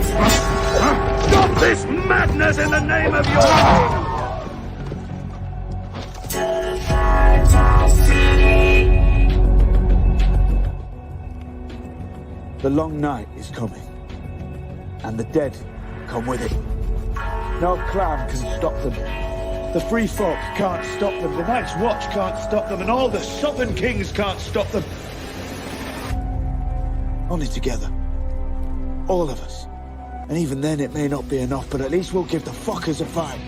Stop this madness in the name of your king! The long night is coming, and the dead come with it. No clan can stop them. The free folk can't stop them. The Night's Watch can't stop them, and all the Southern Kings can't stop them. Only together. All of us. And even then it may not be enough, but at least we'll give the fuckers a fight.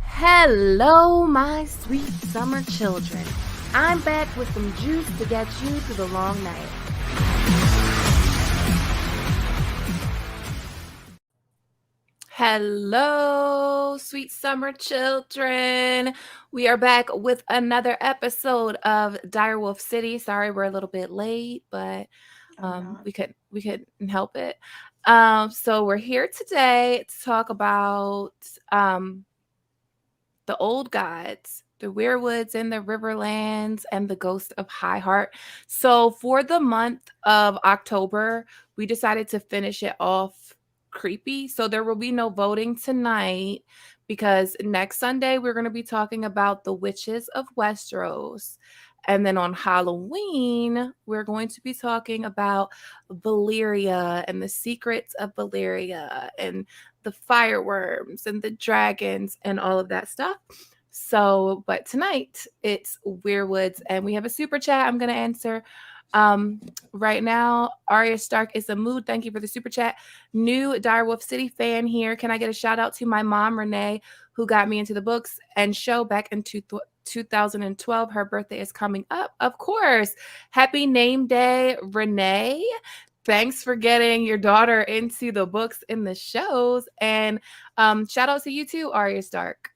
Hello, my sweet summer children. I'm back with some juice to get you through the long night. Hello, sweet summer children. We are back with another episode of Direwolfcity. Sorry, we're a little bit late, but we couldn't help it. So we're here today to talk about the old gods, the Weirwoods and the Riverlands, and the Ghost of High Heart. So for the month of October, we decided to finish it off creepy. So there will be no voting tonight because next Sunday we're going to be talking about the witches of Westeros. And then on Halloween, we're going to be talking about Valyria and the secrets of Valyria and the fireworms and the dragons and all of that stuff. So, but tonight it's Weirwoods, and we have a super chat I'm going to answer right now. Arya Stark is the mood. Thank you for the super chat. New Direwolfcity fan here. Can I get a shout out to my mom, Renee, who got me into the books and show back in 2012. Her birthday is coming up. Of course. Happy name day, Renee. Thanks for getting your daughter into the books and the shows. And shout out to you too, Arya Stark.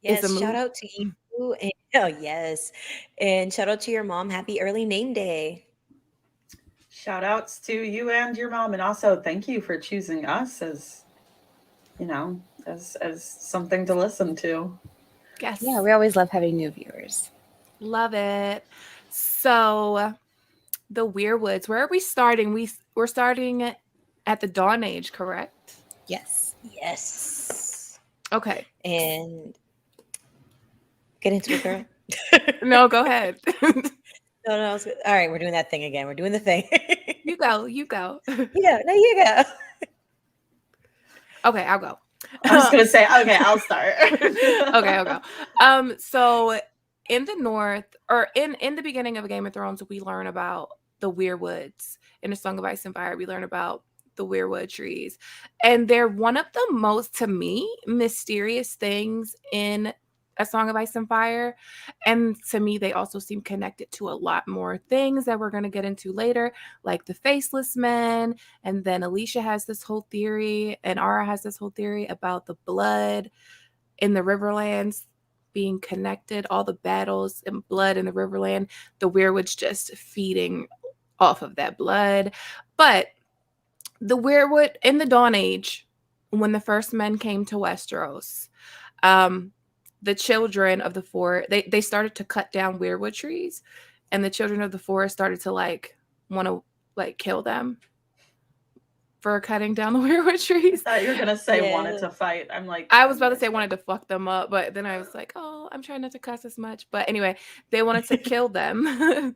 Yes, shout out to you. And, oh, yes. And shout out to your mom. Happy early name day. Shout outs to you and your mom. And also thank you for choosing us as, as something to listen to. Yes. Yeah, we always love having new viewers. Love it. So the Weirwoods, where are we starting? We're starting at the Dawn Age, correct? Yes. Yes. Okay. And get into it, girl. No, go ahead. No. All right, we're doing that thing again. We're doing the thing. You go. You go. You go. Okay, I'll go. I was going to say, okay, I'll start. Okay, I'll go. So in the North, or in the beginning of Game of Thrones, we learn about the Weirwoods. In A Song of Ice and Fire, we learn about the Weirwood trees. And they're one of the most, to me, mysterious things in A Song of Ice and Fire. And to me, they also seem connected to a lot more things that we're going to get into later, like the Faceless Men. And then Alicia has this whole theory, and Ara has this whole theory about the blood in the Riverlands being connected, all the battles and blood in the Riverland, the Weirwoods just feeding off of that blood. But the Weirwood in the Dawn Age, when the first men came to Westeros, the children of the forest, they started to cut down Weirwood trees, and the children of the forest started to want to kill them for cutting down the Weirwood trees. I thought you were gonna say wanted to fight. I'm like, I was about to say wanted to fuck them up, but then I was like, oh, I'm trying not to cuss as much. But anyway, they wanted to kill them.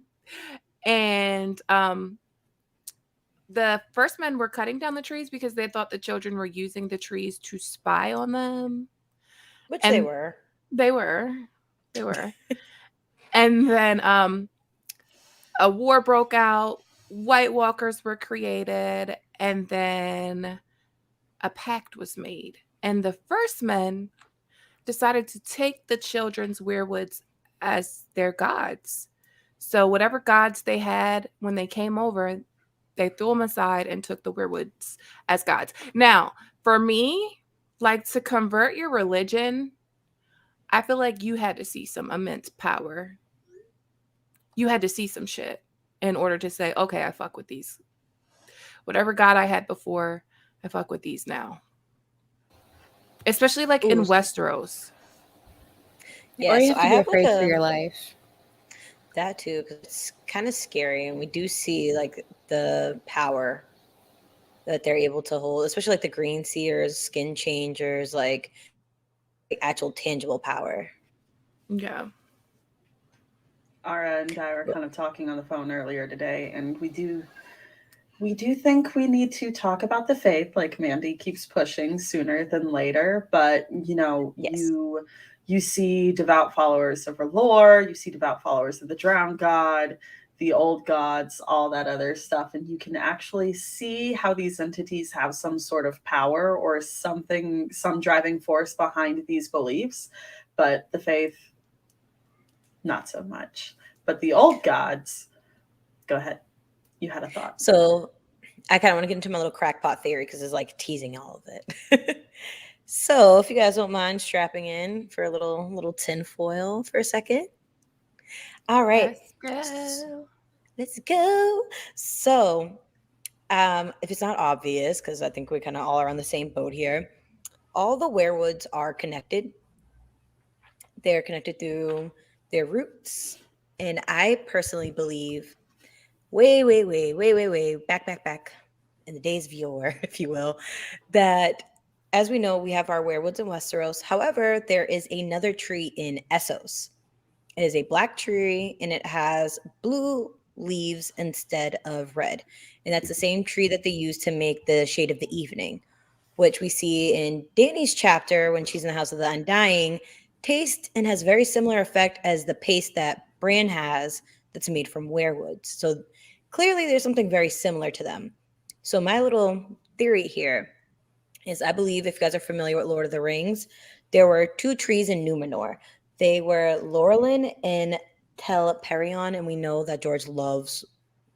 And the first men were cutting down the trees because they thought the children were using the trees to spy on them. Which they were. They were. And then a war broke out. White Walkers were created. And then a pact was made. And the first men decided to take the children's Weirwoods as their gods. So whatever gods they had when they came over, they threw them aside and took the Weirwoods as gods. Now, for me, to convert your religion, I feel like you had to see some immense power. You had to see some shit in order to say, okay, I fuck with these whatever god I had before, I fuck with these now. Especially like in Westeros. Or you so have to I be have like afraid for your life. that too, because it's kind of scary, and we do see like the power that they're able to hold, especially like the green seers, skin changers, like actual tangible power. Yeah. Ara and I were kind of talking on the phone earlier today, and we do think we need to talk about the faith, like Mandy keeps pushing sooner than later. But Yes. you see devout followers of R'hllor, you see devout followers of the Drowned God, the old gods, all that other stuff, and you can actually see how these entities have some sort of power or something, some driving force behind these beliefs. But the faith, not so much. But the old gods, go ahead. You had a thought. So I kind of want to get into my little crackpot theory because it's like teasing all of it. So if you guys don't mind strapping in for a little tin foil for a second. All right. Let's go. So if it's not obvious, because I think we kind of all are on the same boat here, all the Weirwoods are connected. They're connected through their roots. And I personally believe way back in the days of yore, if you will, that as we know, we have our Weirwoods in Westeros. However, there is another tree in Essos. It is a black tree, and it has blue leaves instead of red. And that's the same tree that they use to make the Shade of the Evening, which we see in Dany's chapter when she's in the House of the Undying, taste and has very similar effect as the paste that Bran has that's made from weirwoods. So clearly there's something very similar to them. So my little theory here is I believe, if you guys are familiar with Lord of the Rings, there were two trees in Numenor. They were Laurelin and Telperion, and we know that George loves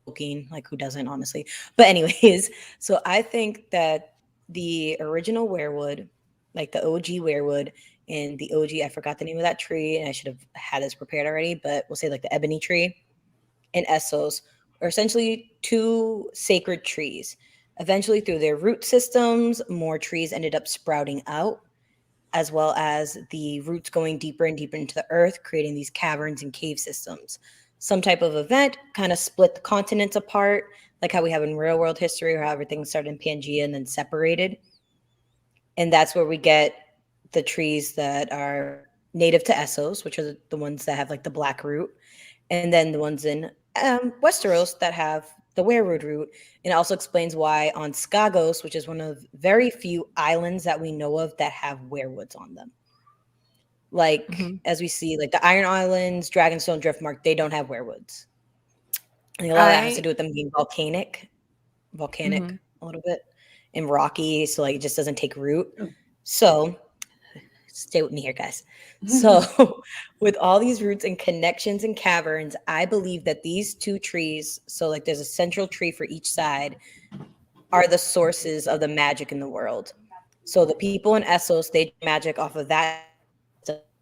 Tolkien, like who doesn't, honestly. But anyways, so I think that the original weirwood, like the OG weirwood, and the OG, I forgot the name of that tree, and I should have had this prepared already, but we'll say like the ebony tree and Essos are essentially two sacred trees. Eventually, through their root systems, more trees ended up sprouting out, as well as the roots going deeper and deeper into the earth, creating these caverns and cave systems. Some type of event kind of split the continents apart, like how we have in real world history, or how everything started in Pangea and then separated. And that's where we get the trees that are native to Essos, which are the ones that have like the black root, and then the ones in Westeros that have the weirwood root. And it also explains why on Skagos, which is one of very few islands that we know of that have weirwoods on them. Like, as we see, like the Iron Islands, Dragonstone, Driftmark, they don't have weirwoods. And a lot of that has to do with them being volcanic a little bit, and rocky, so like it just doesn't take root. So stay with me here, guys. So with all these roots and connections and caverns, I believe that these two trees, so like there's a central tree for each side, are the sources of the magic in the world. So the people in Essos, they magic off of that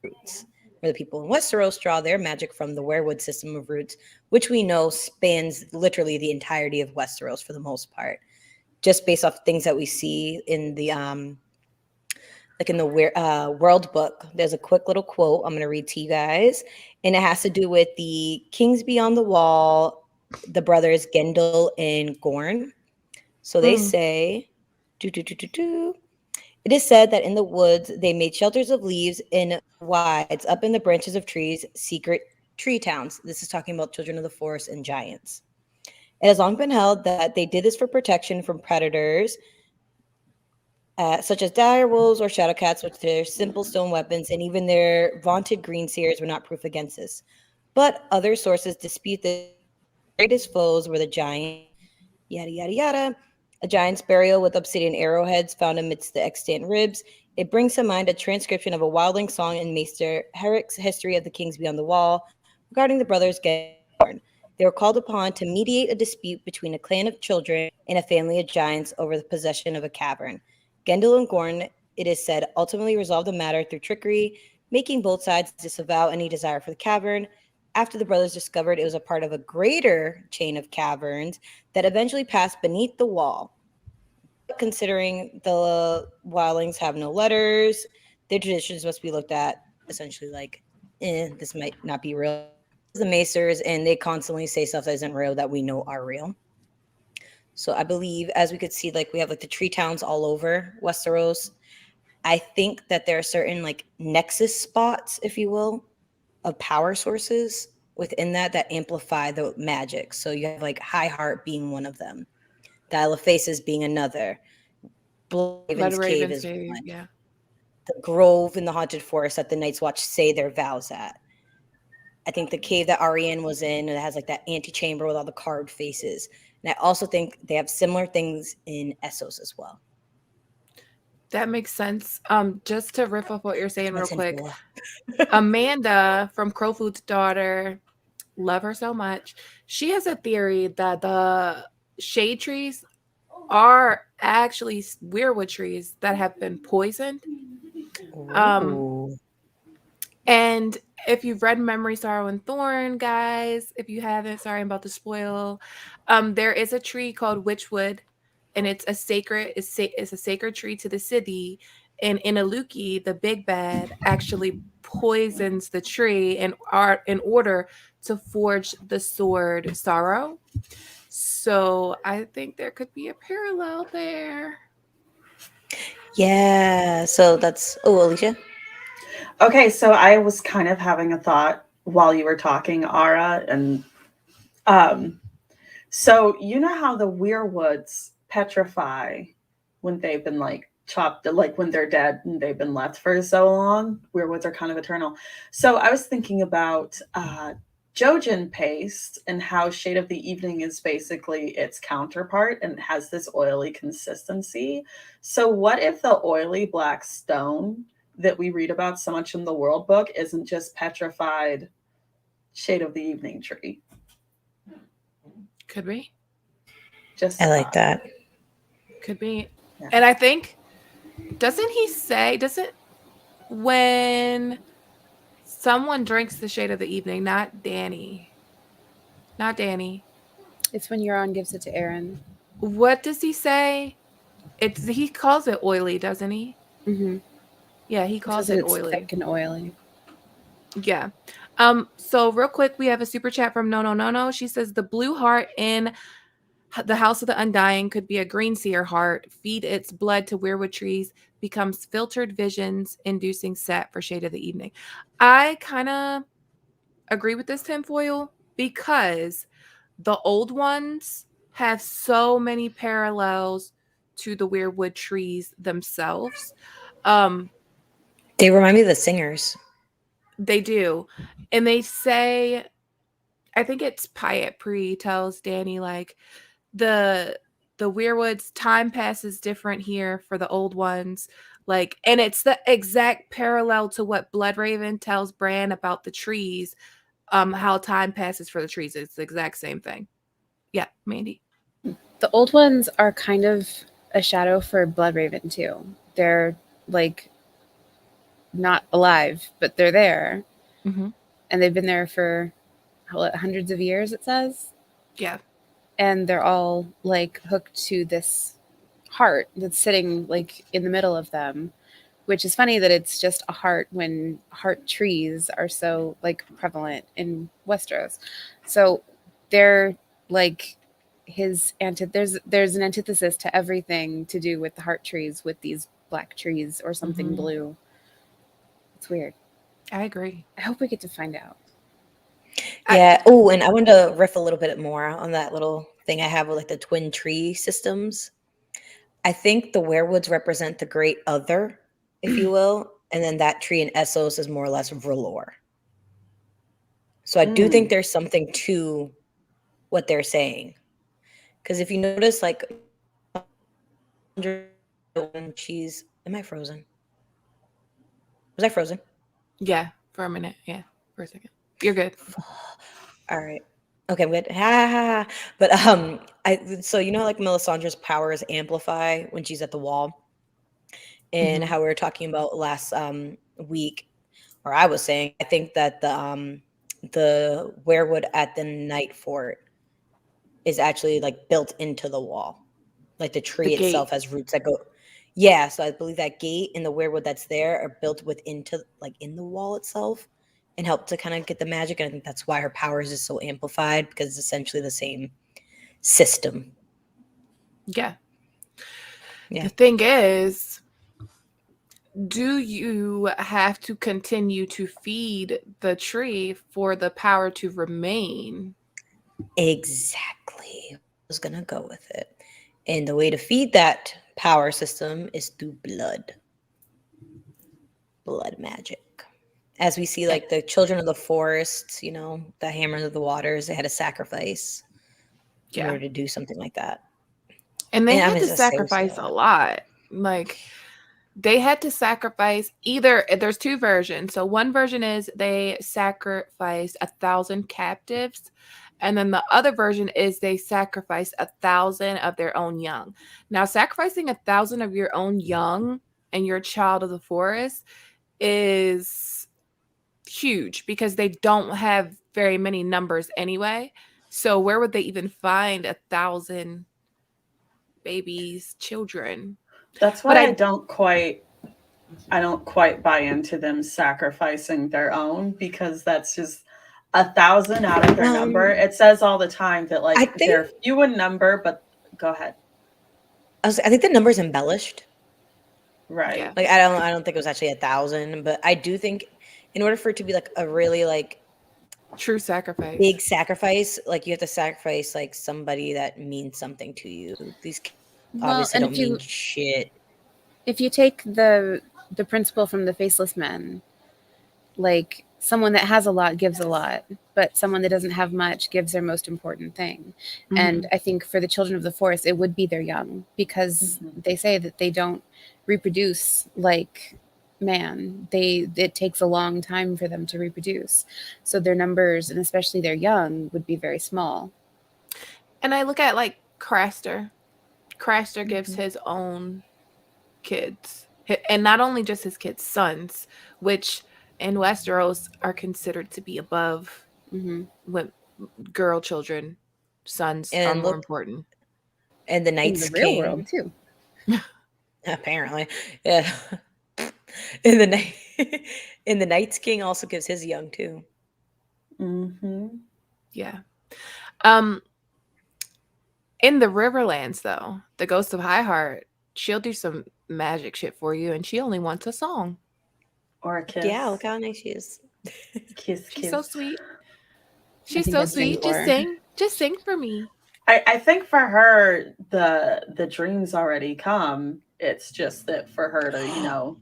roots, where the people in Westeros draw their magic from the weirwood system of roots, which we know spans literally the entirety of Westeros for the most part, just based off things that we see in the like in the world book. There's a quick little quote I'm going to read to you guys, and it has to do with the Kings Beyond the Wall, the brothers Gendel and Gorn. So they say, it is said that in the woods they made shelters of leaves and wides up in the branches of trees, secret tree towns. This is talking about children of the forest and giants. It has long been held that they did this for protection from predators, such as direwolves or shadowcats, with their simple stone weapons, and even their vaunted green seers were not proof against this. But other sources dispute the greatest foes were the giant, yada, yada, yada. A giant's burial with obsidian arrowheads found amidst the extant ribs. It brings to mind a transcription of a wildling song in Maester Herrick's History of the Kings Beyond the Wall regarding the brothers Gorn. They were called upon to mediate a dispute between a clan of children and a family of giants over the possession of a cavern. Gendel and Gorn, it is said, ultimately resolved the matter through trickery, making both sides disavow any desire for the cavern. after the brothers discovered it was a part of a greater chain of caverns that eventually passed beneath the wall. Considering the wildlings have no letters, their traditions must be looked at essentially like, this might not be real. The Macers, and they constantly say stuff that isn't real that we know are real. So I believe, as we could see, like we have like the tree towns all over Westeros. I think that there are certain like nexus spots, if you will, of power sources within that amplify the magic. So you have like High Heart being one of them, Dial of Faces being another, Blood Cave is one. Yeah. The grove in the haunted forest that the Night's Watch say their vows at. I think the cave that Arianne was in, it has like that antechamber with all the carved faces. And I also think they have similar things in Essos as well. That makes sense. Just to riff off what you're saying real quick, 10-4. Amanda from Crowfoot's daughter, love her so much. She has a theory that the shade trees are actually weirwood trees that have been poisoned. And if you've read Memory, Sorrow, and Thorn, guys, if you haven't, sorry, I'm about to spoil. There is a tree called Witchwood, and it's a sacred tree to the city. And Inaluki, the big bad, actually poisons the tree in order to forge the sword Sorrow. So I think there could be a parallel there. Yeah. So that's Alicia. Okay, so I was kind of having a thought while you were talking, Ara, and so you know how the Weirwoods petrify when they've been like chopped, like when they're dead and they've been left for so long. Weirwoods are kind of eternal. So I was thinking about Jojen paste and how Shade of the Evening is basically its counterpart and it has this oily consistency. So what if the oily black stone that we read about so much in the World Book isn't just petrified Shade of the Evening tree? Could be. I like that. Could be. Yeah. And I think, doesn't when someone drinks the Shade of the Evening, not Dany. It's when Euron gives it to Aaron. What does he say? He calls it oily, doesn't he? Mm-hmm. Yeah, he calls it oily. Thick and oily. Yeah. So real quick, we have a super chat from No. She says the blue heart in the House of the Undying could be a green seer heart. Feed its blood to weirwood trees, becomes filtered visions, inducing set for Shade of the Evening. I kind of agree with this tinfoil because the old ones have so many parallels to the weirwood trees themselves. They remind me of the singers. They do. And they say, I think it's Pyat Pri tells Dany, like, the Weirwoods, time passes different here for the old ones. Like, and it's the exact parallel to what Bloodraven tells Bran about the trees, how time passes for the trees. It's the exact same thing. Yeah, Mandy. The old ones are kind of a shadow for Bloodraven too. They're like not alive, but they're there. Mm-hmm. And they've been there for hundreds of years, it says. Yeah. And they're all like hooked to this heart that's sitting like in the middle of them, which is funny that it's just a heart when heart trees are so like prevalent in Westeros. So they're like there's an antithesis to everything to do with the heart trees with these black trees or something blue. It's weird. I agree. I hope we get to find out. Yeah. Oh, and I wanted to riff a little bit more on that little thing I have with like the twin tree systems. I think the Weirwoods represent the great other, if you will, and then that tree in Essos is more or less R'hllor. So I do think there's something to what they're saying. Because if you notice, like, she's... Am I frozen? Was I frozen? Yeah, for a minute. Yeah, for a second. You're good. All right. Okay, I'm good. But so you know, like Melisandre's powers amplify when she's at the wall, and how we were talking about last week, or I was saying, I think that the weirwood at the night fort is actually like built into the wall. Like the tree The itself gate. has roots that go. Yeah, so I believe that gate and the weirwood that's there are built into like in the wall itself and help to kind of get the magic. And I think that's why her powers is so amplified because it's essentially the same system. Yeah. Yeah. The thing is, do you have to continue to feed the tree for the power to remain? Exactly. I was gonna go with it. And the way to feed that power system is through blood. Blood magic. As we see, like the children of the forest, you know, the hammers of the waters, they had a sacrifice in Yeah. order to do something like that. And they And I had mean, to it's so sacrifice sad. a lot. Like, they had to sacrifice there's two versions. So one version is they sacrificed 1,000 captives, and then the other version is they sacrificed 1,000 of their own young. Now, sacrificing 1,000 of your own young and your child of the forest is huge because they don't have very many numbers anyway. So where would they even find 1,000 babies, children? That's But why I don't quite buy into them sacrificing their own, because that's just 1,000 out of their number. It says all the time that I like think they're few in number, but go ahead. I think the number's embellished. Right. Yeah. Like I don't think it was actually 1,000, but I do think in order for it to be like a really like True sacrifice. big sacrifice, like you have to sacrifice like somebody that means something to you. These obviously and don't mean shit. if you take the principle from the Faceless Men, like someone that has a lot gives a lot, but someone that doesn't have much gives their most important thing. Mhm. And I think for the children of the forest, it would be their young, because they say that they don't reproduce like man. It takes a long time for them to reproduce. So their numbers, and especially their young, would be very small. And I look at like Craster. Craster gives his own kids, and not only just his kids, sons, which in Westeros are considered to be above when girl children. Sons are And more look, important. and the In Night's the real King, world too. apparently, yeah. In the night, in the Night's King also gives his young too. Mm-hmm. Yeah. In the Riverlands, though, the Ghost of Highheart, she'll do some magic shit for you, and she only wants a song. Or a kiss. Yeah, look how nice she is. Kiss. She's so sweet. She's think so I'd sing sweet. for her. Just sing for me. I think for her, the dreams already come. It's just that for her to, you know,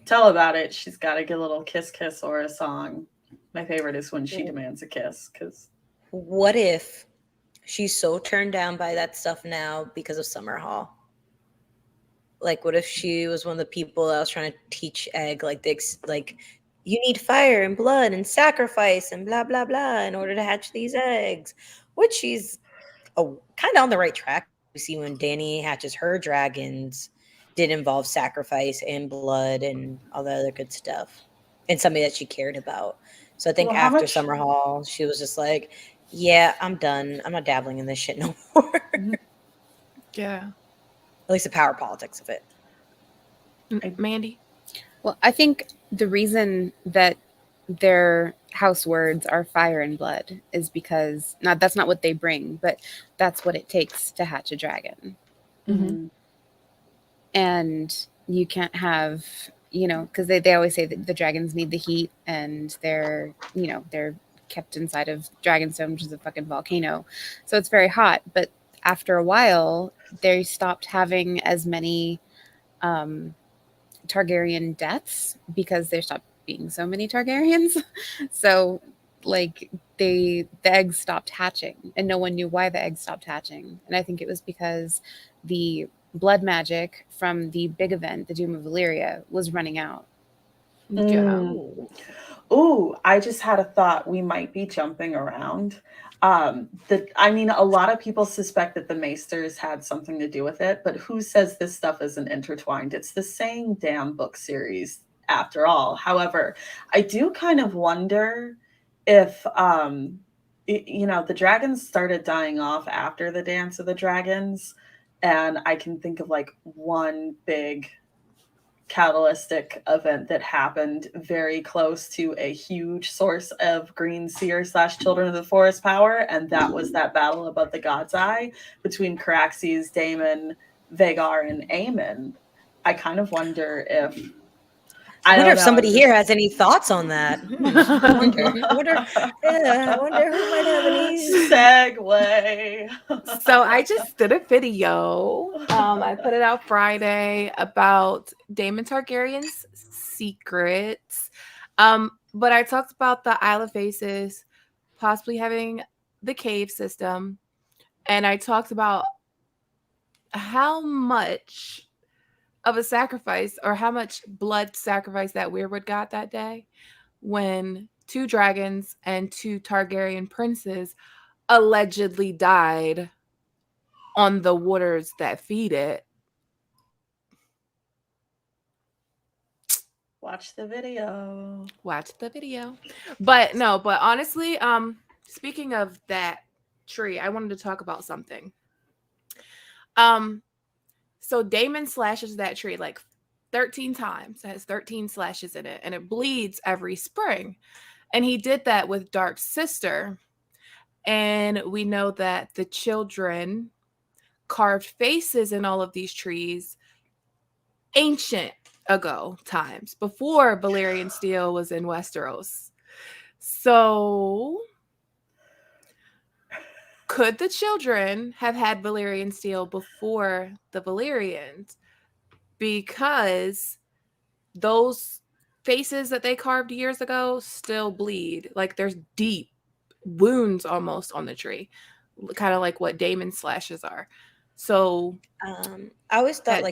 tell about it, she's got to get a little kiss or a song. My favorite is when she demands a kiss, because What if she's so turned down by that stuff now because of Summer Hall? Like, what if she was one of the people that was trying to teach Egg, like, you need fire and blood and sacrifice and blah, blah, blah in order to hatch these eggs, which she's kind of on the right track. We see when Dany hatches her dragons, did involve sacrifice and blood and all the other good stuff, and somebody that she cared about. So I think Well, how after much- Summer Hall, she was just like, yeah, I'm done. I'm not dabbling in this shit no more. Yeah. At least the power politics of it. Mandy? Well, I think the reason that their house words are fire and blood is because that's not what they bring, but that's what it takes to hatch a dragon. Mhm. And you can't have, because they always say that the dragons need the heat, and they're kept inside of Dragonstone, which is a fucking volcano. So it's very hot. But after a while, they stopped having as many Targaryen deaths because there stopped being so many Targaryens. So like the eggs stopped hatching, and no one knew why the eggs stopped hatching. And I think it was because the blood magic from the big event, the Doom of Valyria, was running out. Yeah. Ooh, I just had a thought. We might be jumping around. A lot of people suspect that the Maesters had something to do with it, but who says this stuff isn't intertwined? It's the same damn book series after all. However, I do kind of wonder if, the dragons started dying off after the Dance of the Dragons. And I can think of like one big catalytic event that happened very close to a huge source of Green Seer / Children of the Forest power, and that was that battle above the God's Eye between Caraxes, Daemon, Vagar, and Aemon. I kind of wonder if I wonder if somebody just... here has any thoughts on that. I wonder who might have any segue. So I just did a video. I put it out Friday about Daemon Targaryen's secrets. But I talked about the Isle of Faces possibly having the cave system. And I talked about how much of a sacrifice or how much blood sacrifice that Weirwood got that day when 2 dragons and 2 Targaryen princes allegedly died on the waters that feed it. Watch the video. But honestly, speaking of that tree, I wanted to talk about something. So Daemon slashes that tree like 13 times. It has 13 slashes in it, and it bleeds every spring. And he did that with Dark's sister. And we know that the children carved faces in all of these trees ancient ago times, before Valyrian steel was in Westeros. So could the children have had Valyrian steel before the Valyrians? Because those faces that they carved years ago still bleed. Like there's deep wounds almost on the tree, kind of like what Daemon slashes are. So I always thought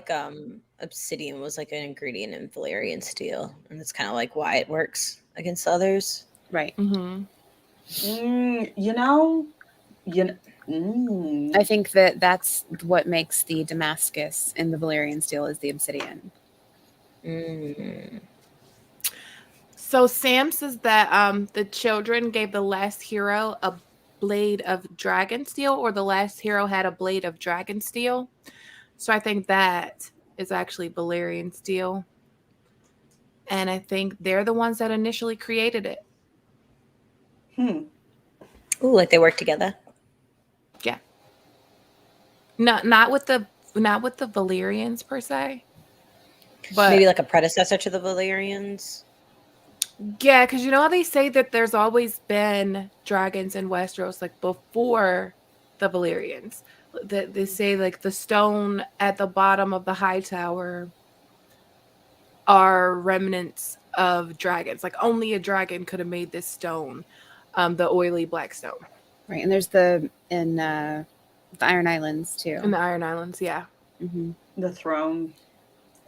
obsidian was like an ingredient in Valyrian steel, and that's kind of like why it works against others. Right. Mm-hmm. I think that's what makes the Damascus in the Valyrian steel is the obsidian. So Sam says that the children gave the last hero a blade of dragon steel, or the last hero had a blade of dragon steel. So I think that is actually Valyrian steel. And I think they're the ones that initially created it. Ooh, like they work together. Yeah. Not with the Valyrians per se. But maybe like a predecessor to the Valyrians. Yeah, because you know how they say that there's always been dragons in Westeros, like before the Valyrians. That they say like the stone at the bottom of the high tower are remnants of dragons. Like only a dragon could have made this stone, the oily black stone. Right, and there's the Iron Islands too. In the Iron Islands, yeah. Mm-hmm. The throne.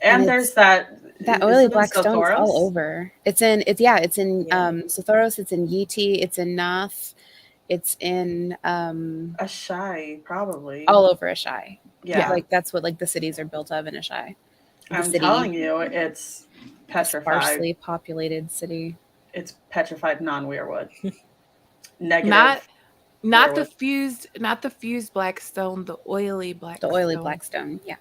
And there's that oily black stone is all over. It's in Sotheros, it's in Yeti, it's in Nath, it's in Ashai, probably. all over Ashai. Yeah. Like that's what like the cities are built of in Ashai. I'm telling you, it's petrified. Sparsely populated city. It's petrified non-Weirwood. Negative. Not the fused black stone, the oily black stone. The oily black stone, Yeah.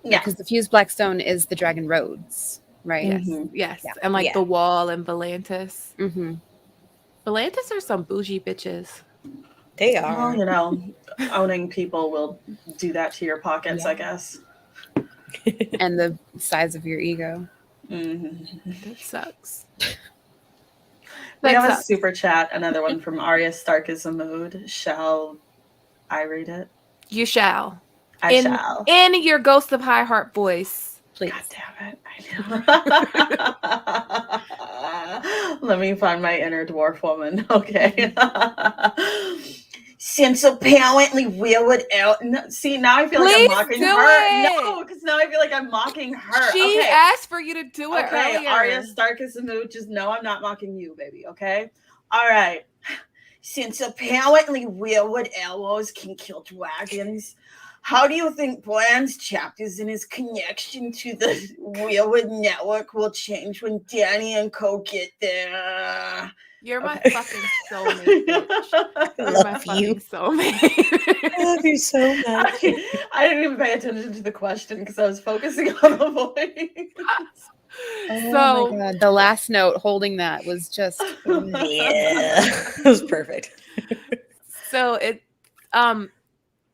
Because the fused black stone is the Dragon Roads, right? Yes. Yeah. And the wall and Volantis. Mm-hmm. Volantis are some bougie bitches. They are. Well, owning people will do that to your pockets, I guess. And the size of your ego. Mm-hmm. That sucks. We have a super chat, another one from Arya Stark is a mood. Shall I read it? You shall. I shall. In your Ghost of High Heart voice. Please. God damn it. I know. Let me find my inner dwarf woman. Okay. Since apparently Weirwood out. No, see, now I feel like I'm mocking her. No, because now I feel like I'm mocking her. She asked for you to do it earlier. Arya Stark is a mood. Just know I'm not mocking you, baby. Okay? All right. Since apparently Weirwood arrows can kill dragons, How do you think Bland's chapters and his connection to the Weirwood network will change when Danny and Co get there? You're my Okay. fucking soulmate, bitch. You're my Love you. fucking soulmate. I love you so much. I didn't even pay attention to the question because I was focusing on the voice. Oh So- my god, the last note holding that was just Yeah, it was perfect. So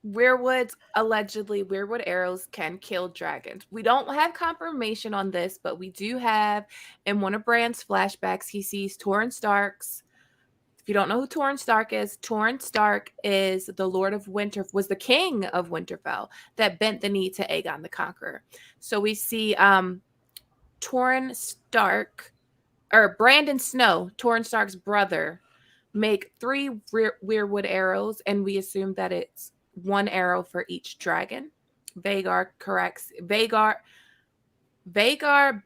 Weirwoods, allegedly, Weirwood arrows can kill dragons. We don't have confirmation on this, but we do have in one of Bran's flashbacks, he sees Torrhen Starks. If you don't know who Torrhen Stark is the Lord of was the king of Winterfell that bent the knee to Aegon the Conqueror. So we see Torrhen Stark, or Brandon Snow, Torrhen Stark's brother, make 3 Weirwood arrows, and we assume that it's 1 arrow for each dragon. Vagar,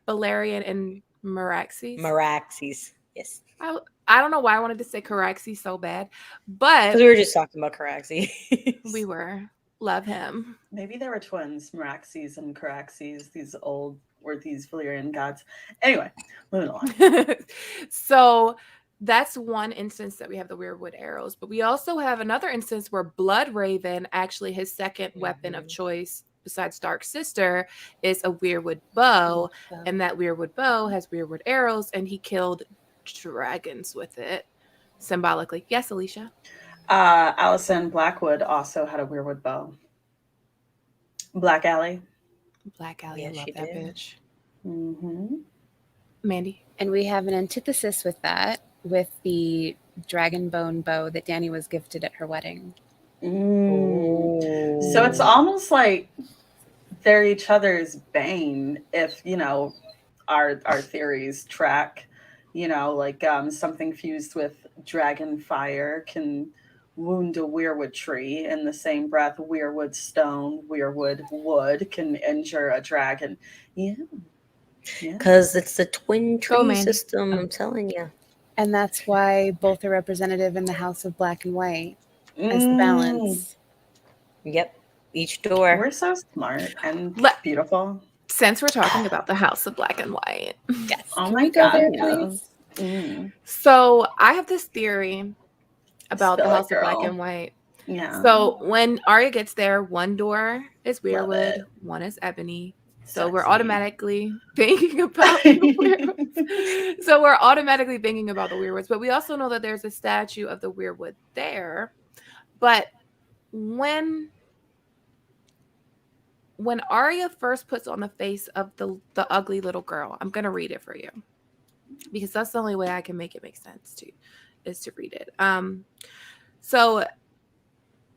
Balerion, and Meraxes. Yes. I don't know why I wanted to say Caraxes so bad, but Because we were just talking about Caraxes. we were. Love him. Maybe there were twins, Meraxes and Caraxes, these Valyrian gods. Anyway, moving on. So that's one instance that we have the Weirwood arrows, but we also have another instance where Bloodraven, actually his second weapon of choice besides Stark's sister, is a Weirwood bow, and that Weirwood bow has Weirwood arrows, and he killed dragons with it symbolically. Yes, Alicia. Allison Blackwood also had a Weirwood bow. Black Alley. Black Alley, Yeah, I love she that did. bitch. Mm-hmm. Mandy. and we have an antithesis with that with the dragon bone bow that Dany was gifted at her wedding. So it's almost like they're each other's bane if, our theories track, like something fused with dragon fire can wound a weirwood tree. In the same breath, weirwood stone, weirwood wood can injure a dragon. Yeah. Because it's the twin Go, tree Mandy. system, I'm telling you. And that's why both are representative in the House of Black and White as the balance. Yep. Each door. We're so smart and Let- beautiful. Since we're talking about the House of Black and White, Yes. Oh Can my we go God, there, yes. please? so I have this theory about Spill the it, House of Black girl. and White. Yeah. So when Arya gets there, one door is Love Weirwood, it. one is Ebony. So we're Sexy. automatically thinking about the Weirwoods. So we're automatically thinking about the Weirwoods, but we also know that there's a statue of the Weirwood there. But when Arya first puts on the face of the ugly little girl, I'm gonna read it for you because that's the only way I can make it make sense is to read it. So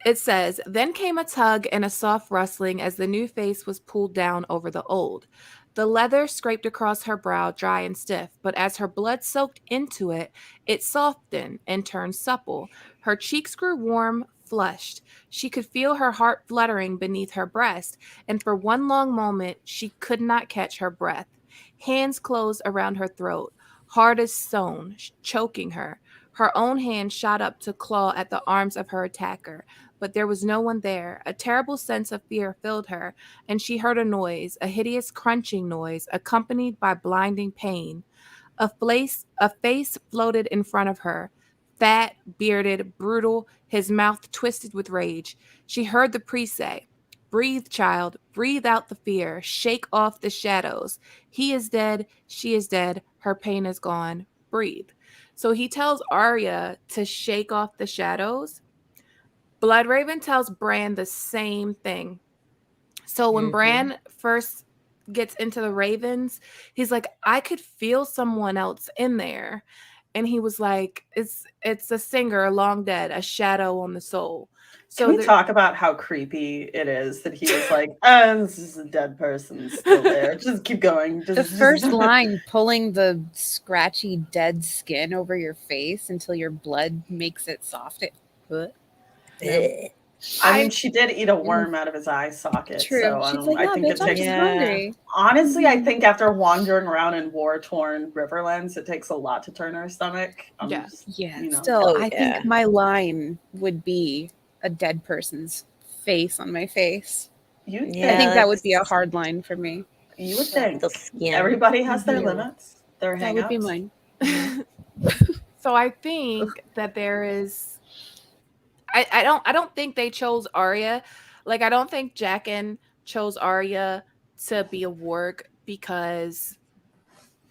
it says, then came a tug and a soft rustling as the new face was pulled down over the old. The leather scraped across her brow, dry and stiff, but as her blood soaked into it, it softened and turned supple. Her cheeks grew warm, flushed. She could feel her heart fluttering beneath her breast, and for one long moment, she could not catch her breath. Hands closed around her throat, hard as stone, choking her. Her own hand shot up to claw at the arms of her attacker, but there was no one there. A terrible sense of fear filled her, and she heard a noise, a hideous crunching noise, accompanied by blinding pain. A face floated in front of her, fat, bearded, brutal, his mouth twisted with rage. She heard the priest say, "Breathe, child, breathe out the fear, shake off the shadows. He is dead, she is dead, her pain is gone, breathe." So he tells Arya to shake off the shadows. Bloodraven tells Bran the same thing. So when Bran first gets into the Ravens, he's like, I could feel someone else in there. And he was like, it's a singer long dead, a shadow on the soul. So Can we talk about how creepy it is that he was like, this is a dead person still there. Just keep going. The first line, pulling the scratchy dead skin over your face until your blood makes it soft. I mean, she did eat a worm out of his eye socket. True. So She's like, I no, think bitch, it I'm takes. just hungry. Honestly, I think after wandering around in war-torn Riverlands, it takes a lot to turn her stomach. Yeah. You know. Still, Oh, I yeah. think my line would be a dead person's face on my face. You Yeah, I think that would that's- be a hard line for me. You would think. The skin. Everybody has their Mhm. limits. Their That would be hangouts. mine. So I think that there is. I don't think they chose Arya. Like I don't think Jaqen chose Arya to be a warg because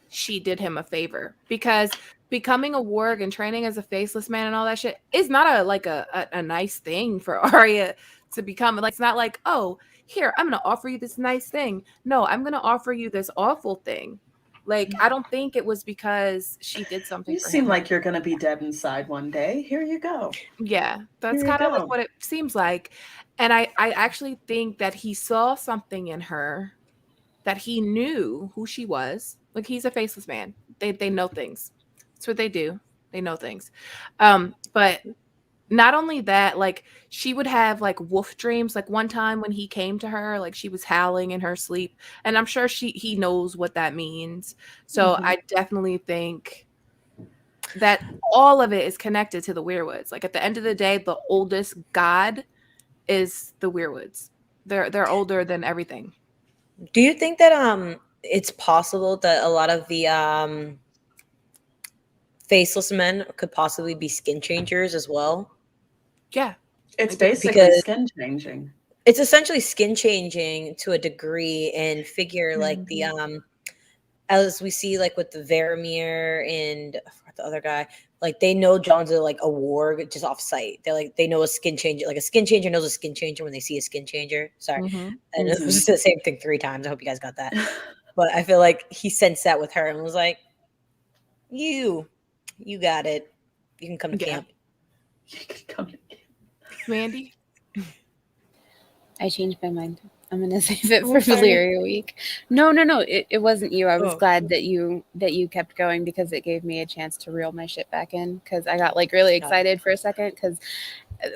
she did him a favor. Because becoming a warg and training as a faceless man and all that shit is not a nice thing for Arya to become. Like it's not like, oh, here, I'm gonna offer you this nice thing. No, I'm gonna offer you this awful thing. Like I don't think it was because she did something You for seem him. like you're going to be dead inside one day. Here you go. Yeah, that's Here you kind of go. like what it seems like. And I actually think that he saw something in her that he knew who she was. Like he's a faceless man. They know things. That's what they do. They know things. But not only that, like she would have like wolf dreams. Like one time when he came to her, like she was howling in her sleep. And I'm sure he knows what that means. So Mhm. I definitely think that all of it is connected to the Weirwoods. Like at the end of the day, the oldest god is the Weirwoods. They're older than everything. Do you think that it's possible that a lot of the faceless men could possibly be skin changers as well? Yeah. It's I do. basically Because- skin changing. It's essentially skin changing to a degree, and figure like the as we see like with the Varamir and I forgot the other guy, like they know John's like a warg just off site. They know a skin changer, like a skin changer knows a skin changer when they see a skin changer. Sorry, Mhm. and it was just the same thing 3 times. I hope you guys got that. But I feel like he sensed that with her and was like, "You got it. You can come to Yeah. camp." You could come in. Mandy? I changed my mind. I'm gonna save it for Oh, sorry. Valyria week. No. It wasn't you. I was Oh. glad that you kept going because it gave me a chance to reel my shit back in. Because I got like really excited for a second. Because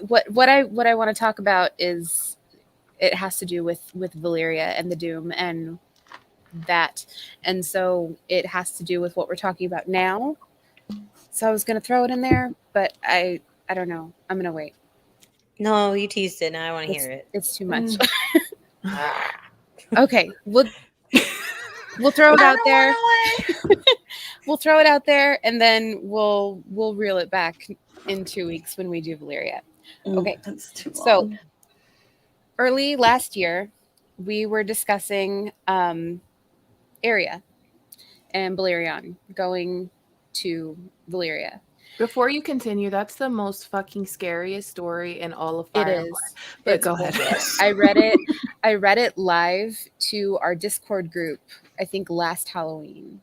what I want to talk about is it has to do with Valyria and the Doom and that, and so it has to do with what we're talking about now. So I was gonna throw it in there, but I don't know. I'm gonna wait. No, you teased it. Now I want to hear it. It's too much. Ah. Okay, we'll throw it out there. We'll throw it out there, and then we'll reel it back in 2 weeks when we do Valyria. Okay, That's too long. so early last year, we were discussing Area and Balerion going to Valyria. Before you continue, that's the most fucking scariest story in all of It Fire is. and Blood. But It's go ahead. bullshit. I read it live to our Discord group, I think last Halloween.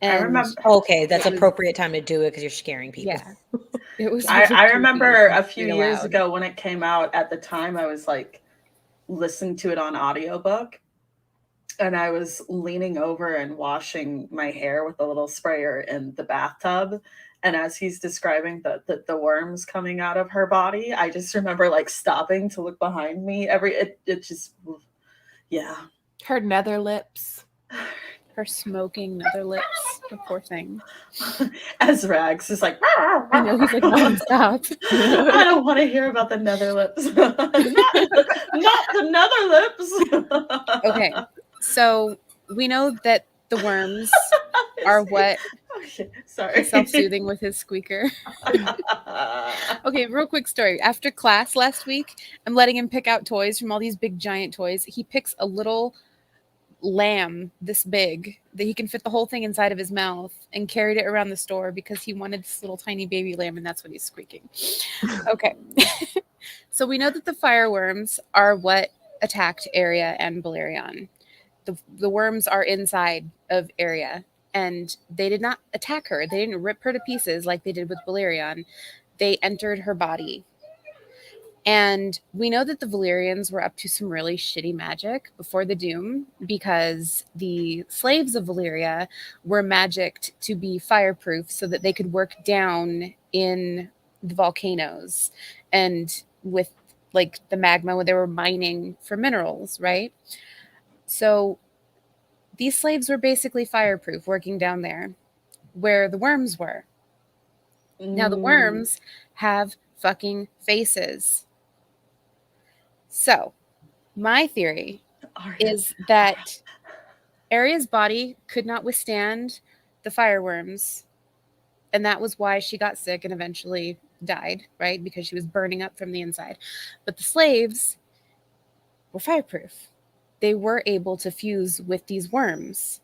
I remember. Okay, that's It was- appropriate time to do it because you're scaring people. Yeah. It was I really remember creepy a few and years loud. ago when it came out. At the time, I was like listening to it on audiobook, and I was leaning over and washing my hair with a little sprayer in the bathtub. And as he's describing the worms coming out of her body, I just remember like stopping to look behind me. It just, yeah. Her nether lips. Her smoking nether lips. The poor thing. As Rags is like, I know he's like, Mom, stop. I don't want to hear about the nether lips. not the nether lips. Okay. So we know that the worms are what Okay, sorry. is self-soothing with his squeaker. Okay, real quick story. After class last week, I'm letting him pick out toys from all these big giant toys. He picks a little lamb this big that he can fit the whole thing inside of his mouth and carried it around the store because he wanted this little tiny baby lamb, and that's what he's squeaking. Okay. So we know that the fireworms are what attacked Area and Balerion. The worms are inside of Area, and they did not attack her. They didn't rip her to pieces like they did with Balerion. They entered her body. And we know that the Valyrians were up to some really shitty magic before the Doom because the slaves of Valyria were magicked to be fireproof so that they could work down in the volcanoes and with like the magma where they were mining for minerals, right? So these slaves were basically fireproof working down there where the worms were. Now the worms have fucking faces. So, my theory is that Arya's body could not withstand the fireworms, and that was why she got sick and eventually died, right? Because she was burning up from the inside. But the slaves were fireproof. They were able to fuse with these worms.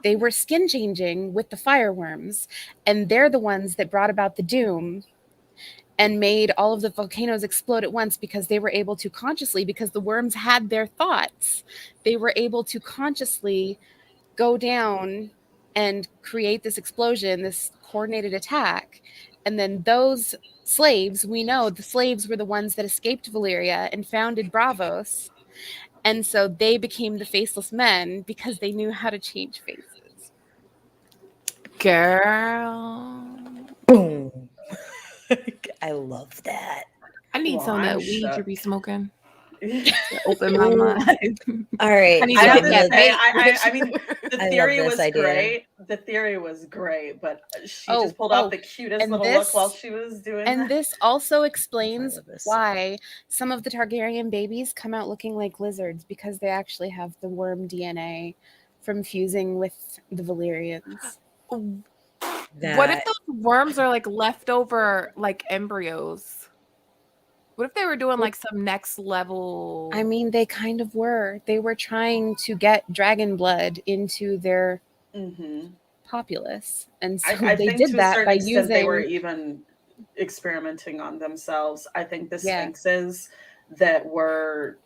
They were skin changing with the fireworms, and they're the ones that brought about the doom and made all of the volcanoes explode at once, because they were able to consciously, because the worms had their thoughts, they were able to consciously go down and create this explosion, this coordinated attack. And then those slaves, we know the slaves were the ones that escaped Valyria and founded Bravos. And so they became the faceless men because they knew how to change faces. Girl. Boom. I love that. I need some of that I'm weed you shook. be smoking to open my mind. All right. I need I to have get to that say, vape. I mean, the I love theory this was idea. great. The theory was great, but she Oh, just pulled off oh, the cutest and little this- look while she was doing And that. this also explains love this. why some of the Targaryen babies come out looking like lizards, because they actually have the worm DNA from fusing with the Valyrians. What if those worms are like leftover like embryos? What if they were doing like some next level? I mean, they kind of were. They were trying to get dragon blood into their Mhm. populace. And so I they think did to a that certain by extent they were using... even experimenting on themselves. I think the Yeah. sphinxes that were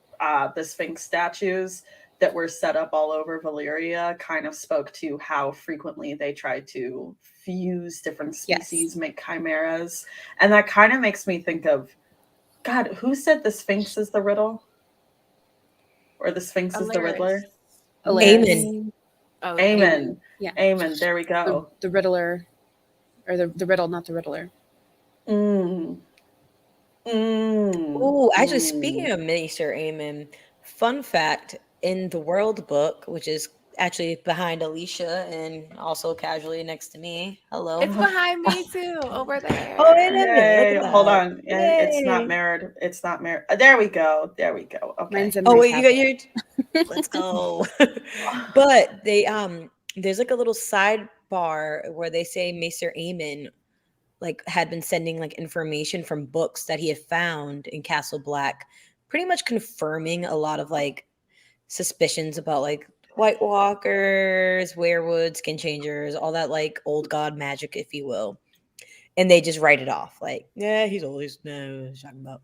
the sphinx statues that were set up all over Valyria kind of spoke to how frequently they tried to fuse different species, make chimeras. And that kind of makes me think of, God, who said the sphinx is the riddle? Or the sphinx is the Riddler? Amen. Oh, Amen. Yeah. Amen. There we go. The Riddler, or the riddle, not the Riddler. Mm. Mm. Oh, actually, speaking of Mr. Amen, fun fact, in the World Book, which is actually behind Alicia and also casually next to me. Hello. It's behind me too, over there. Oh, wait a minute. Yay. Look at Hold that. on. Yeah, it's not Yay. mirrored. It's not mirrored. There we go. There we go. Okay. Mine's in Oh my wait, you got tablet. your. Let's go. But they there's like a little sidebar where they say Maester Aemon like had been sending like information from books that he had found in Castle Black, pretty much confirming a lot of like suspicions about like White Walkers, Weirwoods, Skin Changers, all that like old god magic, if you will. And they just write it off like, yeah, he's always no talking about.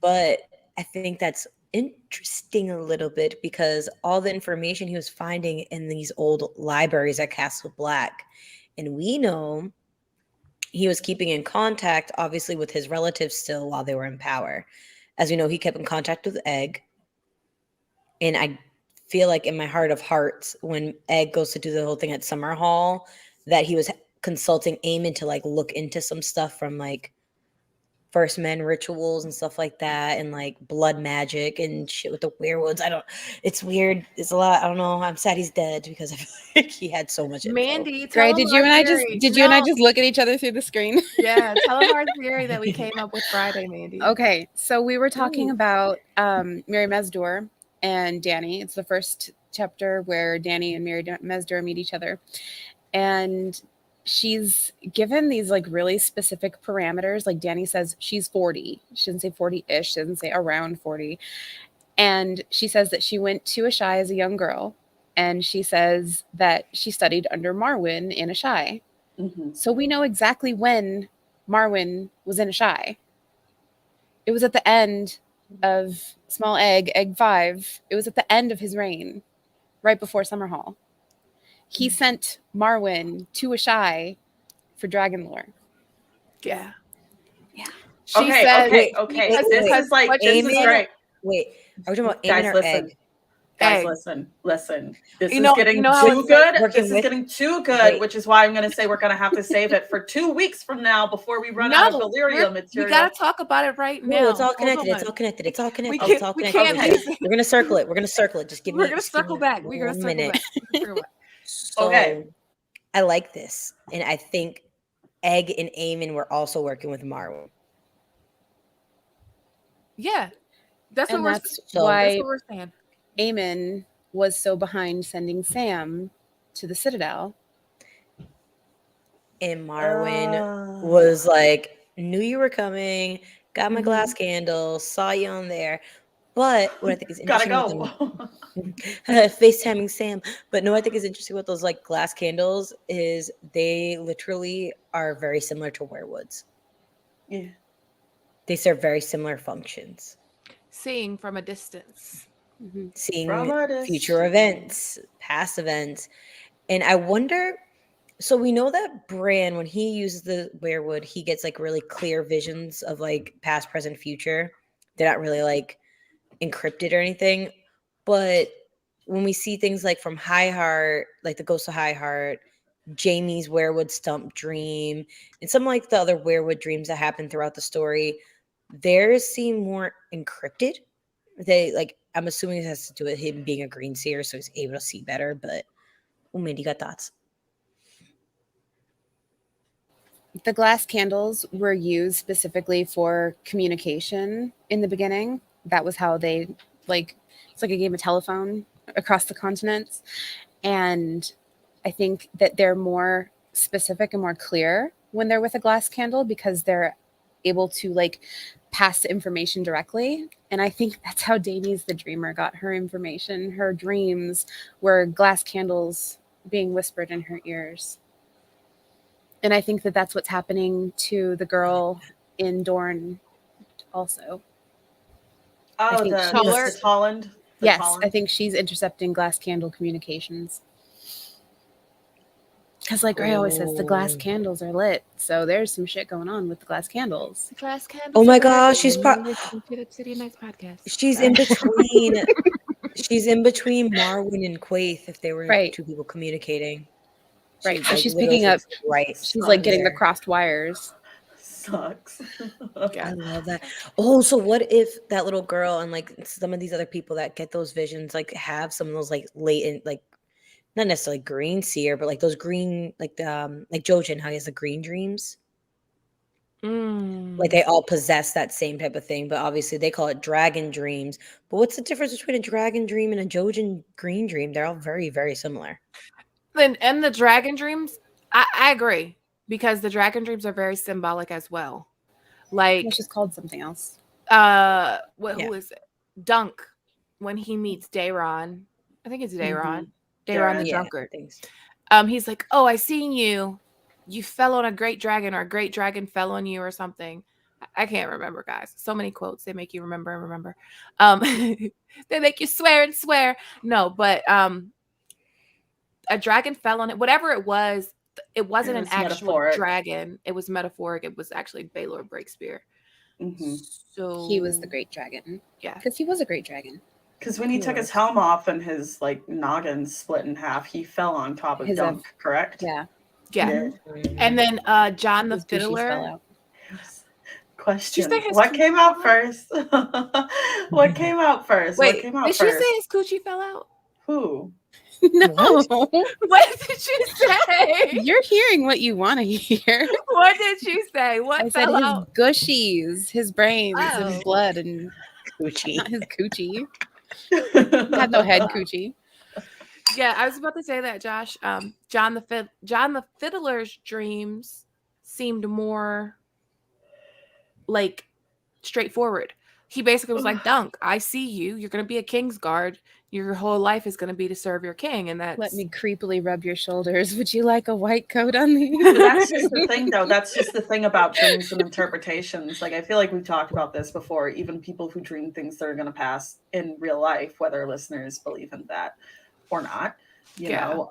But I think that's interesting a little bit because all the information he was finding in these old libraries at Castle Black, and we know he was keeping in contact, obviously, with his relatives still while they were in power. As we know, he kept in contact with Egg. And I feel like in my heart of hearts, when Egg goes to do the whole thing at Summer Hall, that he was consulting Aemon to like look into some stuff from like First Men rituals and stuff like that, and like blood magic and shit with the Weirwoods. It's weird. It's a lot. I don't know. I'm sad he's dead because I feel like he had so much info. Mandy, tell Right? them Did you our and I just theory. did you and I No. just look at each other through the screen? Yeah, tell them our theory that we came up with Friday, Mandy. Okay, so we were talking Ooh. about Mary Mesdor and Dany. It's the first chapter where Dany and Mary Mesdor meet each other, and she's given these like really specific parameters. Like Dany says she's 40. She doesn't say 40-ish. She doesn't say around 40. And she says that she went to Ashai as a young girl, and she says that she studied under Marwyn in Ashai. Mm-hmm. So we know exactly when Marwyn was in Ashai. It was at the end of Small Egg, Egg 5. It was at the end of his reign, right before Summerhall. He sent Marwyn to Ashai for dragon lore. Yeah. Yeah. She Okay, said, okay. because- This is like, what this she is Aemon- great. Wait, are we talking about Guys, Aemon or listen. Egg? Guys, Egg. listen. This You is know- getting you know how too it's good. like working This is with- getting too good, Wait. which is why I'm going to say we're going to have to save it for 2 weeks from now before we run out of Valyria material. We gotta talk about it right now. No, it's all Hold connected. on. It's all connected. It's all connected. can't- It's all we connected. can't Okay. lose it. We're gonna circle it. We're gonna circle it. Just give me. We're gonna just give circle me back. We're gonna one circle minute. back. We're gonna circle back. So, Okay. I like this, and I think Egg and Aemon were also working with Marwyn. Yeah. That's what And we're that's that's why what we're saying. Aemon was so behind sending Sam to the Citadel. And Marwyn was like, knew you were coming, got my glass candle, saw you on there. But what I think is Gotta interesting with go. them, FaceTiming Sam. But no, I think is interesting with those like glass candles is they literally are very similar to Weirwoods. Yeah. They serve very similar functions. Seeing from a distance. Seeing From a future distance. events, past events. And I wonder, so we know that Bran, when he uses the Weirwood, he gets like really clear visions of like past, present, future. They're not really like encrypted or anything. But when we see things like from High Heart, like the Ghost of High Heart, Jamie's Weirwood Stump dream, and some like the other Weirwood dreams that happen throughout the story, theirs seem more encrypted. They like, I'm assuming it has to do with him being a green seer, so he's able to see better. But Mandy, you got thoughts? The glass candles were used specifically for communication in the beginning. That was how they, like, it's like a game of telephone across the continents. And I think that they're more specific and more clear when they're with a glass candle because they're able to like pass information directly. And I think that's how Davies the Dreamer got her information. Her dreams were glass candles being whispered in her ears. And I think that that's what's happening to the girl in Dorne also. Oh, think the she's- Tolland. Yes, I think she's intercepting glass candle communications. Because like Ray always says, the glass candles are lit. So there's some shit going on with the glass candles. Glass candles. Oh my gosh, she's City Nights podcast. she's in between. She's in between Marwyn and Quaithe if they were Right. two people communicating. Right. So like, she's literally picking up, sits right. she's like getting the there. crossed wires. Sucks. I love that. Oh, so what if that little girl and like some of these other people that get those visions like have some of those like latent, like not necessarily green seer, but like those green, like Jojen, how he has the green dreams. Like they all possess that same type of thing, but obviously they call it dragon dreams. But what's the difference between a dragon dream and a Jojen green dream? They're all very, very similar. And the dragon dreams, I agree, because the dragon dreams are very symbolic as well. Like It's just called something else. who is it? Dunk, when he meets Daeron. I think it's Daeron. Daeron the drunkard. He's like, oh, I seen you. You fell on a great dragon, or a great dragon fell on you, or something. I can't remember, guys. So many quotes. They make you remember and remember. They make you swear and swear. No, but a dragon fell on it. Whatever it wasn't an actual metaphoric. dragon. It was metaphoric. It was actually Baelor Breakspear. So He was the great dragon. Yeah. Because he was a great dragon. Because when he took his helm off and his like noggin split in half, he fell on top of His Dunk, correct? Yeah. Yeah. And then John the His douches fell Fiddler. out. Question: say his what coochie came out first? What came out first? Wait, what came out did first? she say his coochie fell out? Who? No. What did you say? You're hearing what you want to hear. What did you say? What I said fell his out? gushies, his brains Oh. and blood and Coochie. not his coochie. He had no head coochie. Yeah, I was about to say that, Josh. John the Fiddler's dreams seemed more like straightforward. He basically was like, Dunk, I see you. You're going to be a king's guard. Your whole life is going to be to serve your king. And that's... Let me creepily rub your shoulders. Would you like a white coat on these? That's just the thing, though. That's just the thing about dreams and interpretations. Like, I feel like we've talked about this before. Even people who dream things that are going to pass in real life, whether listeners believe in that or not, you know.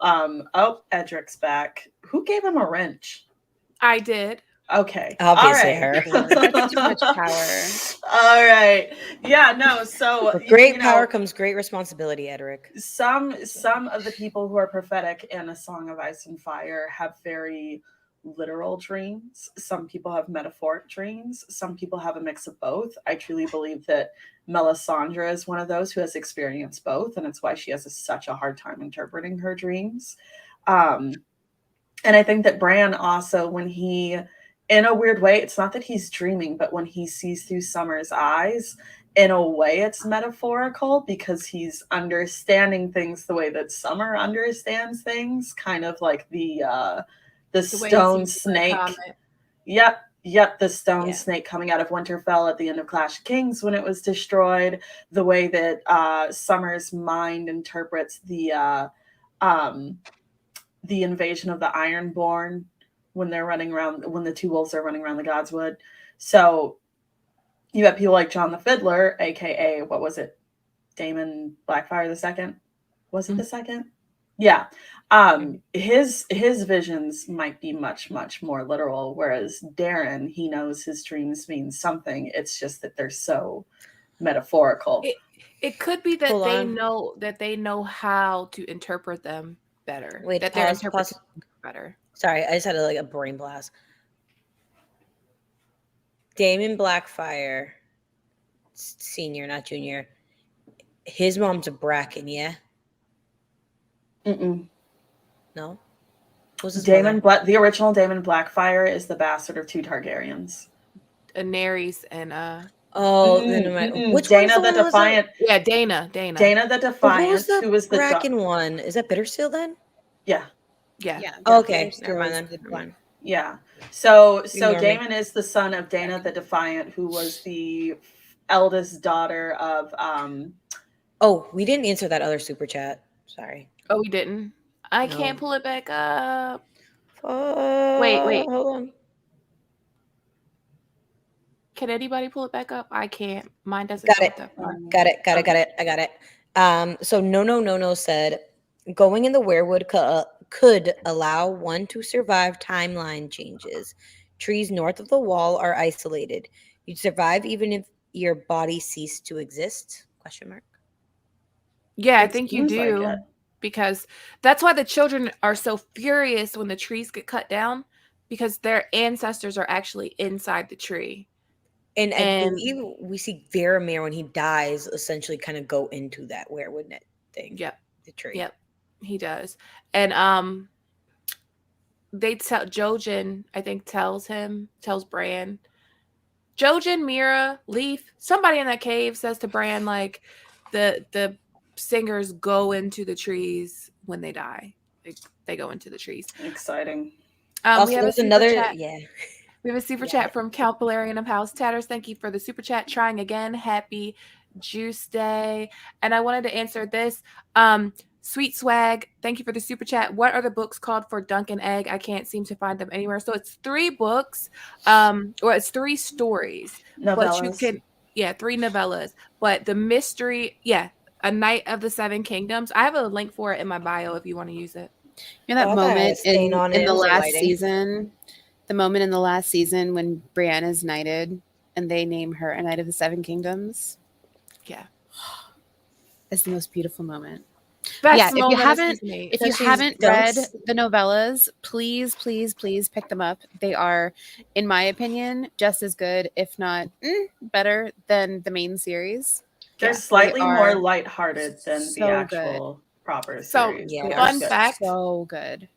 Oh, Edric's back. Who gave him a wrench? I did. Okay. Obviously all right. her. That's too much power. All right. Yeah, no. So With great you power know, comes great responsibility, Edric. some of the people who are prophetic in A Song of Ice and Fire have very literal dreams. Some people have metaphoric dreams. Some people have a mix of both. I truly believe that Melisandre is one of those who has experienced both, and it's why she has such a hard time interpreting her dreams. And I think that Bran also, when he, in a weird way, it's not that he's dreaming, but when he sees through Summer's eyes, in a way it's metaphorical because he's understanding things the way that Summer understands things, kind of like the way stone it seems to snake. comment. Yep, the stone Yeah. snake coming out of Winterfell at the end of Clash of Kings when it was destroyed, the way that Summer's mind interprets the invasion of the Ironborn when they're running around, when the two wolves are running around the Godswood. So you have people like John the Fiddler, aka what was it, Daemon Blackfire the second? Was it the second? Yeah. His visions might be much more literal, whereas Darren, he knows his dreams mean something. It's just that they're so metaphorical. It could be that Hold they know how to interpret them better. Wait, that they're pause. interpreting better. Sorry, I just had a brain blast. Damon Blackfire, senior, not junior. His mom's a Bracken, yeah? Mm-mm. No? What's his mother? The original Daemon Blackfire is the bastard of two Targaryens. Daenerys and Which Dana one's the one Defiant. yeah, Dana. Dana the Defiant, who was the Bracken one? Is that Bittersteel then? Yeah. Oh, okay, never mind then. Never mind. Yeah. So Ignore me. Daemon is the son of Dana the Defiant, who was the eldest daughter of Oh, we didn't answer that other super chat. Sorry. Oh, we didn't. I No. can't pull it back up. Wait. Hold on. Can anybody pull it back up? I can't. Mine doesn't Got go it. that far. Got it. I got it. So no said going in the Weirwood could allow one to survive timeline changes. Trees north of the wall are isolated. You'd survive even if your body ceased to exist? Question mark. Yeah, I It think you seems like do. it. Because that's why the children are so furious when the trees get cut down, because their ancestors are actually inside the tree. And I believe we see Varamir when he dies essentially kind of go into that Weirwood net thing. Yep. The tree. Yep. He does. And they tell Jojen, I think, tells Bran. Jojen, Mira, Leaf, somebody in that cave says to Bran, like, the singers go into the trees when they die. They go into the trees. Exciting. We have another chat. Yeah. We have a super chat from Count Valerian of House Tatters. Thank you for the super chat. Trying again. Happy Juice Day. And I wanted to answer this. Sweet Swag, thank you for the super chat. What are the books called for Dunk and Egg? I can't seem to find them anywhere. So it's 3 books, or it's 3 stories. Novellas. But you can, 3 novellas. But the mystery, A Knight of the Seven Kingdoms. I have a link for it in my bio if you want to use it. You know that moment in the last lighting. season? The moment in the last season when Brienne is knighted and they name her a Knight of the Seven Kingdoms? Yeah. It's the most beautiful moment. Best if you moment haven't read the novellas, please pick them up. They are, in my opinion, just as good, if not better than the main series. They're slightly more lighthearted than the actual proper So, series. fun fact. So good.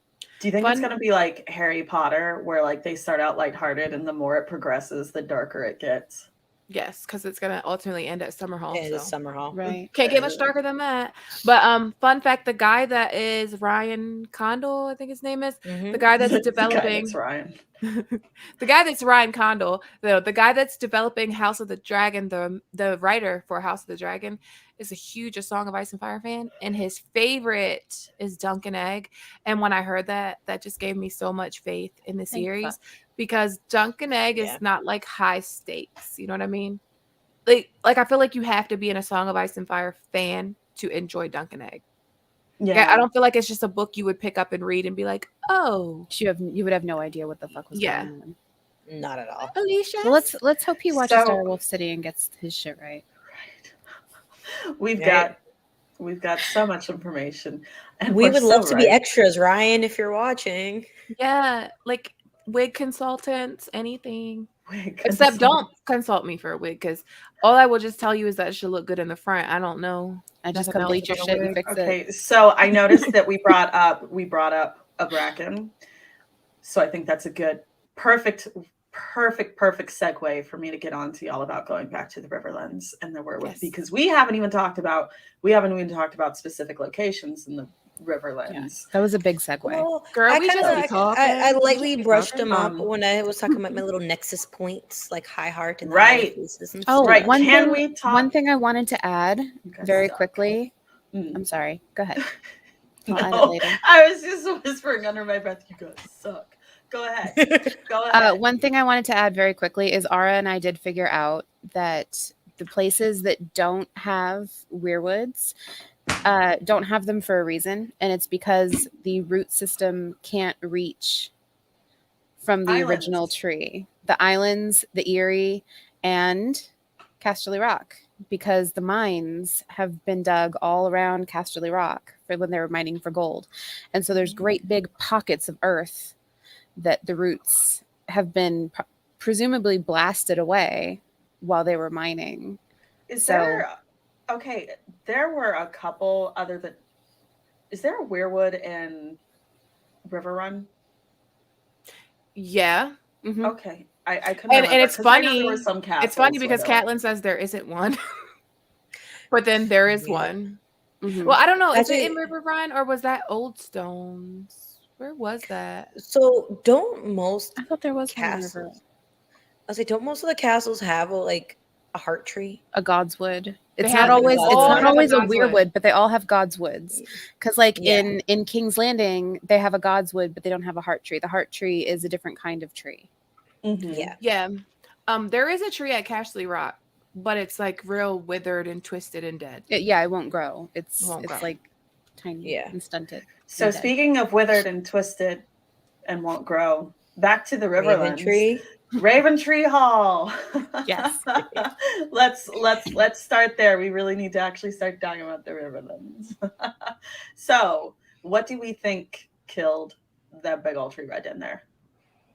Do you think it's going to be like Harry Potter, where like they start out lighthearted and the more it progresses, the darker it gets? Yes, because it's going to ultimately end at Summerhall. It is Summerhall. Right. Can't get much darker than that. But fun fact, the guy that is Ryan Condal, I think his name is, the guy that's developing... the guy that's Ryan Condal, the guy that's developing House of the Dragon, the writer for House of the Dragon, is a huge A Song of Ice and Fire fan, and his favorite is Dunk and Egg. And when I heard that just gave me so much faith in the series, because Dunk and Egg is not like high stakes. You know what I mean? Like I feel like you have to be an A Song of Ice and Fire fan to enjoy Dunk and Egg. Yeah, I don't feel like it's just a book you would pick up and read and be like, oh. You would have no idea what the fuck was going on. Not at all. Alicia? Well, let's hope he watches Direwolfcity and gets his shit right. We've got so much information. And we would love to be extras, Ryan, if you're watching. Yeah, like wig consultants, anything. Except don't consult me for a wig, because all I will just tell you is that it should look good in the front. I don't know. I just complete your shit and fix it. Okay, so I noticed that we brought up a Bracken. So I think that's a good, perfect perfect segue for me to get on to y'all about going back to the Riverlands and the Weirwood, Yes. because we haven't even talked about specific locations in the Riverlands. That was a big segue. Well, Girl, I we just kinda- be talking. I We lightly just be brushed talking. them up when I was talking about my little nexus points, like High Heart and the Right. faces and Oh, stuff. Right. one Can thing, we talk? one thing I wanted to add You guys very suck. quickly. Mm. I'm sorry. Go ahead. I'll add it No, later. I was just whispering under my breath. You guys suck. Go ahead. Go ahead. One thing I wanted to add very quickly is Ara and I did figure out that the places that don't have Weirwoods don't have them for a reason, and it's because the root system can't reach from the original Islands. tree. The islands, the Erie, and Casterly Rock, because the mines have been dug all around Casterly Rock for when they were mining for gold. And so there's great big pockets of earth that the roots have been presumably blasted away while they were mining. Is so- there okay? There were a couple other than. Is there a Weirwood in Riverrun? Yeah. Mhm. Okay, I couldn't. And remember, it's 'cause I know funny. there were some It's funny castles because where there Catelyn says there isn't one. But then there is Yeah. one. Mhm. Well, I don't know. Is it in Actually- Riverrun or was that Old Stones? Where was that? So don't most I thought there was one in castles? River- I was like, don't most of the castles have a heart tree? a Godswood. It's have not the always. Godswood. It's All not have a always a Godswood. Weirwood, but they all have Godswoods. Because, like Yeah. in King's Landing, they have a Godswood, but they don't have a heart tree. The heart tree is a different kind of tree. Mhm. Yeah. Yeah. There is a tree at Casterly Rock, but it's like real withered and twisted and dead. It won't grow. It's Won't grow. like tiny Yeah. and stunted. So and dead. speaking of withered and twisted and won't grow, back to the Raven Riverlands. tree. Raven Tree Hall. Yes. let's start there. We really need to actually start talking about the Riverlands. So, what do we think killed that big old tree right in there?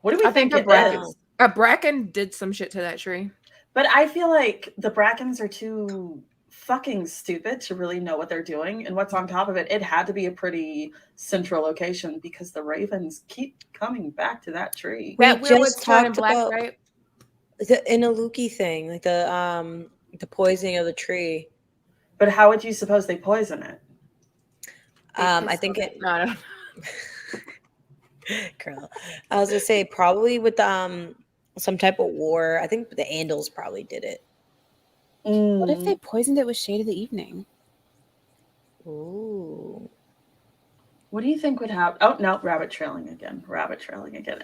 What do we I think think a it bracken. is? A bracken did some shit to that tree. But I feel like the brackens are too fucking stupid to really know what they're doing. And what's on top of it, it had to be a pretty central location because the ravens keep coming back to that tree. That We Weirwood's just turning talked black, about- right? The Inaluki thing, like the poisoning of the tree. But how would you suppose they poison it? I think it. No, no. Girl, I was gonna say probably with some type of war. I think the Andals probably did it. What if they poisoned it with Shade of the Evening? Ooh. What do you think would happen? Oh, no, rabbit trailing again.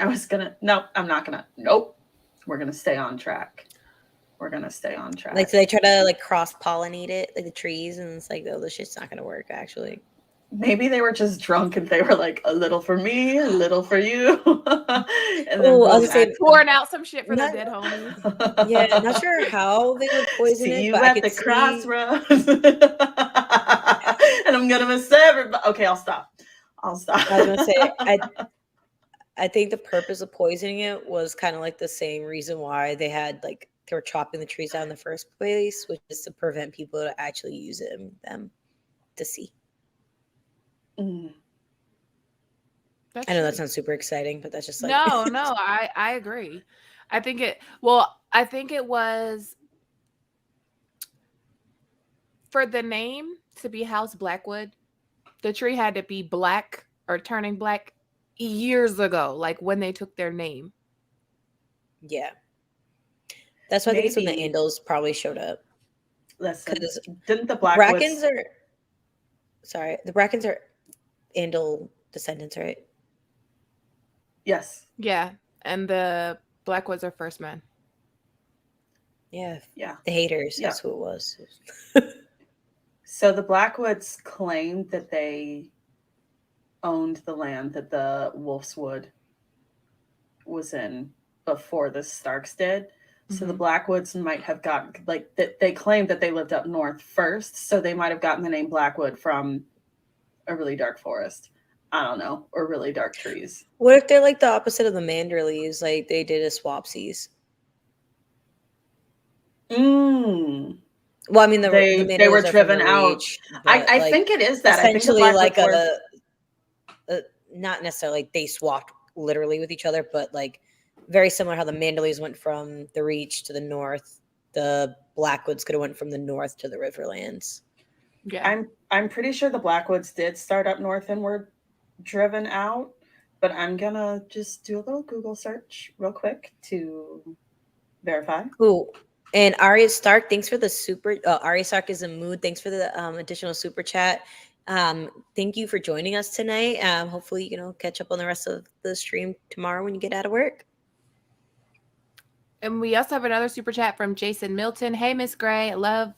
I was gonna, no, I'm not gonna, nope. We're gonna stay on track. Like so they try to like cross pollinate it, like the trees, and it's like, oh, this shit's not gonna work actually. Maybe they were just drunk and they were like, a little for me, a little for you. And Ooh, I both was gonna say- had- Pouring out some shit for Not- the dead homies. Yeah, not sure how they would poison See it, you but I at could the see. crossroads. And I'm gonna miss everybody. Okay, I'll stop. I was gonna say, I think the purpose of poisoning it was kind of like the same reason why they were chopping the trees down in the first place, which is to prevent people to actually use them to see. Mm. I know that sounds super exciting, but that's just like No, I agree. I think it was for the name to be House Blackwood, the tree had to be black or turning black years ago, like when they took their name. Yeah. That's why I think it's when the Maybe. Andals probably showed up. Listen, 'Cause didn't the Brackens are Andal descendants, right? Yes. Yeah. And the Blackwoods are first men. Yeah. Yeah. The haters. Yeah. That's who it was. So the Blackwoods claimed that they owned the land that the Wolfswood was in before the Starks did. So the Blackwoods might have gotten they claimed that they lived up north first, so they might have gotten the name Blackwood from a really dark forest. I don't know, or really dark trees. What if they're like the opposite of the Manderleys? Like they did a swapsies. Mm. Well, I mean, They were driven out. I think it is that. Essentially, I think the like Blackwoods not necessarily like they swapped literally with each other, but like very similar how the Manderleys went from the Reach to the north. The Blackwoods could have went from the north to the Riverlands. Yeah. I'm pretty sure the Blackwoods did start up north and were driven out, but I'm gonna just do a little Google search real quick to verify. Cool. And Arya Stark, thanks for the super. Arya Stark is in mood. Thanks for the additional super chat. Thank you for joining us tonight. Hopefully, catch up on the rest of the stream tomorrow when you get out of work. And we also have another super chat from Jason Milton. Hey, Miss Gray, I love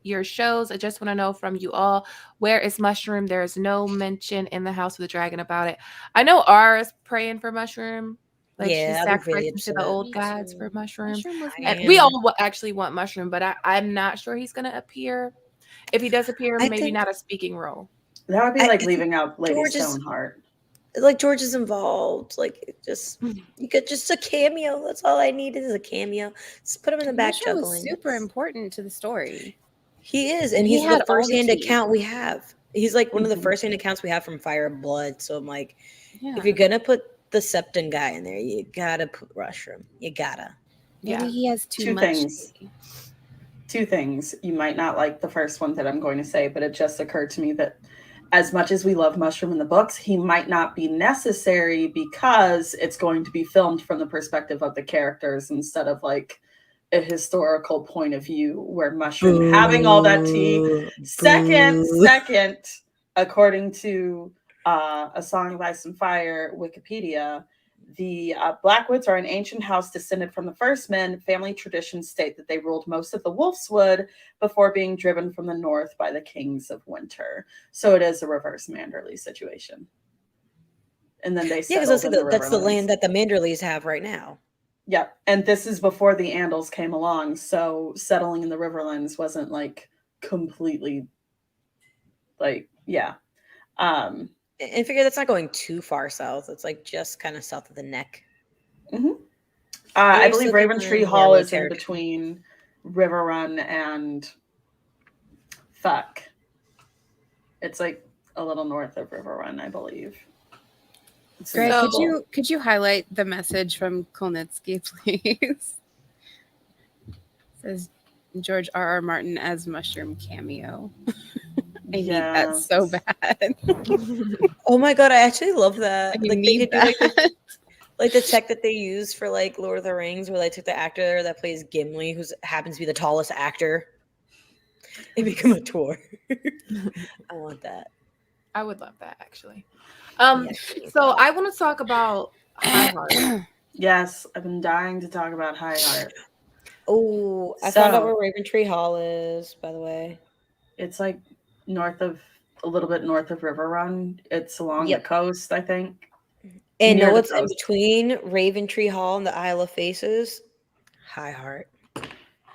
your shows. I just want to know from you all, where is Mushroom? There is no mention in the House of the Dragon about it. I know Ara's praying for Mushroom. Like Yeah, she's I'll be really sacrificing to the upset. old Me gods too. for Mushroom. Mushroom was And Yeah. we all actually want Mushroom, but I'm not sure he's going to appear. If he does appear, I maybe think- not a speaking role. That would be I like think leaving out Lady George is- Stoneheart. Like George is involved. Like you could just a cameo. That's all I need is a cameo. Just put him in the back Mushroom was juggling. super important to the story. He is, and He he's had the all the first-hand tea. account we have. He's like one of the Mhm. first-hand accounts we have from Fire of Blood. So I'm like, Yeah. if you're gonna put the Septon guy in there, you gotta put Mushroom. You gotta. Maybe he has too Two much. things. Two things. You might not like the first one that I'm going to say, but it just occurred to me that as much as we love Mushroom in the books, he might not be necessary because it's going to be filmed from the perspective of the characters instead of like a historical point of view where Mushroom having all that tea. Second, according to A Song of Ice and Fire Wikipedia, the Blackwoods are an ancient house descended from the first men. Family traditions state that they ruled most of the Wolfswood before being driven from the north by the kings of winter. So it is a reverse Manderley situation. And then they Yeah, settled because in the that's the Riverlands. land that the Manderleys have right now. Yeah, and this is before the Andals came along, so settling in the Riverlands wasn't like completely like And figure that's not going too far south. It's like just kind of south of the neck. I you're believe still Raven keeping Tree in Hall Weirwood is in territory. between Riverrun and fuck. It's like a little north of Riverrun, I believe. It's in Greg, the So- middle. could you highlight the message from Kolnitsky, please? It says George R.R. Martin as Mushroom cameo. I need that so bad. Oh my god, I actually love that. I Like they need could do like that. like the tech that they use for like Lord of the Rings, where they took the actor that plays Gimli, who happens to be the tallest actor, and make him a tour. I want that. I would love that actually. Yeah. So I want to talk about High Heart. Yes, I've been dying to talk about High Heart. Oh, I found out So- where Raven Tree Hall is, by the way. It's like a little bit north of Riverrun. It's along Yep. the coast, I think. And Near know the what's in coast. between Raven Tree Hall and the Isle of Faces? High Heart.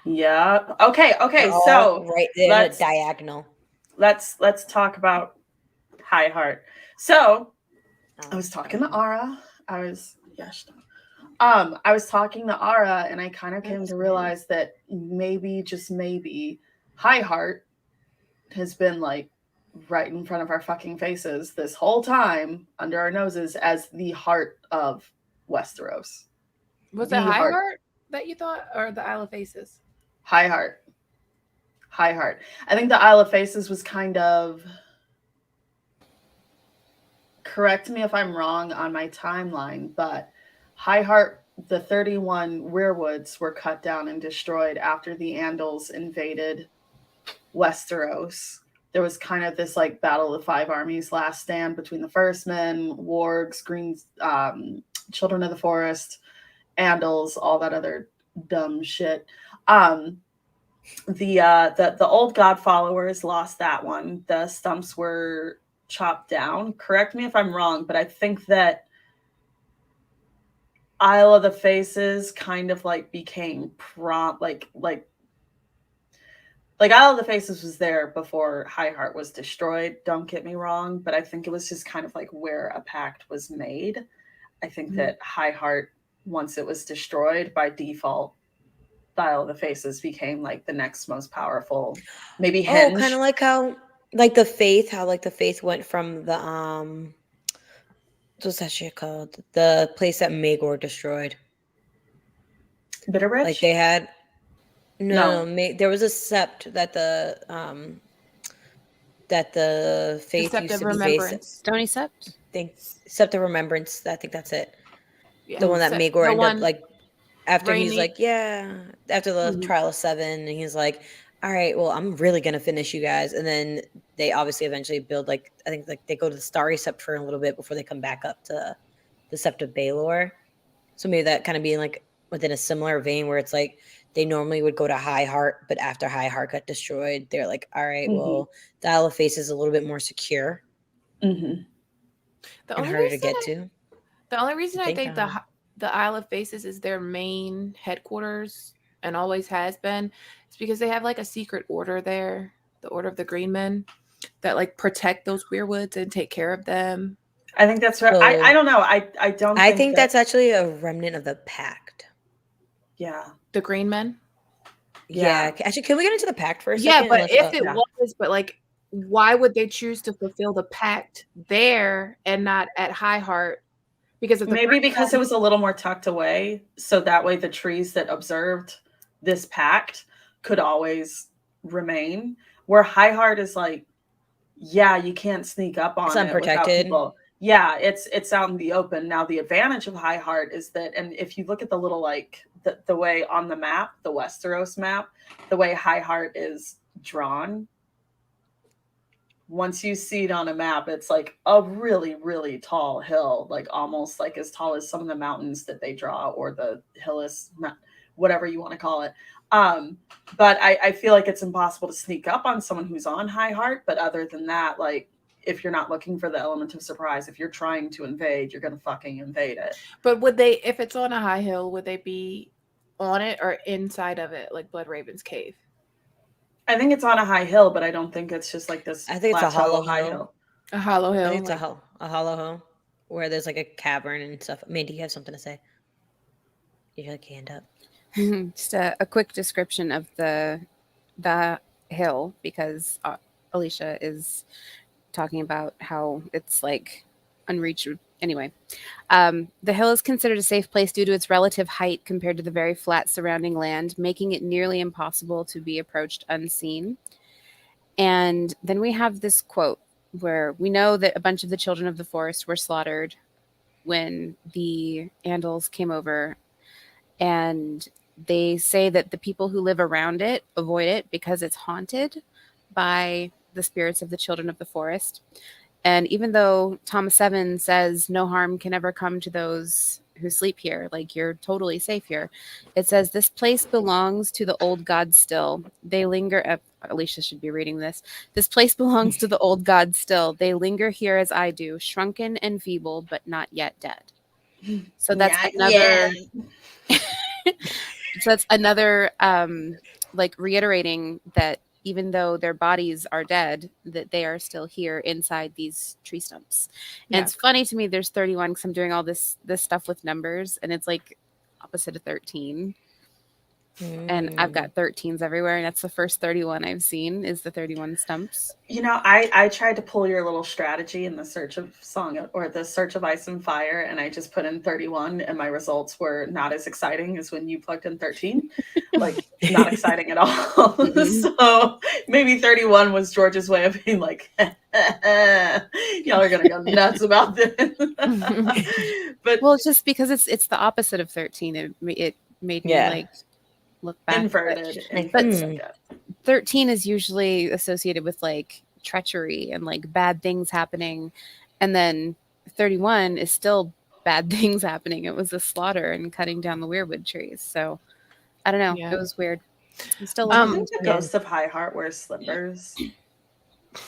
Yeah. Okay. They're all So right there, in a let's- diagonal. let's talk about High Heart. So I was talking to Ara. I was talking to Ara, and I kind of came to realize that maybe, just maybe, High Heart has been like right in front of our fucking faces this whole time, under our noses, as the heart of Westeros. Was The it High Heart. Heart that you thought, or the Isle of Faces? High Heart. High Heart. I think the Isle of Faces was kind of. Correct me if I'm wrong on my timeline, but High Heart, the 31 Weirwoods were cut down and destroyed after the Andals invaded Westeros. There was kind of this like battle of the five armies, last stand between the First Men, Wargs, Greens, Children of the Forest, Andals, all that other dumb shit. The old God followers lost that one. The stumps were chopped down. Correct me if I'm wrong, but I think that Isle of the Faces kind of like became like Isle of the Faces was there before High Heart was destroyed. Don't get me wrong, but I think it was just kind of like where a pact was made. I think that High Heart, once it was destroyed, by default, the Isle of the Faces became like the next most powerful. Maybe Henge. Oh, kind of like how the faith went from the what's that shit called? The place that Magor destroyed. Bitterrich? Like they had No. there was a sept that the faith used Deceptive to be based. remembrance. Stony Sept? I think Sept of Remembrance. I think that's it. Yeah. The one that Magor the ended one up like after he's Rainy. like, yeah, after the Mhm. trial of 7, and he's like, all right, well, I'm really gonna finish you guys. And then they obviously eventually build like I think like they go to the Starry Sept for a little bit before they come back up to the Sept of Baelor. So maybe that kind of being like within a similar vein where it's like they normally would go to High Heart, but after High Heart got destroyed, they're like, all right, well, the Isle of Face is a little bit more secure Mm-hmm. The and only harder to reason get I, to. the only reason I think, think the Isle of Faces is their main headquarters and always has been is because they have like a secret order there, the Order of the Green Men, that like protect those weirwoods and take care of them. I think that's right. So- I don't know. I don't. I think that's actually a remnant of the Pact. Yeah. The Green Men. Yeah. Actually, can we get into the Pact for a Yeah, second? but if it yeah. was, but like, why would they choose to fulfill the pact there and not at High Heart? Because of the Maybe because it was a little more tucked away, so that way the trees that observed this pact could always remain. Where High Heart is like, yeah, you can't sneak up on It's it without unprotected. people. Yeah, it's out in the open. Now the advantage of High Heart is that, and if you look at the little like the way on the map, the Westeros map, the way High Heart is drawn. Once you see it on a map, it's like a really, really tall hill, like almost like as tall as some of the mountains that they draw, or the hillis, whatever you want to call it. But I feel like it's impossible to sneak up on someone who's on High Heart. But other than that, like if you're not looking for the element of surprise, if you're trying to invade, you're gonna fucking invade it. But would they, if it's on a high hill, would they be on it or inside of it, like Blood Raven's cave? I think it's on a high hill, but I don't think it's just like this. I think it's a hollow high hill. A hollow hill. I think it's like- a hollow hill where there's like a cavern and stuff. Mandy, you have something to say? You like hand up. Just a quick description of the hill, because Alicia is talking about how it's like unreachable. Anyway, the hill is considered a safe place due to its relative height compared to the very flat surrounding land, making it nearly impossible to be approached unseen. And then we have this quote where we know that a bunch of the children of the forest were slaughtered when the Andals came over, and they say that the people who live around it avoid it because it's haunted by the spirits of the children of the forest. And even though Thomas Seven says no harm can ever come to those who sleep here, like you're totally safe here, it says this place belongs to the old gods still. They linger. Alicia should be reading this. This place belongs to the old gods still. They linger here as I do, shrunken and feeble, but not yet dead. So that's another. So that's another, like reiterating that even though their bodies are dead, that they are still here inside these tree stumps. And it's funny to me, there's 31 because I'm doing all this stuff with numbers, and it's like opposite of 13. And I've got 13s everywhere, and that's the first 31 I've seen is the 31 stumps. You know, I tried to pull your little strategy in the search of the search of Ice and Fire, and I just put in 31, and my results were not as exciting as when you plugged in 13. Like, not exciting at all. So maybe 31 was George's way of being like, y'all are gonna go nuts about this. But well, it's just because it's the opposite of 13. It made me like look back. Inverted. But 13 is usually associated with like treachery and like bad things happening, and then 31 is still bad things happening. It was a slaughter and cutting down the weirwood trees. So I don't know. It was weird. I'm still I think the ghost of High Heart wears slippers.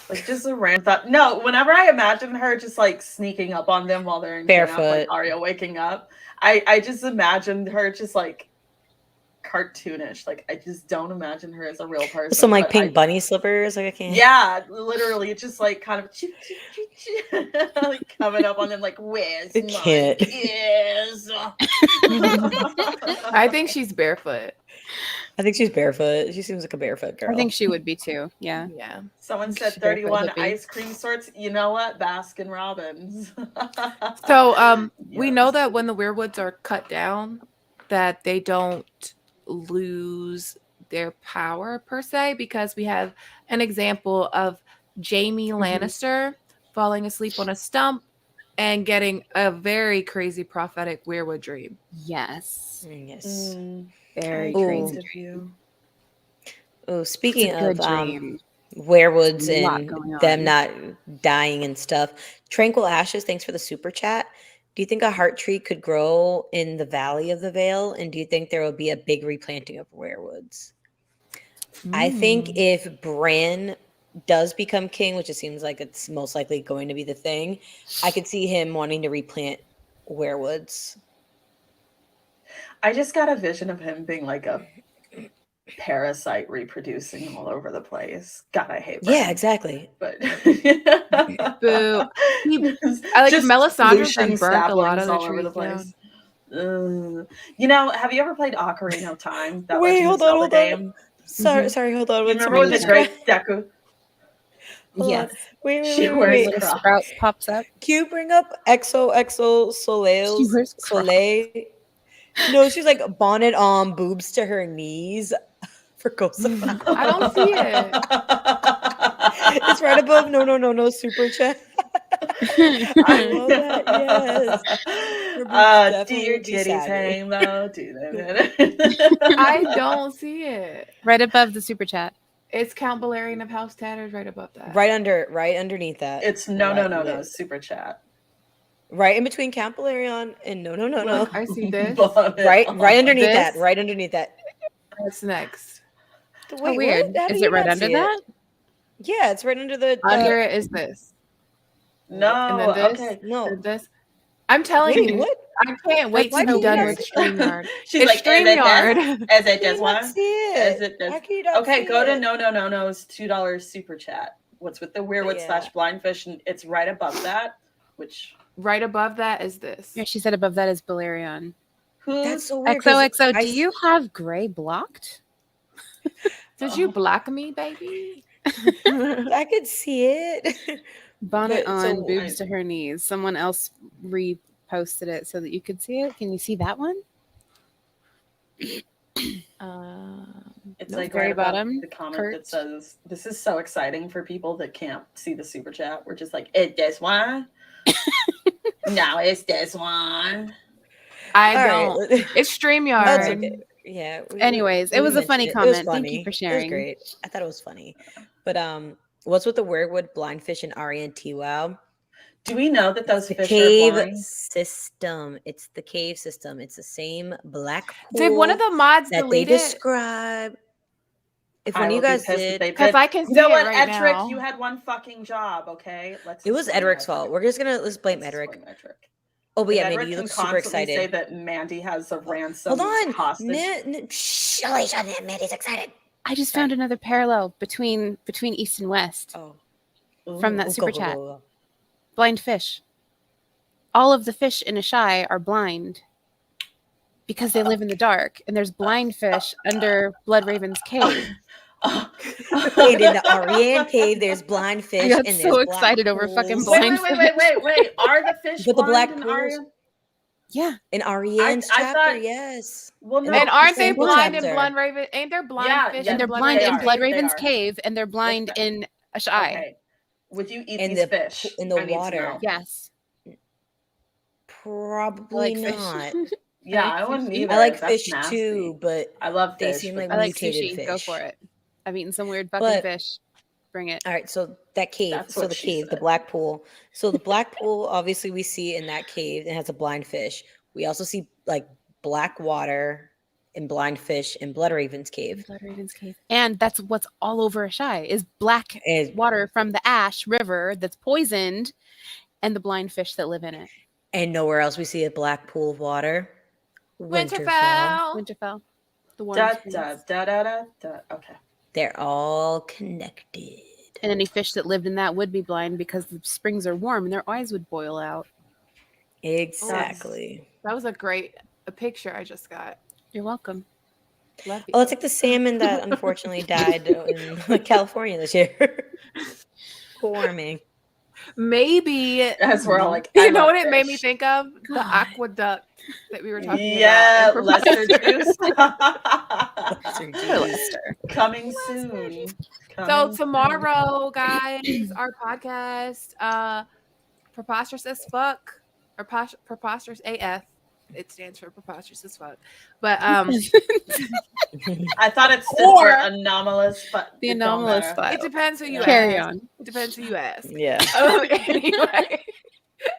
Like just a random thought. No, whenever I imagine her just like sneaking up on them while they're in barefoot, camp, like Arya waking up, I just imagined her just like cartoonish. Like I just don't imagine her as a real person. Some like pink bunny slippers. Like I can't. Yeah, literally, just like kind of like coming up on them. Like, where's my kiss? I think she's barefoot. I think she's barefoot. She seems like a barefoot girl. I think she would be too. Yeah. Yeah. Someone said 31 ice cream sorts. You know what? Baskin Robbins. So we know that when the weirwoods are cut down, that they don't lose their power per se, because we have an example of Jaime Lannister falling asleep on a stump and getting a very crazy prophetic weirwood dream. Yes. Yes. Very Ooh. crazy. Oh, It's speaking a good of dream. weirwoods A lot and going them on. not dying and stuff. Tranquil Ashes, thanks for the super chat. Do you think a heart tree could grow in the Valley of the Vale? And do you think there will be a big replanting of weirwoods? I think if Bran does become king, which it seems like it's most likely going to be the thing, I could see him wanting to replant weirwoods. I just got a vision of him being like a parasite reproducing all over the place. God, I hate Bran. Yeah, exactly. But Boo. I like just Melisandre's splooshing and burnt a lot of saplings the all over trees the place. down. You know, have you ever played Ocarina of Time? That Wait, Legend of hold on, Zelda game? Sorry, hold on. You When remember when the somebody great Deku? Hold Yes. on. Wait, She wears Little Crocs. sprout pops up. Can you bring up XOXO She wears Soleil? No, she's like bonnet on, boobs to her knees for Ghost of I don't see it. It's right above no super chat. I love that. Yes. Her boobs Do definitely your would be titties saggy. hang low? Do them. I don't see it. Right above the super chat. It's Count Balerion of House Tatters right above that. Right underneath that. It's no, super chat. Right in between Count Balerion and no. Look, I see this. Right underneath This? that. Right underneath that. What's next? Oh, weird. What? How do Is you it right not under see that? Yeah, it's right under the. Under it is this. No, And then this. okay. No. And this. I'm telling Wait, you, what? I can't wait Why to be can't done you with not StreamYard. She's It's like, StreamYard. Is it Can this you not one? see Is it? it this? How can you not Okay, see go to it? no's $2 super chat. What's with the Weirwood Yeah. / Blindfish? And it's right above that. Which Right above that is this. Yeah, she said above that is Balerion. That's who's so weird. 'cause XOXO, I do you have gray blocked? Did you block me, baby? I could see it. Bonnet But, on, so boobs to her knees. Someone else reposted it so that you could see it. Can you see that one? It's No, like very right above bottom, the comment Kurt. that says, "This is so exciting for people that can't see the super chat." We're just like, "It this one? No, it's this one." I All don't. right. It's StreamYard. That's okay. Yeah. Anyways, it was a funny mentioned comment. It was Thank funny. you for sharing. It was great. I thought it was funny. But what's with the Weirwood, Blindfish, and Arya and T-Wow? Do we know that those The fish cave are blind? system. It's the cave system. It's the same black pool Did one of the mods that they delete it? describe. If I one of you will be guys pissed if did, they Because did. I can see You know it what, right Edric, now. you had one fucking job, okay? it was Edric's fault. We're just gonna let's blame Edric. Oh, but yeah, maybe you look super excited. Say that Mandy has a ransom Hold on, hostage. Shh, Mandy's excited. I just found another parallel between East and West Oh, from that Ooh, super go, chat. go. Blind fish. All of the fish in Ashai are blind because they live in the dark, and there's blind fish under Bloodraven's cave. And in the Ariane cave, there's blind fish. I got and so there's excited black over fucking pools. blind Wait. Are the fish But the blind black in pools- Arya? Yeah. In Ariane's I chapter, thought- yes. Well, no. And aren't they Same blind in chapter. Bloodraven? Ain't there blind Yeah, fish yeah, And in they're blind in Bloodraven's They are. Bloodraven's cave, and they're blind Okay. in Ashai. Okay. Would you eat In these the fish? in the I need to water. know. Yes. Probably I like not. fish. Yeah, like I wouldn't sushi. either. I like That's fish nasty. too, but I love they fish. seem but like I like mutated sushi. fish. Go for it. I've eaten some weird fucking But- fish. Bring it. All right, so that cave, That's so what the she cave, the said. black pool. So the black pool, obviously, we see in that cave, it has a blind fish. We also see like black water and blind fish in Bloodraven's cave. Bloodraven's cave. And that's what's all over Ashai is black And, water from the Ash River that's poisoned, and the blind fish that live in it. and nowhere else we see a black pool of water. Winterfell. Winterfell. The Da, water. da, da, da, da, da. Okay. They're all connected. And any fish that lived in that would be blind because the springs are warm and their eyes would boil out. Exactly. That was a picture I just got. You're welcome. Love you. Oh, it's like the salmon that unfortunately died in California this year. Warming. Maybe As we're all like, you know what it made me think of? The God. aqueduct that we were talking yeah, about. Lester Juice. Lester. Coming soon. So Coming soon. tomorrow, guys, our podcast, Preposterous as Fuck, or Preposterous AF. It stands for Preposterous as Fuck. But I thought it stood for anomalous, but The it don't anomalous matter. file. it depends who you Carry ask. on. It depends who you ask. Yeah.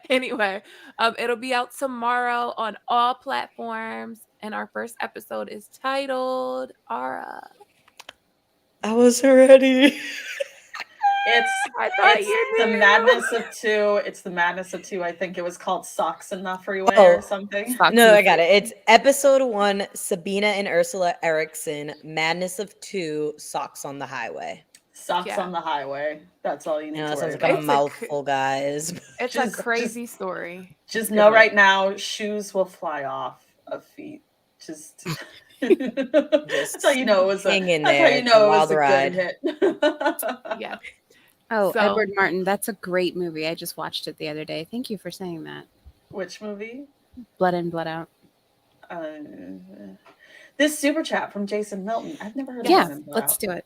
Anyway, it'll be out tomorrow on all platforms, and our first episode is titled Ara. I wasn't ready. It's the madness of two. It's the madness of two. I think it was called Socks in the Freeway or something. No, I got it. It's episode 1, Sabina and Ursula Erickson, Madness of 2, Socks on the Highway. Socks on the Highway. That's all you need to That worry sounds like about. a mouthful, guys. It's a crazy story. Just know right now, shoes will fly off of feet. Just that's how you know it was a, hang in that's there. how you know it was Wild a ride. good hit. Yeah. Oh, So- Edward Martin. That's a great movie. I just watched it the other day. Thank you for saying that. Which movie? Blood In, Blood Out. This super chat from Jason Milton. I've never heard Yeah, of him. let's do it.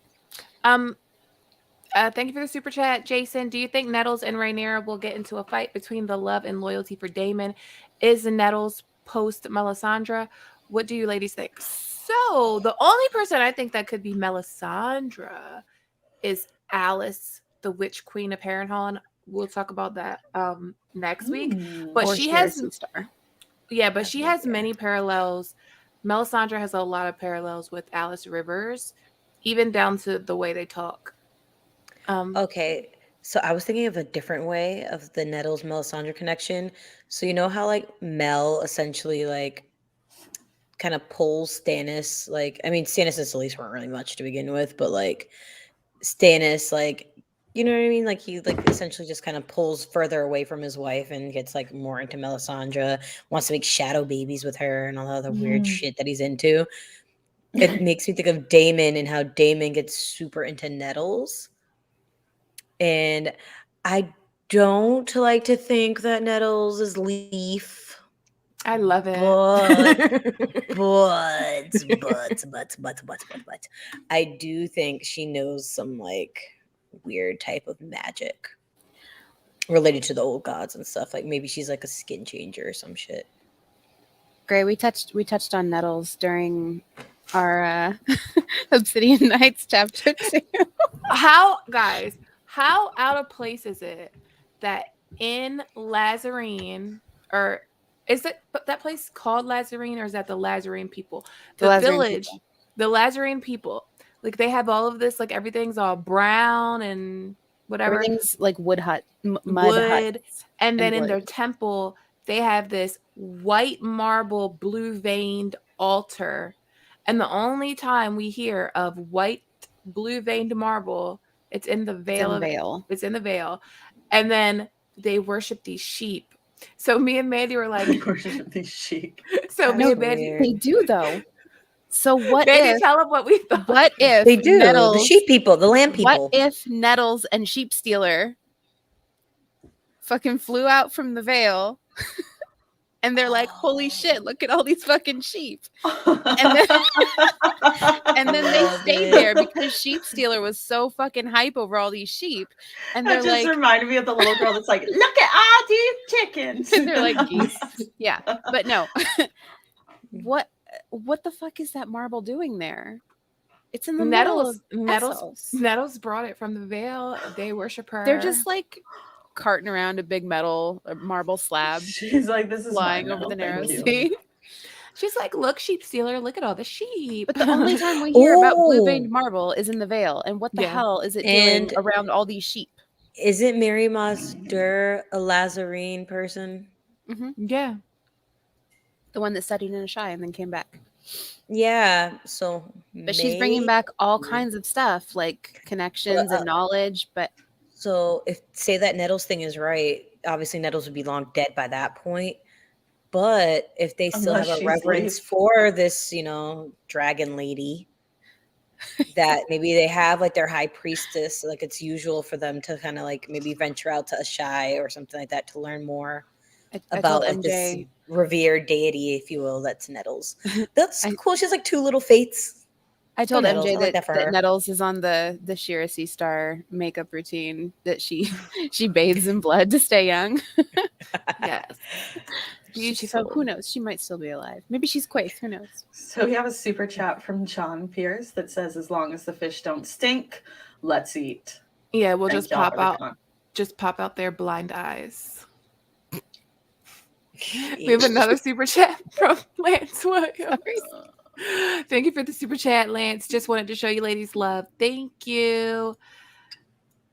Thank you for the super chat, Jason. Do you think Nettles and Rhaenyra will get into a fight between the love and loyalty for Daemon? Is Nettles post Melisandre? What do you ladies think? So the only person I think that could be Melisandre is Alice, the Witch Queen of Harrenhal, and we'll talk about that next week. But Or she has, Star. yeah, but she has many parallels. Melisandre has a lot of parallels with Alice Rivers, even down to the way they talk. Okay, so I was thinking of a different way of the Nettles Melisandre connection. So you know how like Mel essentially like kind of pulls Stannis, like I mean Stannis and Selyse weren't really much to begin with, but like Stannis, like you know what I mean? Like he like essentially just kind of pulls further away from his wife and gets like more into Melisandre, wants to make shadow babies with her and all the other weird shit that he's into. It makes me think of Daemon and how Daemon gets super into Nettles. And I don't like to think that Nettles is Leaf. I love it. But I do think she knows some like weird type of magic related to the old gods and stuff. Like maybe she's like a skin changer or some shit. Gray, we touched on Nettles during our Obsidian Nights chapter 2. How out of place is it that in Lazarine, or is it that place called Lazarine, or is that the Lazarine people? The Lazarine village, people. the Lazarine people. Like they have all of this, like everything's all brown and whatever. Everything's like mud hut, and then in wood. their temple, they have this white marble, blue veined altar. And the only time we hear of white, blue veined marble, it's in the veil. It's in the veil. And then they worship these sheep. So me and Mandy were like, worship these sheep. So That's me and Mandy, weird. They do though. So what Mandy, if? tell them what we thought. What if They do. Nettles, The sheep people, the lamb people. What if Nettles and Sheep Stealer fucking flew out from the veil? And they're like, holy shit, look at all these fucking sheep. And then they stayed there because Sheep Stealer was so fucking hype over all these sheep. And they're That just like, reminded me of the little girl that's like, look at all these chickens. and they're like geese. Yeah. But no. What the fuck is that marble doing there? It's in the middle of Essos. Nettles brought it from the veil. They worship her. They're just like carting around a big marble slab. She's like, this is flying mine over now, the narrow thank you. sea. She's like, look, sheep stealer, look at all the sheep. But the only time we hear about blue Oh. veined marble is in the veil. And what the Yeah. hell is it And- doing around all these sheep? Isn't Mary Master a Lazarine person? Yeah. The one that studied in Ashai and then came back. Yeah, so But she's bringing back all kinds of stuff like connections and knowledge. But So if say that Nettles thing is right, obviously Nettles would be long dead by that point. But if they still Unless have a she's reverence Leaf. for this, dragon lady, that maybe they have like their high priestess, like it's usual for them to kind of like maybe venture out to a shy or something like that to learn more I about told like this MJ. revered deity, if you will, that's Nettles. That's I- cool. She has like 2 little fates. I told Nettles. MJ I like that for her. Nettles is on the Shira Sea Star makeup routine that she bathes in blood to stay young. Yes. So who knows? She might still be alive. Maybe she's Quaith. Who knows? So we have a super chat from John Pierce that says, as long as the fish don't stink, let's eat. Yeah, we'll Thank just y'all pop for the out. comment. Just pop out their blind eyes. We have another super chat from Lance Williams. Thank you for the super chat, Lance. Just wanted to show you ladies love. Thank you.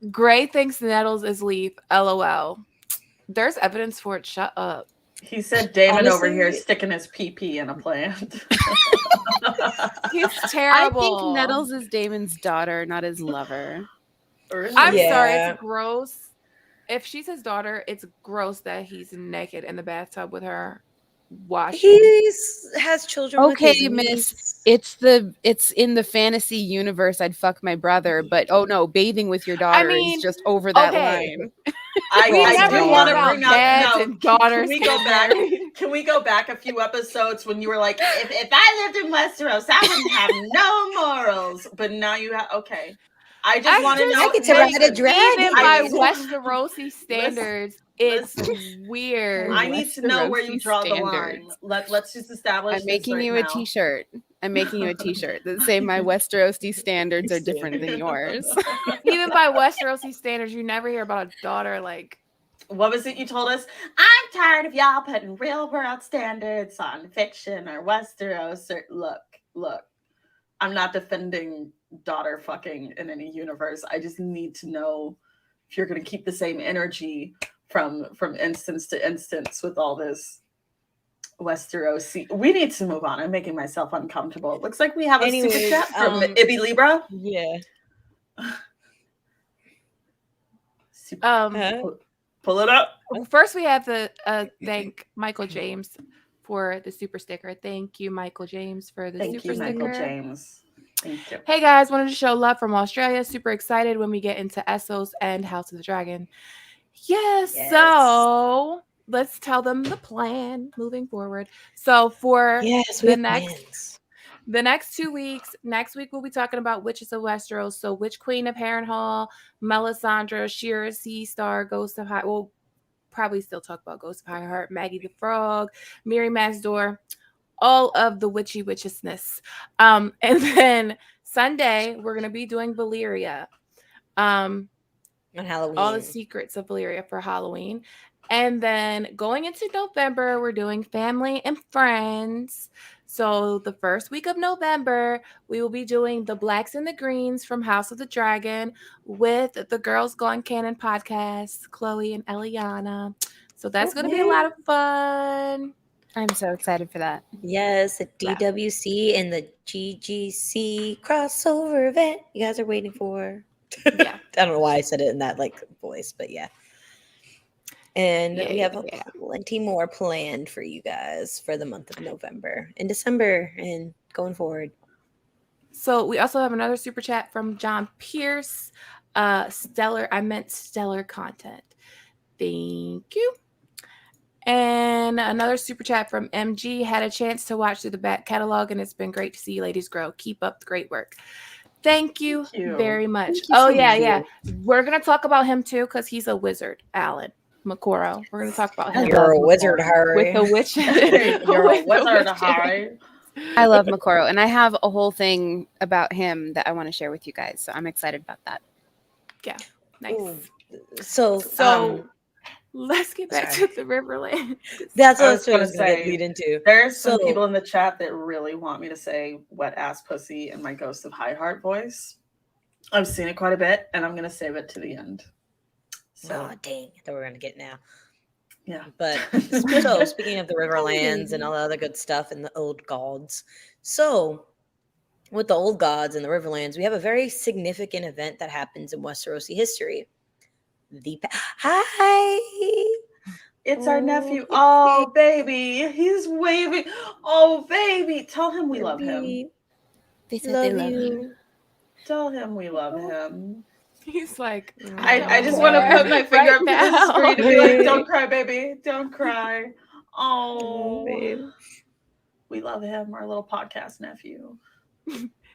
Gray thinks Nettles is Leaf. LOL. There's evidence for it. Shut up. He said Damon over Honestly- here sticking his pee in a plant. He's I terrible. think Nettles is Damon's daughter, not his lover. I'm Yeah. sorry, it's gross. If she's his daughter, it's gross that he's naked in the bathtub with her washing. He has children. Okay, with his miss. niece. It's in the fantasy universe. I'd fuck my brother, but oh no, bathing with your daughter mean, is just over that okay. line. We Well, never do hear wanna about bring up- dads no, and daughters. Can we go getting back? married. Can we go back a few episodes when you were like, if I lived in Westeros, I wouldn't have no morals. But now you have, okay. I just want to know. I get to ride a dragon. Even I by need to- Westerosi standards, it's weird. I need to know where you Westerosi draw the line. standards. Let's just establish. I'm making you a t-shirt. I'm making you a t-shirt that say my Westerosi standards are different than yours. Even by Westerosi standards, you never hear about a daughter like. What was it you told us? I'm tired of y'all putting real world standards on fiction or Westeros. Or look. I'm not defending daughter fucking in any universe. I just need to know if you're going to keep the same energy from instance to instance with all this Westeros. We need to move on. I'm making myself uncomfortable. It looks like we have a super Anyways, chat from Ibby Libra. Yeah. Pull it up. First, we have to thank Michael James for the super sticker. Thank you, Michael James, for the Thank super you, sticker. Michael James. Thank you. Hey guys, wanted to show love from Australia. Super excited when we get into Essos and House of the Dragon. Yes. So let's tell them the plan moving forward. So for the next 2 weeks, next week we'll be talking about Witches of Westeros. So Witch Queen of Harrenhal, Melisandre, Shira Sea Star, Ghost of High. We'll probably still talk about Ghost of High Heart, Maggie the Frog, Miri Mazdor, all of the witchy witchesness. And then Sunday we're gonna be doing Valyria. On Halloween. All the secrets of Valyria for Halloween. And then going into November, we're doing family and friends. So the first week of November, we will be doing the Blacks and the Greens from House of the Dragon with the Girls Gone Canon podcast, Chloe and Eliana. So that's going to be a lot of fun. I'm so excited for that. Yes, the DWC and the GGC crossover event you guys are waiting for. Yeah. I don't know why I said it in that like voice, but yeah. And we have plenty more planned for you guys for the month of November and December and going forward. So we also have another super chat from John Pierce. Stellar content. Thank you. And another super chat from MG. Had a chance to watch through the back catalog, and it's been great to see you ladies grow. Keep up the great work. Thank you very much. We're going to talk about him too because he's a wizard, Alan Makoro. We're going to talk about him. You're a wizard, Harry. With the witch. You're a wizard, Harry. I love Makoro, and I have a whole thing about him that I want to share with you guys. So I'm excited about that. Yeah, nice. Ooh. So let's get back to the Riverland. That's what I was was gonna going say, to lead into. There's some people in the chat that really want me to say wet ass pussy in my Ghost of High Heart voice. I've seen it quite a bit, and I'm going to save it to the end. So, Oh, dang. I thought we were going to get it now. yeah. But so speaking of the Riverlands and all the other good stuff and the old gods. So with the old gods and the Riverlands, we have a very significant event that happens in Westerosi history. Hi. It's our nephew. Oh, baby. He's waving. Oh, baby. Tell him we love him. They said they love you. Tell him we love him. He's like, I just want to put my finger up to the screen and be like, don't cry, baby. Don't cry. Oh, babe. We love him, our little podcast nephew.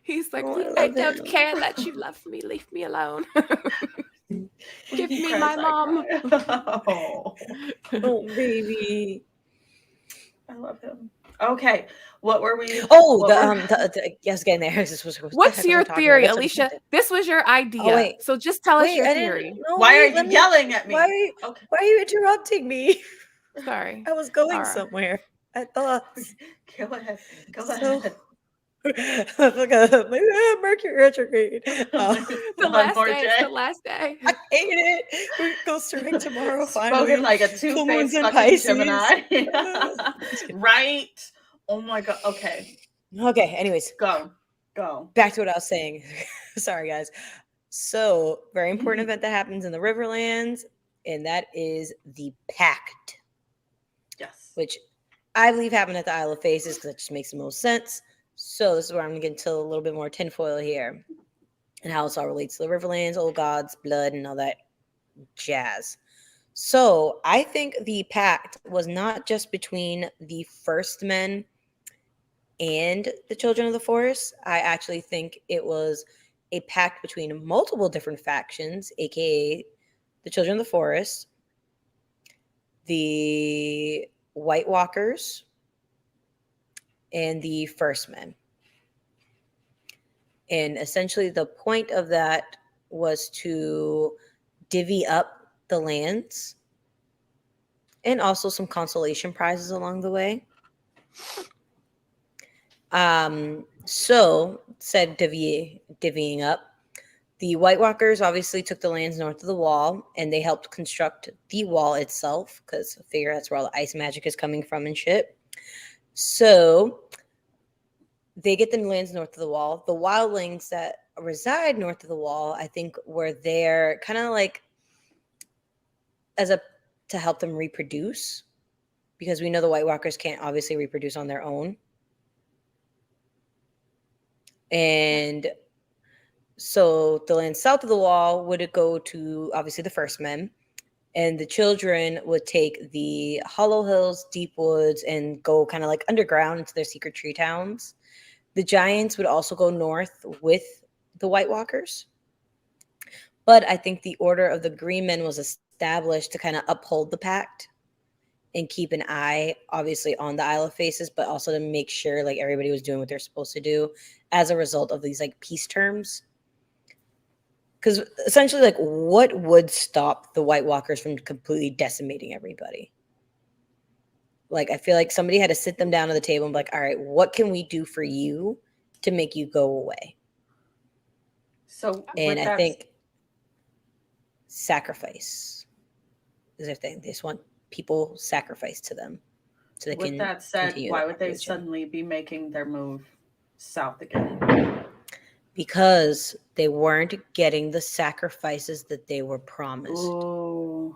He's like, Oh, I don't care that you love me. Leave me alone. Give me my mom. Oh, baby. I love him. Okay, what were we? Oh, yes, getting there. What's your theory, Alicia? This was your idea. Oh, wait. So just tell us your theory. Why are you yelling at me? Why are you interrupting me? Sorry. I was going somewhere. I thought. Go ahead. Mercury retrograde. The last day. I hate it. We go straight tomorrow. Spoken like a two-faced fucking Gemini. Right? Oh my god. Okay. Anyways, go. Back to what I was saying. Sorry, guys. So, very important event that happens in the Riverlands, and that is the Pact. Yes. Which I believe happened at the Isle of Faces because that just makes the most sense. So this is where I'm going to get into a little bit more tinfoil here and how this all relates to the Riverlands, old gods, blood, and all that jazz. So I think the pact was not just between the first men and the children of the forest. I actually think it was a pact between multiple different factions, aka the children of the forest, the White Walkers, and the first men. And essentially the point of that was to divvy up the lands and also some consolation prizes along the way. So said divvying up, the White Walkers obviously took the lands north of the wall, and they helped construct the wall itself, because I figure that's where all the ice magic is coming from and shit. So they get the lands north of the wall. The wildlings that reside north of the wall, I think, were there kind of like to help them reproduce, because we know the White Walkers can't obviously reproduce on their own. And so the land south of the wall would go to obviously the first men, and the children would take the Hollow Hills, Deep Woods, and go kind of like underground into their secret tree towns. The giants would also go north with the White Walkers. But I think the Order of the Green Men was established to kind of uphold the pact and keep an eye, obviously, on the Isle of Faces, but also to make sure like everybody was doing what they're supposed to do as a result of these like peace terms. Because essentially, like, what would stop the White Walkers from completely decimating everybody? Like, I feel like somebody had to sit them down at the table and be like, all right, what can we do for you to make you go away? So, and I think sacrifice is their thing. They just want people sacrificed to them. So they with that said, why would they suddenly be making their move south again? Because they weren't getting the sacrifices that they were promised. Ooh.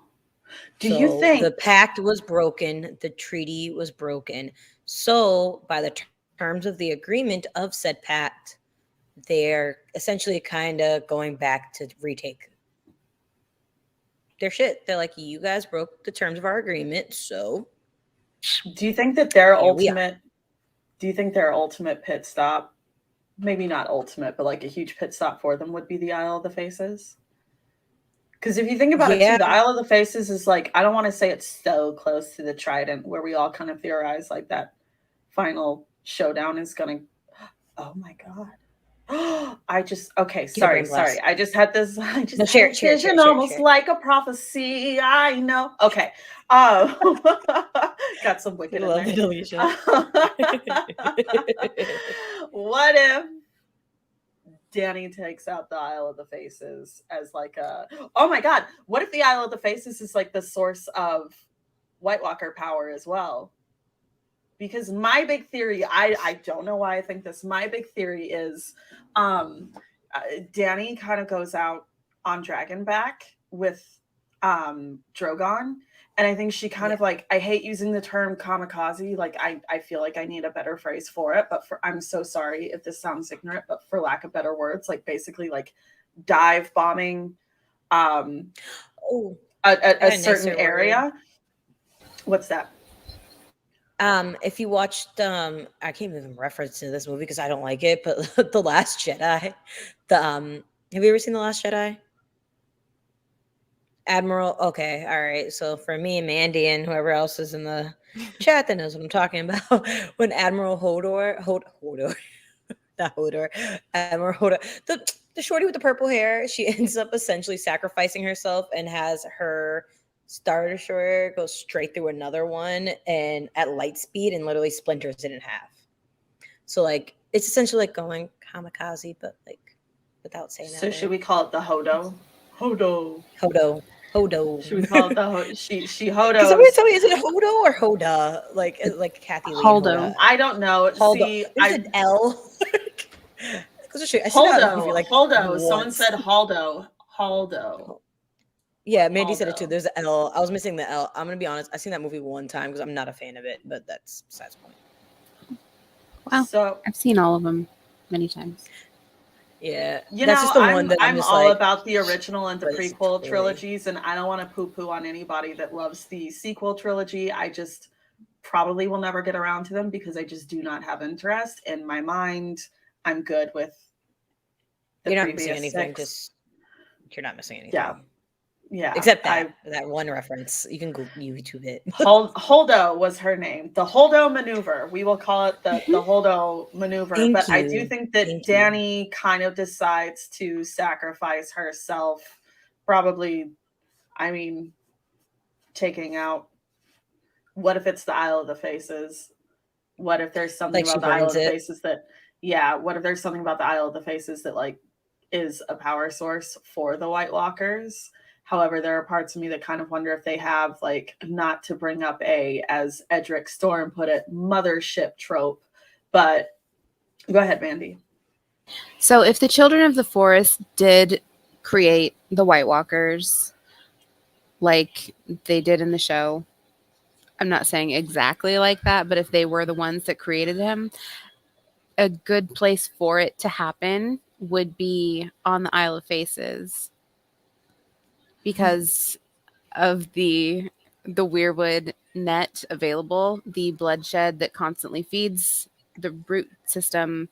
Do you think the pact was broken? The treaty was broken. So by the terms of the agreement of said pact, they're essentially kind of going back to retake their shit. They're like, you guys broke the terms of our agreement. So do you think that their ultimate pit stop, maybe not ultimate, but like a huge pit stop for them would be the Isle of the Faces? Because if you think about it too, the Isle of the Faces is like, I don't want to say it's so close to the Trident where we all kind of theorize like that final showdown is going to, oh my God. I just, okay, sorry. I just had this, vision almost like a prophecy. I know. Okay. Got some wicked in there. What if Dany takes out the Isle of the Faces as like a, oh my God, what if the Isle of the Faces is like the source of White Walker power as well? Because my big theory, I don't know why I think this, my big theory is Dany kind of goes out on Dragonback with Drogon. And I think she kind of like, I hate using the term kamikaze. Like I feel like I need a better phrase for it, but I'm so sorry if this sounds ignorant, but for lack of better words, like basically like dive bombing a certain area. What's that? If you watched I can't even reference to this movie because I don't like it, but The Last Jedi. Have you ever seen The Last Jedi? Admiral, okay, all right. So for me and Mandy and whoever else is in the chat that knows what I'm talking about, when Admiral Hodor, not Hodor, Admiral Hodor, the shorty with the purple hair, she ends up essentially sacrificing herself and has her Star Destroyer go straight through another one and at light speed and literally splinters it in half. So like it's essentially like going kamikaze, but like without saying that. So should we call it the Hodo? Hodo. Should we call it the she Hodo? Can somebody tell me, is it Hodo or Hoda? Like Kathy Lee. Holdo. I don't know. Holdo. See, There's an L. Holdo. Like Holdo. Someone said Holdo. Yeah, Mandy said it too. There's an L. I was missing the L. I'm gonna be honest. I've seen that movie one time because I'm not a fan of it, but that's besides the point. Wow. So I've seen all of them many times. Yeah, that's just the one that I'm all like, about the original and the prequel trilogies, and I don't want to poo-poo on anybody that loves the sequel trilogy. I just probably will never get around to them because I just do not have interest. In my mind, I'm good with the you're not previous missing anything. 6. Just you're not missing anything. Yeah. Except that one reference. You can go YouTube it. Holdo was her name. The Holdo maneuver. We will call it the Holdo maneuver. I do think that Dany kind of decides to sacrifice herself. Probably, I mean, taking out. What if it's the Isle of the Faces? What if there's something about the Isle of the Faces that, what if there's something about the Isle of the Faces that like is a power source for the White Walkers? However, there are parts of me that kind of wonder if they have, like, not to bring up as Edric Storm put it, mothership trope. But go ahead, Mandy. So if the Children of the Forest did create the White Walkers like they did in the show, I'm not saying exactly like that, but if they were the ones that created him, a good place for it to happen would be on the Isle of Faces. Because of the Weirwood net available, the bloodshed that constantly feeds the root system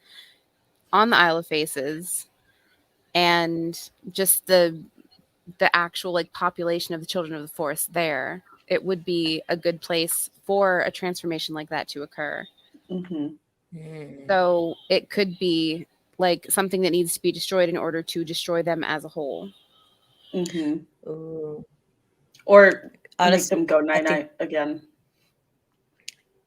on the Isle of Faces, and just the actual like population of the Children of the Forest there, it would be a good place for a transformation like that to occur. Mm-hmm. So it could be like something that needs to be destroyed in order to destroy them as a whole. Mm-hmm. Or honestly, make them go night-night again.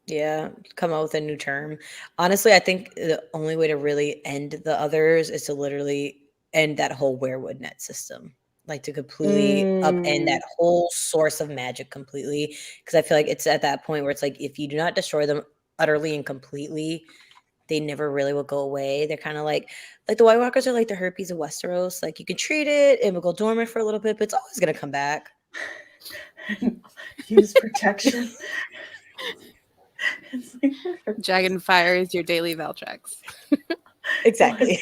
Yeah, come up with a new term. Honestly, I think the only way to really end the others is to literally end that whole Weirwood net system. Like to completely upend that whole source of magic completely. Because I feel like it's at that point where it's like, if you do not destroy them utterly and completely, they never really will go away. They're kind of like the White Walkers are like the herpes of Westeros. Like you can treat it, it will go dormant for a little bit, but it's always going to come back. Use protection. Dragon Fire is your daily Valtrex. Exactly.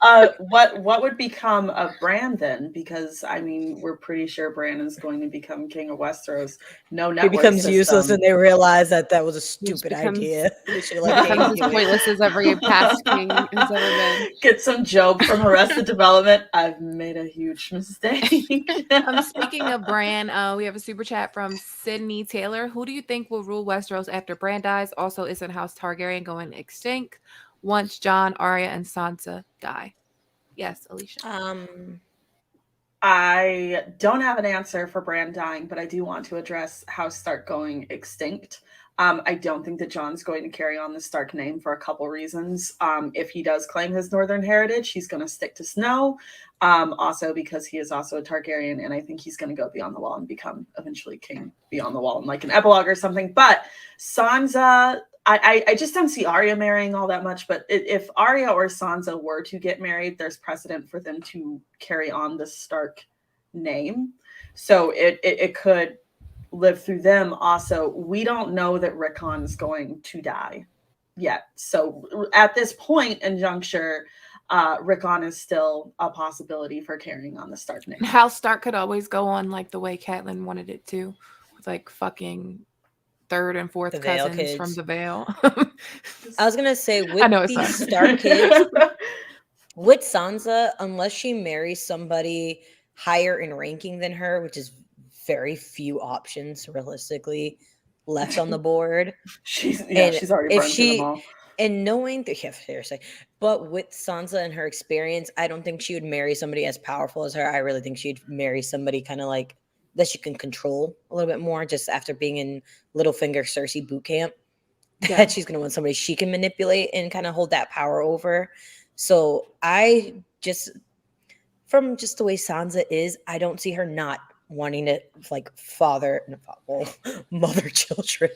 What would become of Bran then? Because I mean, we're pretty sure Bran is going to become king of Westeros. No network he becomes system. Useless, and they realize that was a stupid idea. Becomes as pointless as every past king has ever been. Get some Job from Arrested Development. I've made a huge mistake. Speaking of Bran, we have a super chat from Sydney Taylor. Who do you think will rule Westeros after Bran dies? Also, isn't House Targaryen going extinct once Jon, Arya, and Sansa die? Yes, Alicia. I don't have an answer for Bran dying, but I do want to address House Stark going extinct. I don't think that Jon's going to carry on the Stark name for a couple reasons. If he does claim his northern heritage, he's going to stick to Snow. Also because he is also a Targaryen, and I think he's going to go beyond the wall and become eventually king beyond the wall in like an epilogue or something. But Sansa, I just don't see Arya marrying all that much, but if Arya or Sansa were to get married, there's precedent for them to carry on the Stark name. So it could live through them. Also, we don't know that Rickon's going to die yet. So at this point in juncture, Rickon is still a possibility for carrying on the Stark name. House Stark could always go on like the way Catelyn wanted it to, with like fucking third and fourth The Vale cousins kids. from the Vale. I was gonna say I know with it's these not. Stark kids, with Sansa, unless she marries somebody higher in ranking than her, which is very few options realistically left on the board. She's And already if burned through them all. and knowing that, yeah, seriously, but with Sansa and her experience, I don't think she would marry somebody as powerful as her. I really think she'd marry somebody kind of like that she can control a little bit more, just after being in Littlefinger Cersei boot camp. Yeah. That she's going to want somebody she can manipulate and kind of hold that power over. So I just, from just the way Sansa is, I don't see her not wanting to like mother children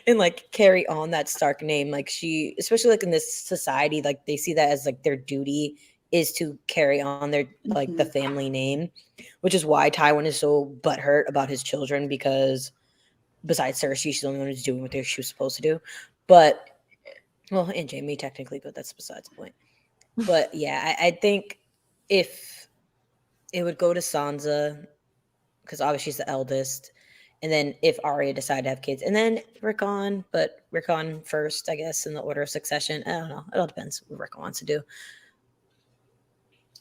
and like carry on that Stark name. Like she, especially like in this society, like they see that as like their duty is to carry on their like the family name, which is why Tywin is so butthurt about his children, because besides Cersei, she's the only one who's doing what she was supposed to do. But well, and Jaime technically, but that's besides the point. But yeah, I think if it would go to Sansa, because obviously she's the eldest, and then if Arya decided to have kids, and then Rickon, but Rickon first, I guess, in the order of succession. I don't know. It all depends what Rickon wants to do.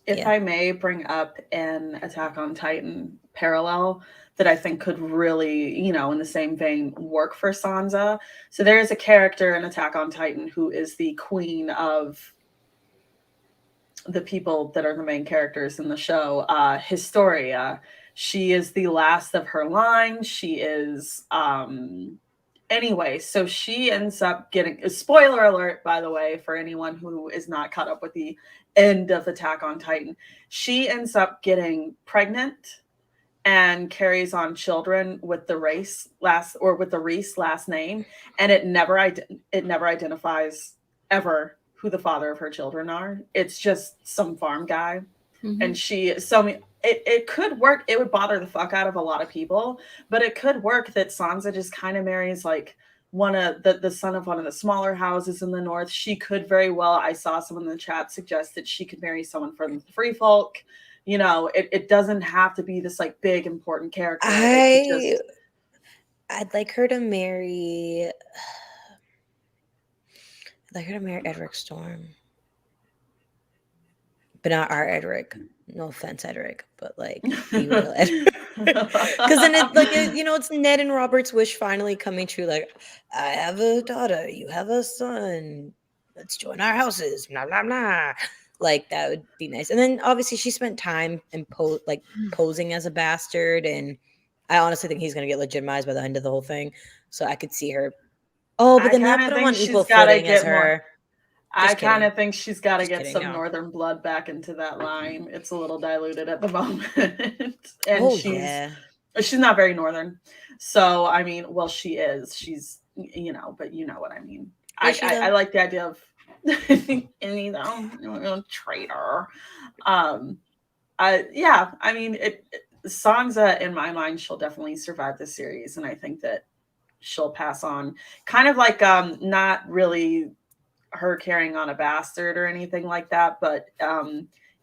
If I may bring up an Attack on Titan parallel that I think could really, in the same vein, work for Sansa. So there is a character in Attack on Titan who is the queen of the people that are the main characters in the show, Historia. She is the last of her line. She is, anyway, so she ends up getting, spoiler alert, by the way, for anyone who is not caught up with the end of Attack on Titan. She ends up getting pregnant and carries on children with the Rhys last name, and it never identifies ever who the father of her children are. It's just some farm guy. And it could work. It would bother the fuck out of a lot of people, but it could work that Sansa just kind of marries like one of the son of one of the smaller houses in the north. She could very well, I saw someone in the chat suggest that she could marry someone from the Free Folk. It doesn't have to be this like big important character. I'd like her to marry Edric Storm. But not our Edric. No offense, Edric, but like be real Edric. Because then it's Ned and Robert's wish finally coming true. Like, I have a daughter, you have a son. Let's join our houses. Blah blah blah. Like that would be nice. And then obviously she spent time in posing as a bastard, and I honestly think he's gonna get legitimized by the end of the whole thing. So I could see her. Oh, but then they'll put him on equal footing as her. I kind of think she's got to get some northern blood back into that line. It's a little diluted at the moment. And she's not very northern. So, I mean, well, she is. She's, but you know what I mean. I like the idea of, traitor. I mean, Sansa, in my mind, she'll definitely survive the series. And I think that she'll pass on. Kind of like not really her carrying on a bastard or anything like that, but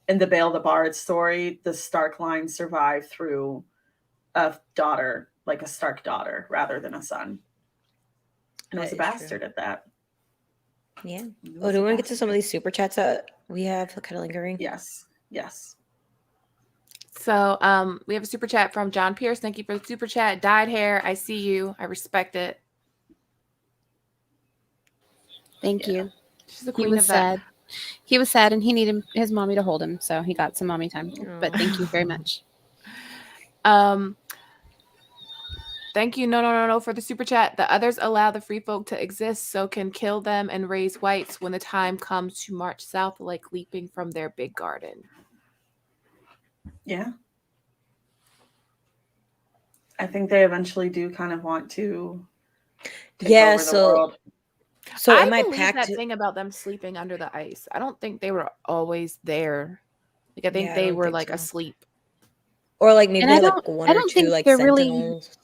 in the Bale the Bard story, the Stark line survived through a daughter, like a Stark daughter, rather than a son. And it was a bastard at that. Yeah. Oh, do we want to get to some of these super chats that we have kind of lingering? Yes. So we have a super chat from John Pierce. Thank you for the super chat. Dyed hair. I see you. I respect it. Thank you. She's the queen of sad. He was sad and he needed his mommy to hold him, so he got some mommy time. But thank you very much. Thank you. No for the super chat. The others allow the free folk to exist, so can kill them and raise whites when the time comes to march south, like leaping from their big garden. Yeah. I think they eventually do kind of want to take over the world. So I believe that thing about them sleeping under the ice. I don't think they were always there. Like I think they were like asleep. Or like maybe And they I have don't like one I or don't two think like they're really sentinels.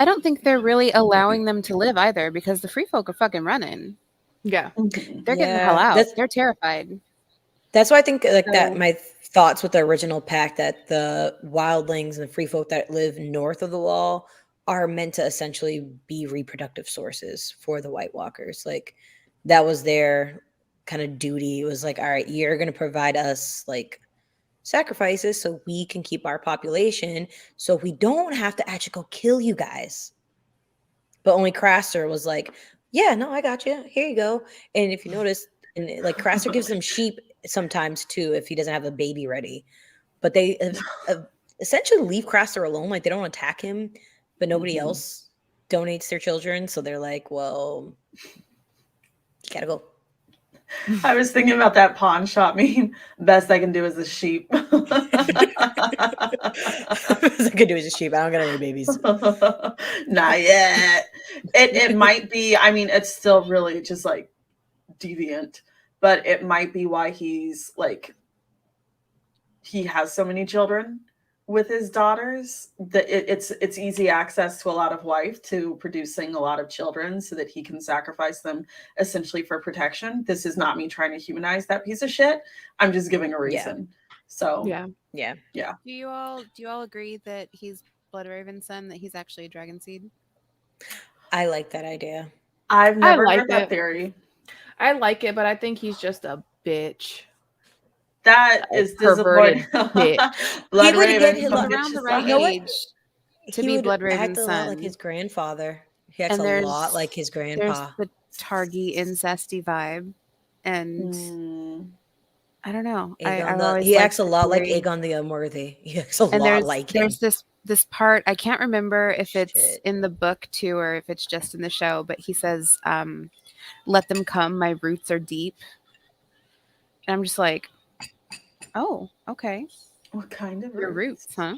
I don't think they're really allowing them to live either, because the free folk are fucking running. Yeah. Mhm. They're getting the hell Yeah, out. They're terrified. that's why I think like that. So- My thoughts with the original pact that the wildlings and the free folk that live north of the wall are meant to essentially be reproductive sources for the White Walkers. Like that was their kind of duty. It was like, all right, you're going to provide us like sacrifices so we can keep our population, so we don't have to actually go kill you guys. But only Craster was like, yeah, no, I got you. Here you go. And if you notice, and like Craster gives them sheep sometimes too if he doesn't have a baby ready. But they essentially leave Craster alone. Like they don't attack him, but nobody else donates their children. So they're like, well, you gotta go. I was thinking about that pawn shop meme. Best I can do is a sheep. All I could do is a sheep. I don't got any babies. Not yet. It might be, I mean, it's still really just like deviant, but it might be why he's like he has so many children with his daughters that it's easy access to a lot of wife to producing a lot of children so that he can sacrifice them essentially for protection. This is not me trying to humanize that piece of shit. I'm just giving a reason. So Yeah. Yeah. Do you all agree that he's Bloodraven's son, that he's actually a dragon seed? I like that idea. I've never like heard that it. theory. I like it, but I think he's just a bitch. That A is perverted disappointing. bitch. Blood He would Raven, get his come He's get around the your right son. You know what? age to He be would act Bloodraven's a lot like son. his grandfather. He acts And a lot like his there's grandpa. the Targy incesty vibe, and Mm. I don't know. Aegon I've always he liked acts a the lot like theory. Aegon the Unworthy. He acts a And lot like him. there's this part, I can't remember if it's Shit. in the book too or if it's just in the show, but he says, let them come, my roots are deep. And I'm just like, oh, okay. What kind of Your roots, huh?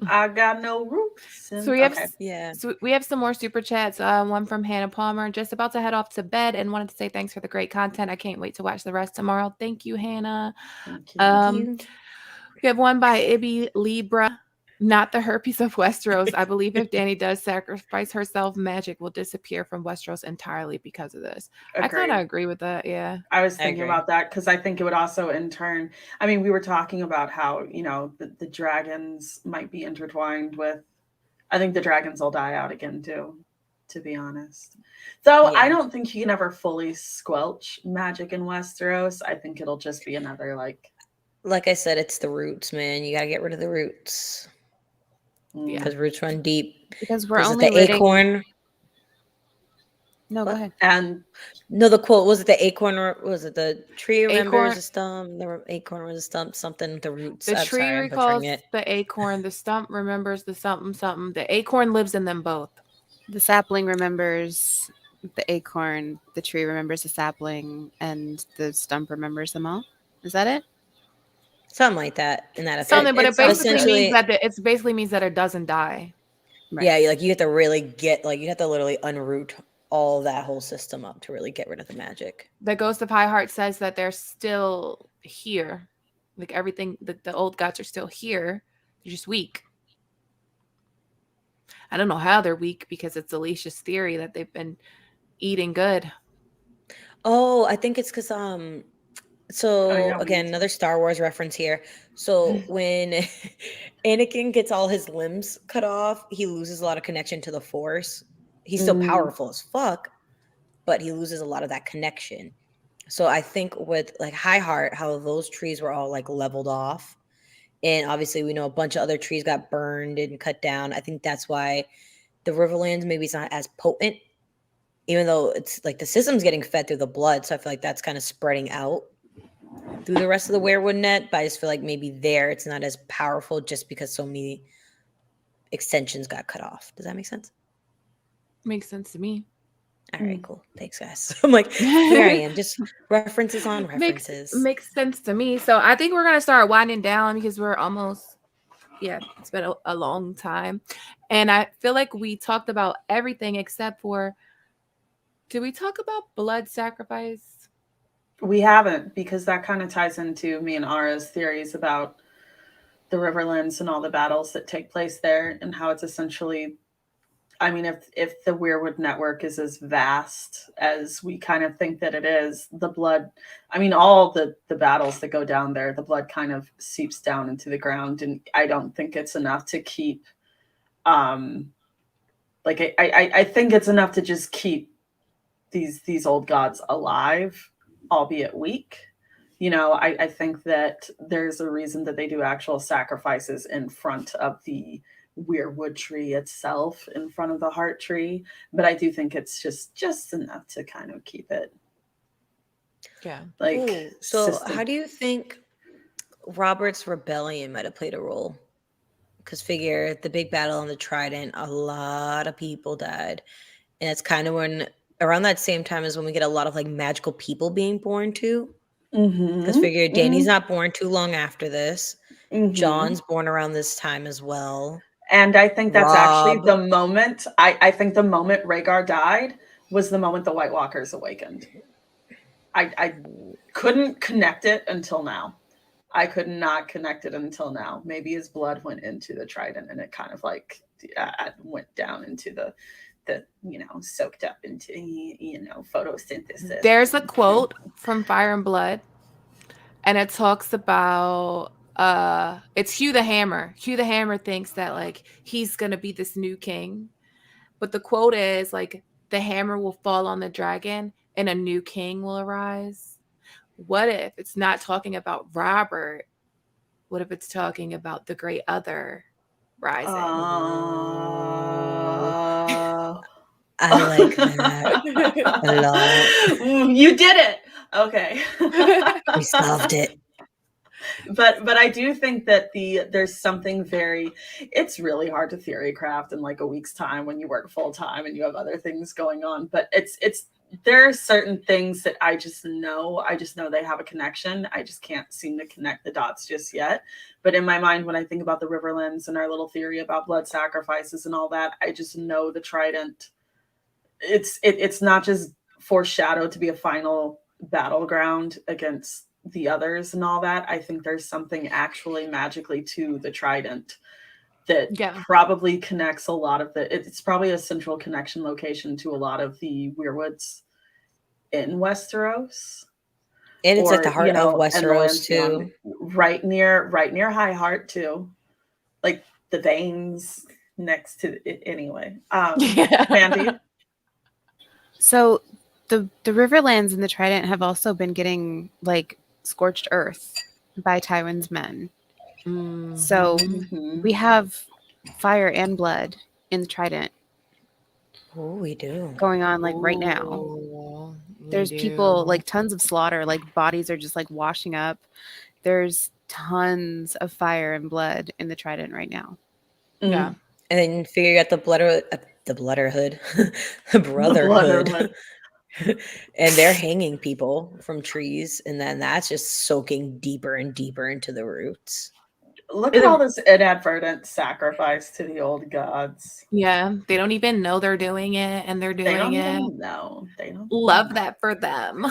I got no roots. So we have Okay. Yeah. So we have some more super chats. One from Hannah Palmer, just about to head off to bed and wanted to say thanks for the great content. I can't wait to watch the rest tomorrow. Thank you, Hannah. Thank you. We have one by Ibby Libra, not the herpes of Westeros. I believe if Dany does sacrifice herself, magic will disappear from Westeros entirely because of this. I kind of Agreed. agree with that. Yeah. I was I thinking agree. about that because I think it would also in turn, I mean, we were talking about how, you know, the dragons might be intertwined with, I think the dragons will die out again too, to be honest. Though I Yeah. don't think you can ever fully squelch magic in Westeros. I think it'll just be another Like I said, it's the roots, man. You gotta get rid of the roots. Yeah. Because roots run deep. Because we're Was it only the ridding... acorn? No, go What? ahead. And No, the quote was it the acorn or was it the tree remembers Acorn- a stump? The acorn was a stump, something with the roots. The I'm tree sorry, I'm recalls butchering it. the acorn. The stump remembers the something something. The acorn lives in them both. The sapling remembers the acorn, the tree remembers the sapling, and the stump remembers them all. Is that it? Something like that in that effect. Something, but it basically essentially- means that it basically means that it doesn't die. Right. Yeah, like you have to really get you have to literally unroot all that whole system up to really get rid of the magic. The Ghost of High Heart says that they're still here. Like everything, the old gods are still here. They're just weak. I don't know how they're weak because it's Alicia's theory that they've been eating good. Oh, I think it's because so yeah, we again, need another Star Wars reference here. So when Anakin gets all his limbs cut off, he loses a lot of connection to the Force. He's still powerful as fuck, but he loses a lot of that connection. So I think with like High Heart, how those trees were all like leveled off. And obviously we know a bunch of other trees got burned and cut down. I think that's why the Riverlands maybe it's not as potent, even though it's like the system's getting fed through the blood. So I feel like that's kind of spreading out through the rest of the Weirwood net. But I just feel like maybe there it's not as powerful just because so many extensions got cut off. Does that make sense? Makes sense to me. All right, cool. Thanks, guys. I'm like, here I am, just references on references. Makes sense to me. So I think we're gonna start winding down because we're almost, it's been a long time, and I feel like we talked about everything except for, did we talk about blood sacrifice? we haven't, because that kind of ties into me and Ara's theories about the Riverlands and all the battles that take place there, and how it's essentially, I mean, if the Weirwood network is as vast as we kind of think that it is, the blood, I mean, all the battles that go down there, the blood kind of seeps down into the ground, and I don't think it's enough to keep, like, I think it's enough to just keep these old gods alive, albeit weak. You know, I think that there's a reason that they do actual sacrifices in front of the Weirwood tree itself, in front of the heart tree, but I do think it's just enough to kind of keep it. Yeah. Like, Ooh, so how do you think Robert's rebellion might have played a role? Because figure the big battle on the Trident, a lot of people died, and it's kind of when around that same time is when we get a lot of like magical people being born too. Because figure Dany's not born too long after this. John's born around this time as well. And I think that's actually Robb. the moment, I think the moment Rhaegar died was the moment the White Walkers awakened. I couldn't connect it until now. I could not connect it until now. Maybe his blood went into the Trident and it kind of like went down into the you know, soaked up into, you know, photosynthesis. There's a quote from Fire and Blood, and it talks about it's Hugh the Hammer. Hugh the Hammer thinks that like he's gonna be this new king, but the quote is like the hammer will fall on the dragon and a new king will arise. What if it's not talking about Robert? What if it's talking about the great other rising? I like that a lot. You did it. Okay. We solved it. But I do think that there's something very, it's really hard to theory craft in like a week's time when you work full time and you have other things going on. But it's there are certain things that I just know they have a connection. I just can't seem to connect the dots just yet. But in my mind, when I think about the Riverlands and our little theory about blood sacrifices and all that, I just know the Trident. It's not just foreshadowed to be a final battleground against the others and all that. I think there's something actually magically to the Trident that probably connects a lot of it's probably a central connection location to a lot of the Weirwoods in Westeros. And it's at the heart of Westeros too. Right near High Heart too. Like the veins next to it anyway. Mandy. So the Riverlands and the Trident have also been getting like scorched earth by Tywin's men. So we have fire and blood in the Trident. Oh, we do. Going on like right now. There's people, like tons of slaughter, like bodies are just like washing up. There's tons of fire and blood in the Trident right now. Yeah. And then figure you got the Brotherhood. The Brotherhood. And they're hanging people from trees, and then that's just soaking deeper and deeper into the roots. Look at all this inadvertent sacrifice to the old gods. Yeah, they don't even know they're doing it, and they're doing it. No, they don't. Love that for them.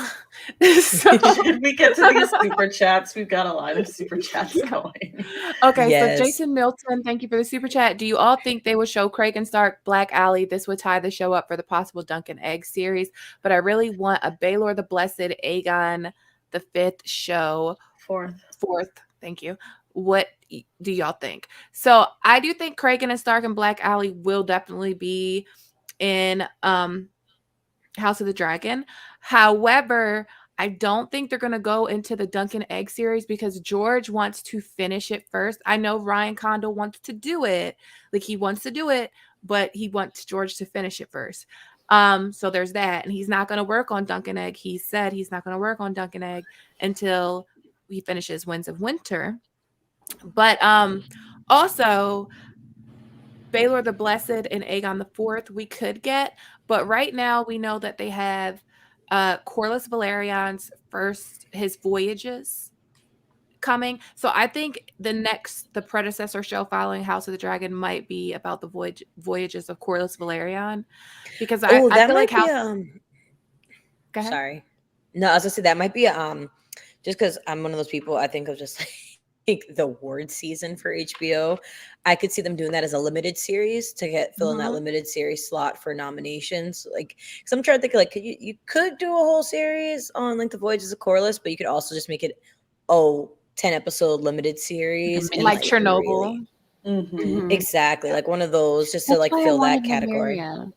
So should we get to these super chats? We've got a lot of super chats going. Okay, Yes. so Jason Milton, thank you for the super chat. Do you all think they would show Craig and Stark Black Alley? This would tie the show up for the possible Dunk and Egg series, but I really want a Baelor the Blessed Aegon the Fifth show. Fourth. Thank you. What do y'all think? So I do think Craig and Stark and Black Alley will definitely be in House of the Dragon. However, I don't think they're going to go into the Dunk and Egg series because George wants to finish it first. I know Ryan Condal wants to do it. Like he wants to do it, but he wants George to finish it first. So there's that. And he's not going to work on Dunk and Egg. He said he's not going to work on Dunk and Egg until he finishes Winds of Winter. But also Baelor the Blessed and Aegon the Fourth we could get, but right now we know that they have Corlys Valerian's his voyages coming. So I think the predecessor show following House of the Dragon might be about the voyages of Corlys Valerian, because I feel like Go ahead. Sorry. No, I was gonna say that might be just because I'm one of those people, I think of just like the award season for HBO, I could see them doing that as a limited series to fill in that limited series slot for nominations. Like, because I'm trying to think, like, you could do a whole series on Length of Voyage as a core list, but you could also just make it 10-episode limited series, and like Chernobyl. really, exactly, like one of those, just to That's like why fill I that wanted category. Nymeria.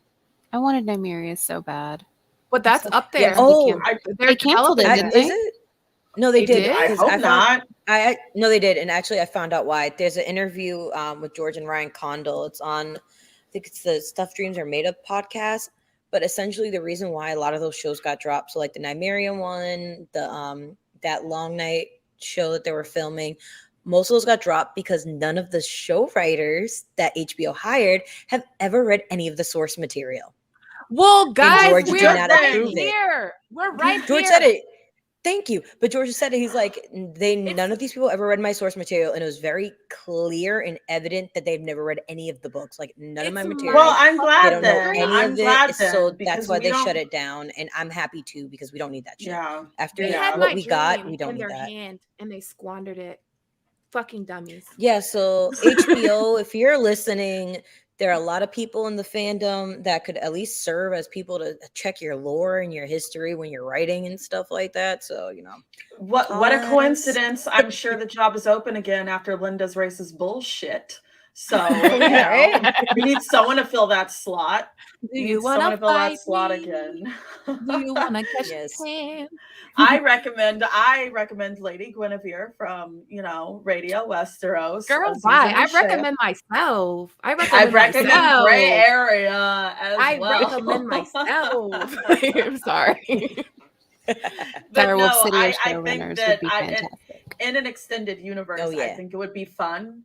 I wanted Nymeria so bad. But that's up there. Yeah. Oh, They're they canceled it, developing didn't they? is it? No, they did. I 'cause hope not. No, they did, and actually, I found out why. There's an interview with George and Ryan Condal. It's on, I think it's the Stuff Dreams Are Made Of podcast. But essentially, the reason why a lot of those shows got dropped, so like the Nymeria one, the that Long Night show that they were filming, most of those got dropped because none of the show writers that HBO hired have ever read any of the source material. Well, guys, George we're did not right approve it. here. We're right George here. said it. Thank you. But George said it. He's like, none of these people ever read my source material, and it was very clear and evident that they've never read any of the books. Like none of my material. Well, I'm They glad don't know then. any I'm of glad it, then, so because that's why we they don't- shut it down. And I'm happy too, because we don't need that shit. Yeah. After They had what my we got, dream we don't in need their that. hand and they squandered it. Fucking dummies. Yeah. So HBO, if you're listening, there are a lot of people in the fandom that could at least serve as people to check your lore and your history when you're writing and stuff like that. So, What a Pause. coincidence. I'm sure the job is open again after Linda's racist bullshit. So Yeah, right? we need someone to fill that slot. Do We you need want someone to to fill that fight slot me? again. Do you want to catch Yes. his hand? I recommend Lady Guinevere from, Radio Westeros. Girl, Aziz why? and I Shea. recommend myself. I I recommend recommend myself. Gray Area as I well. recommend myself. I'm sorry. But Direwolfcity no, as I think showrunners that would be fantastic. in an extended universe, Oh, yeah. I think it would be fun.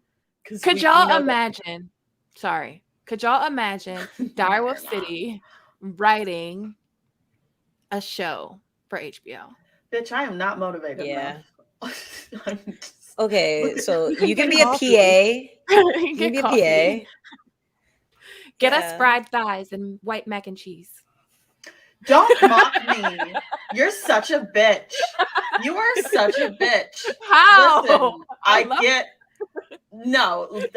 Could y'all imagine? Sorry. Could y'all imagine Direwolfcity writing a show for HBO? Bitch, I am not motivated Yeah. enough. I'm just- Okay, so you can get be a coffee. PA. You You can be a coffee. PA. Get us Yeah. fried thighs and white mac and cheese. Don't mock me. You're such a bitch. You are such a bitch. How? Listen, I love- get. No, She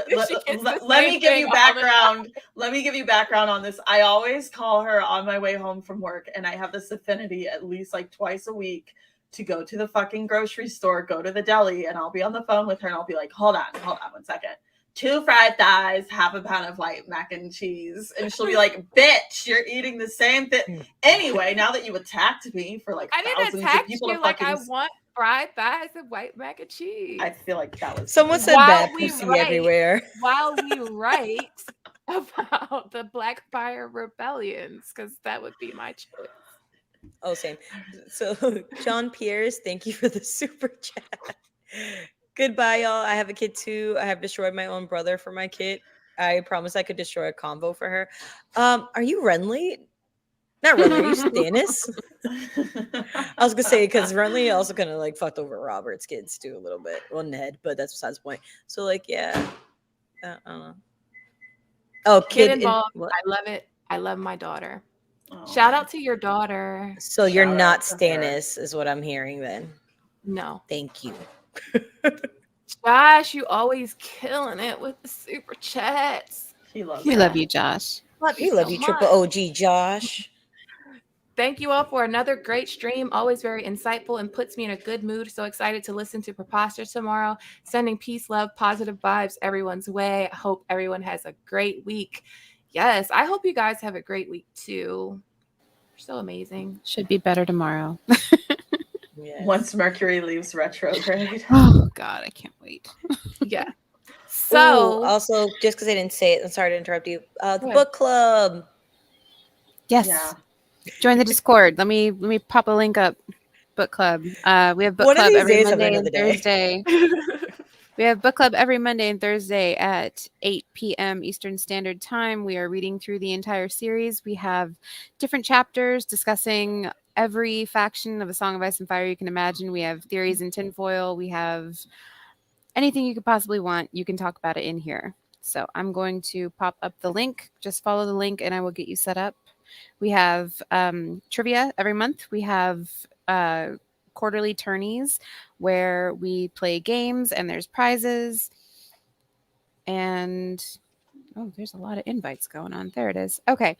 gets the let me same give thing you all the background. Let me give you background on this. I always call her on my way home from work, and I have this affinity at least like twice a week to go to the fucking grocery store, go to the deli, and I'll be on the phone with her, and I'll be like, hold on 1 second. 2 fried thighs, half a pound of white mac and cheese. And she'll be like, bitch, you're eating the same thing. Anyway, now that you attacked me for like I didn't thousands of attack people you to like fucking... I want fried thighs and white mac and cheese. I feel like that was... Someone said While bad we pussy write- everywhere. While we write about the Blackfire rebellions, because that would be my choice. Oh, same. So, John Pierce, thank you for the super chat. Goodbye, y'all. I have a kid too. I have destroyed my own brother for my kid. I promised I could destroy a convo for her. Are you Renly? Not Renly, are you Stannis? I was gonna say because Renly also kind of like fucked over Robert's kids too a little bit. Well, Ned, but that's besides the point. So like, yeah, I don't know. Oh, Get kid involved. what? I love it. I love my daughter. Oh. Shout out to your daughter. So you're Shout not out to her. Stannis, is what I'm hearing. Then No. thank you. Josh, you always killing it with the super chats. He loves We her. love you, Josh. Love We so love you, much. Triple OG Josh. Thank you all for another great stream. Always very insightful and puts me in a good mood. So excited to listen to Preposterous tomorrow. Sending peace, love, positive vibes everyone's way. I hope everyone has a great week. Yes, I hope you guys have a great week too. You're so amazing. Should be better tomorrow. Yes. Once Mercury leaves retrograde. Oh God, I can't wait. Yeah. So So also, just because I didn't say it, I'm sorry to interrupt you. The ahead. book club. Yes. Yeah. Join the Discord. Let me pop a link up. Book club. We have book One of club these every days, I'm Monday another and day. Thursday. We have book club every Monday and Thursday at 8 p.m. Eastern Standard Time. We are reading through the entire series. We have different chapters discussing every faction of A Song of Ice and Fire you can imagine. We have theories in tinfoil. We have anything you could possibly want. You can talk about it in here. So I'm going to pop up the link. Just follow the link and I will get you set up. We have trivia every month. We have quarterly tourneys where we play games and there's prizes. And there's a lot of invites going on. There it is. Okay.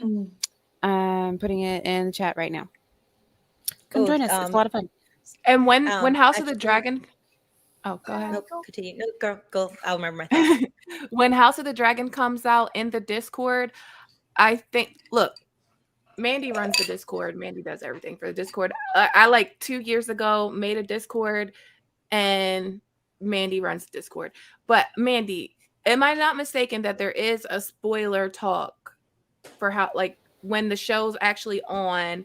I'm putting it in the chat right now. Come join us. It's a lot of fun. And when House of the Dragon... Oh, go ahead. No, continue. No, girl, go. I'll remember my thoughts. When House of the Dragon comes out in the Discord, I think... Look, Mandy runs the Discord. Mandy does everything for the Discord. I like 2 years ago made a Discord, and Mandy runs the Discord. But Mandy, am I not mistaken that there is a spoiler talk for how, like, when the show's actually on?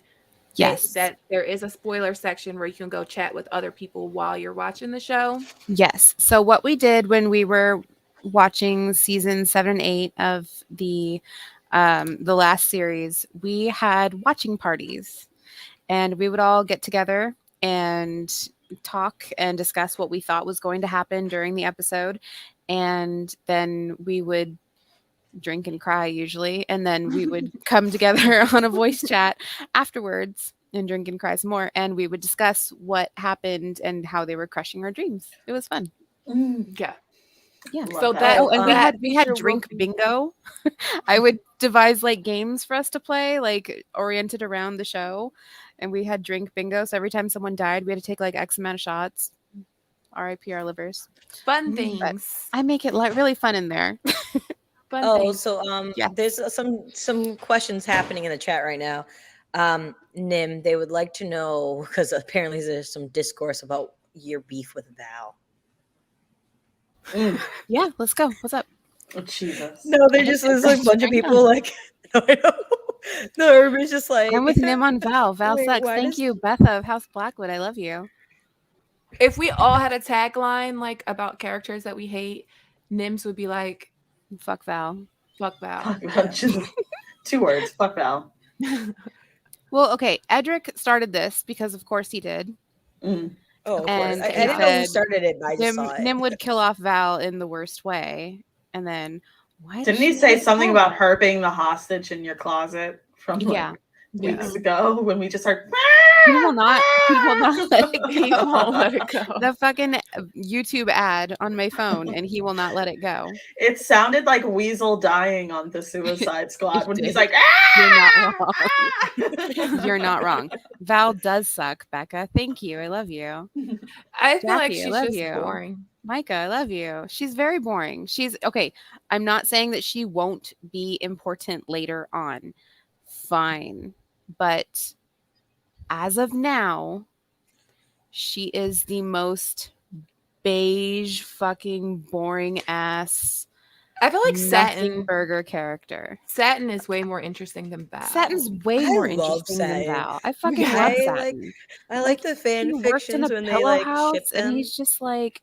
Yes. That there is a spoiler section where you can go chat with other people while you're watching the show? Yes. So what we did when we were watching season 7 and 8 of the last series, we had watching parties, and we would all get together and talk and discuss what we thought was going to happen during the episode. And then we would drink and cry usually, and then we would come together on a voice chat afterwards and drink and cry some more, and we would discuss what happened and how they were crushing our dreams. It was fun. Yeah. Love So we had drink bingo. I would devise like games for us to play, like oriented around the show, and we had drink bingo. So every time someone died, we had to take like X amount of shots. R.I.P. our livers. Fun things. But I make it really fun in there. So there's some questions happening in the chat right now. Nim, they would like to know, because apparently there's some discourse about your beef with Val. Yeah, let's go. What's up? Oh, Jesus. No, there's like a bunch of people like, no, everybody's just like, I'm with Nim on Val. Val Wait, sucks. why Thank does- you, Beth of House Blackwood. I love you. If we all had a tagline like about characters that we hate, Nims would be like, Fuck Val. fuck Val. Just 2 words. Fuck Val. Well, okay. Edric started this because, of course, he did. Mm. Oh, of And course. I he didn't know who said started it, but I just saw it. Nim would kill off Val in the worst way. And then, why Didn't he say something about her being the hostage in your closet from weeks ago when we just heard? He will not let it go. He won't let it go. The fucking YouTube ad on my phone, and he will not let it go. It sounded like Weasel dying on the Suicide Squad when he's like, You're not wrong. You're not wrong. Val does suck, Becca. Thank you. I love you. I feel like Jackie, I she's love just you. boring. Micah, I love you. She's very boring. She's okay. I'm not saying that she won't be important later on. Fine. But as of now, she is the most beige, fucking boring ass. I feel like nothing Satin burger character. Satin is way more interesting than Val. Satin's way I more love interesting than Satin. Val. I fucking Yeah, love I Satin. I like the fan He worked in a fictions when they pillow like house, ship and them. he's just like,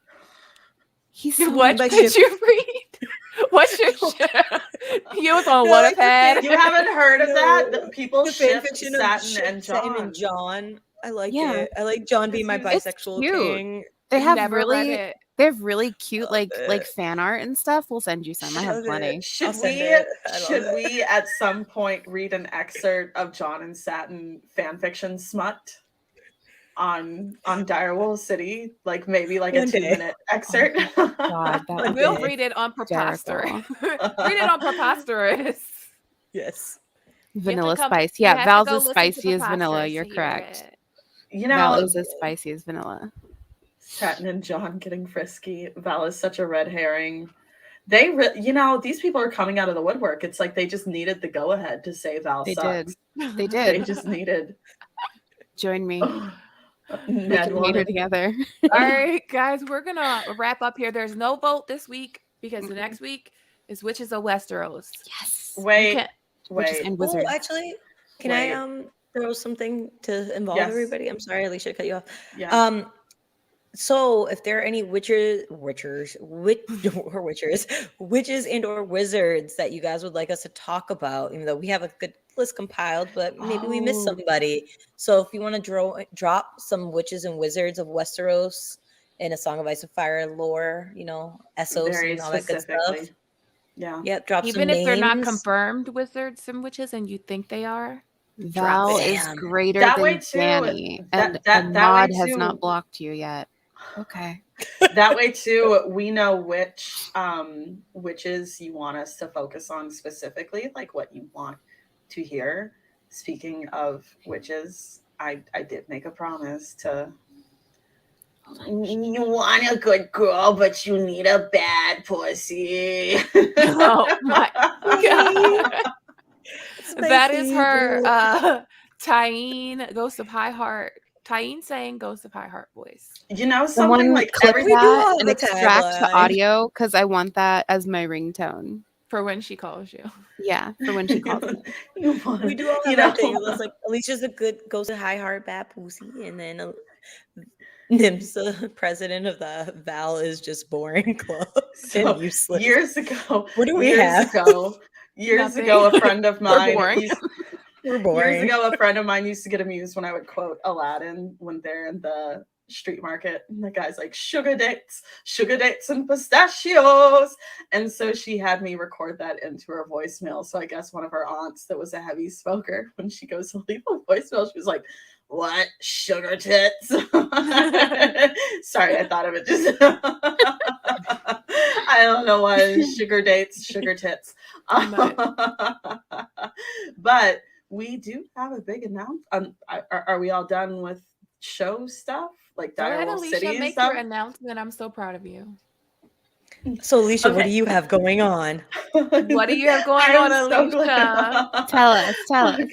he's so What Like did ship- you read? What's your He was on No, like the Wattpad. you haven't heard of that? No. People The fan ship fiction of Satin and John. John. I like Yeah. it. I like John being my It's bisexual cute. king. They have Never read really, it. they have really cute Love like it. fan art and stuff. We'll send you some. I have Love plenty. it. Should I'll send we it. I love it. we at some point read an excerpt of John and Satin fan fiction smut on Direwolfcity? Like maybe like a One day. 2-minute excerpt. God, that One would We'll be day. read it on Preposterous. hysterical. Read it on Preposterous. Yes. Vanilla come- spice. you Yeah, have to Val's go as listen to spicy as vanilla. Preposterous You're to hear correct. it. You Val know, is as spicy as vanilla. Satin and John getting frisky. Val is such a red herring. These people are coming out of the woodwork. It's like they just needed the go ahead to say Val They sucks. did. They They did. just needed. Join me. We Ned can hate her wanted- together. All right, guys, we're gonna wrap up here. There's no vote this week because the next week is Witches of Westeros. Yes. Wait, can't- Witches wait. and Oh, wizards. actually, can Wait. I throw something to involve Yes. everybody? I'm sorry, Alicia, cut you off. Yeah. So if there are any witches and or wizards that you guys would like us to talk about, even though we have a good list compiled, but maybe we missed Oh. somebody. So if you want to drop some witches and wizards of Westeros in a Song of Ice and Fire lore, Essos Very and all that good stuff. specifically. Yeah. Yep, drop Even some if they're not names. confirmed wizards and witches, and you think they are, Val is Damn. greater That than way too, Danny, that- and that way Maud has too- not blocked you yet. Okay. That way too, we know which witches you want us to focus on specifically, like what you want to hear. Speaking of witches, I did make a promise to. You want a good girl, but you need a bad pussy. Oh my god. That is her Tyene Ghost of High Heart. Tyene saying Ghost of High Heart voice. You know, something Someone like clip everything. We do that all and have a extract the tagline. audio because I want that as my ringtone. For when she calls you. Yeah, for when she calls me. You want, We do all you have know, our things. It's like Alicia's a good goes to high heart bad pussy, and then Nim's the president of the Val is just boring club So, and useless. years ago, What do we years have? ago, Nothing. a friend of mine boring. We're boring. Years ago, a friend of mine used to get amused when I would quote Aladdin when they're in the street market. And the guy's like, sugar dates and pistachios. And so she had me record that into her voicemail. So I guess one of her aunts that was a heavy smoker, when she goes to leave a voicemail, she was like, what? Sugar tits? Sorry, I thought of it just. I don't know why. Sugar dates, sugar tits. But we do have a big announcement. Are we all done with show stuff like Go ahead, Direwolfcity Alicia, and make stuff? your announcement. I'm so proud of you. So Alicia, what Okay. do you have going on? What do you have going I on, am so Alicia? glad. Tell us. Okay.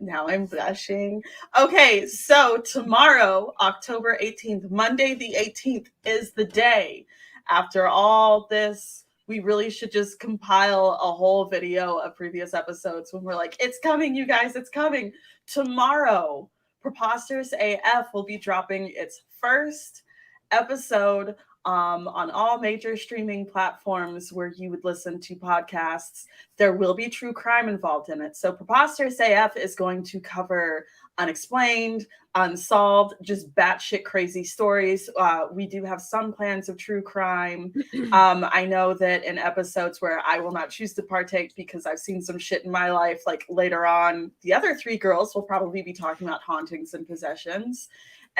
Now I'm blushing. Okay, so tomorrow, October 18th, Monday the 18th, is the day. After all this, we really should just compile a whole video of previous episodes when we're like, it's coming, you guys, it's coming. Tomorrow, Preposterous AF will be dropping its first episode on all major streaming platforms where you would listen to podcasts. There will be true crime involved in it. So Preposterous AF is going to cover unexplained, unsolved, just batshit crazy stories. We do have some plans of true crime. I know that in episodes where I will not choose to partake because I've seen some shit in my life, like later on, the other three girls will probably be talking about hauntings and possessions.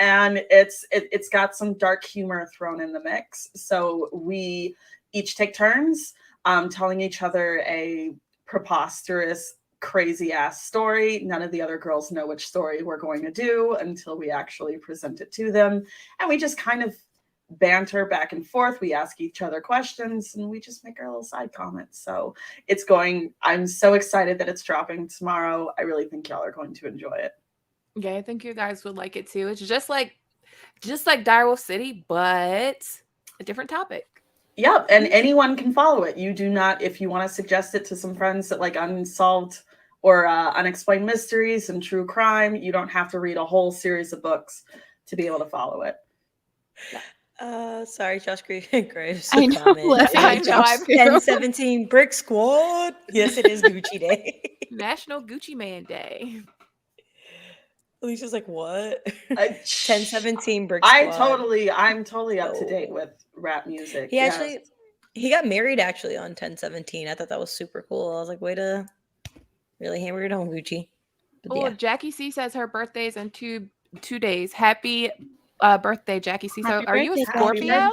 And it's got some dark humor thrown in the mix. So we each take turns telling each other a preposterous, crazy ass story. None of the other girls know which story we're going to do until we actually present it to them. And we just kind of banter back and forth. We ask each other questions and we just make our little side comments. So I'm so excited that it's dropping tomorrow. I really think y'all are going to enjoy it. Yeah, I think you guys would like it too. It's just like Direwolfcity, but a different topic. Yep, and anyone can follow it. You do not, if you want to suggest it to some friends that like unsolved or unexplained mysteries and true crime, you don't have to read a whole series of books to be able to follow it. Sorry, Josh Graves. I know. I know, I 1017 Brick Squad. Yes, it is Gucci Day. National Gucci Man Day. Alicia's like, what? 1017 Brick I'm Squad. totally up to date with rap music. He got married actually on 1017. I thought that was super cool. I was like, way to really hammer it home, Gucci. But Oh, yeah. Jackie C says her birthday's in two days. Happy birthday, Jackie C. So Happy are you a birthday, Scorpio?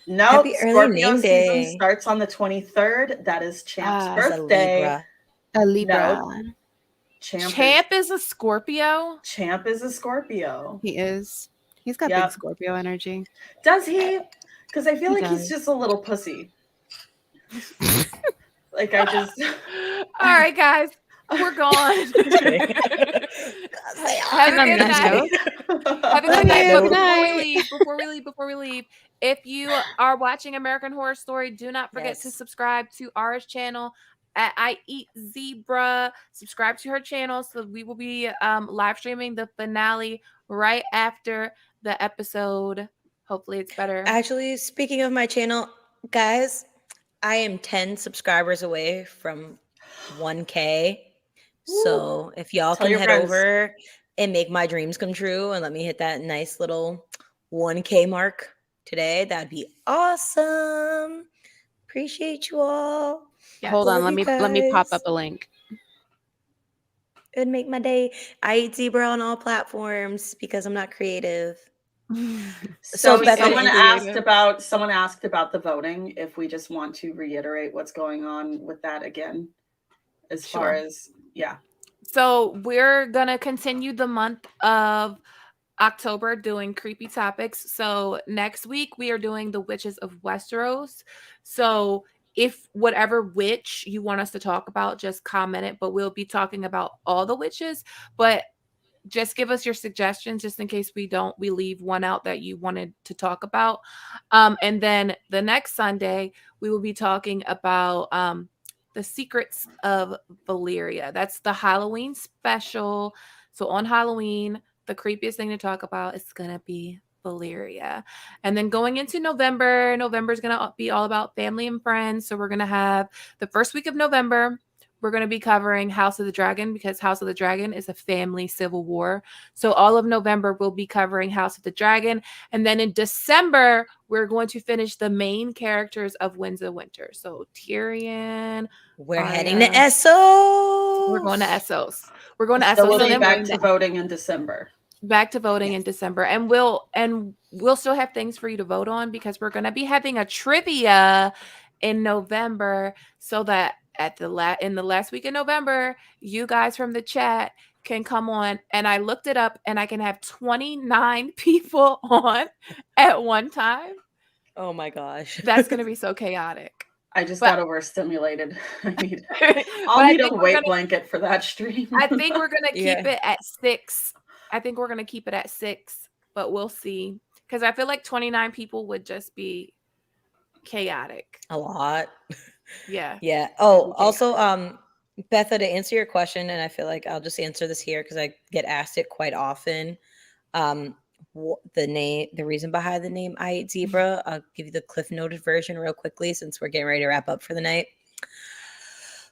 No, Happy early Scorpio name season day. starts on the 23rd. That is Champ's He's a birthday. Libra. A Libra. No. Champ is a Scorpio. Champ is a Scorpio. He is. He's got Yep. big Scorpio energy. Does he? Because I feel He like he's does. just a little pussy. Like I just. All right, guys, we're gone. Have a good night. Have a good night. But before we leave, if you are watching American Horror Story, do not forget to subscribe to our channel at I Eat Zebra. Subscribe to her channel so we will be live streaming the finale right after the episode. Hopefully it's better. Actually, speaking of my channel, guys, I am 10 subscribers away from 1K. So if y'all Tell can your head friends. over and make my dreams come true and let me hit that nice little 1K mark today, that'd be awesome. Appreciate you all. Yes. Hold on, Love let you me pop guys. up a link. It would make my day. I eat zebra on all platforms because I'm not creative. So, So Beth, someone creative. asked about the voting, if we just want to reiterate what's going on with that again, as far Sure. as, yeah. So we're gonna continue the month of October doing creepy topics. So next week we are doing the witches of Westeros. So if whatever witch you want us to talk about, just comment it. But we'll be talking about all the witches. But just give us your suggestions just in case we leave one out that you wanted to talk about. And then the next Sunday we will be talking about the secrets of Valyria. That's the Halloween special. So on Halloween, the creepiest thing to talk about is gonna be Valyria. And then going into November is gonna be all about family and friends. So we're gonna have the first week of November, we're going to be covering House of the Dragon, because House of the Dragon is a family civil war. So all of November we'll be covering House of the Dragon. And then in December, we're going to finish the main characters of Winds of Winter. So Tyrion. we're Arya. heading to Essos. We're going to Essos. We're going to So Essos. we'll So be then back to voting in December. back to voting in Yes. December, and we'll still have things for you to vote on, because we're going to be having a trivia in November, so that at in the last week in November, you guys from the chat can come on, and I looked it up, and I can have 29 people on at one time. Oh my gosh. That's going to be so chaotic. I just But- got overstimulated. I'll I need a think we're weight gonna- blanket for that stream. I think we're going to keep Yeah. it at 6. I think we're going to keep it at 6, but we'll see. Because I feel like 29 people would just be chaotic. A lot. Yeah. Yeah. Oh, Okay. also, Betha, to answer your question, and I feel like I'll just answer this here because I get asked it quite often. The reason behind the name I Eat Zebra, I'll give you the Cliff Noted version real quickly since we're getting ready to wrap up for the night.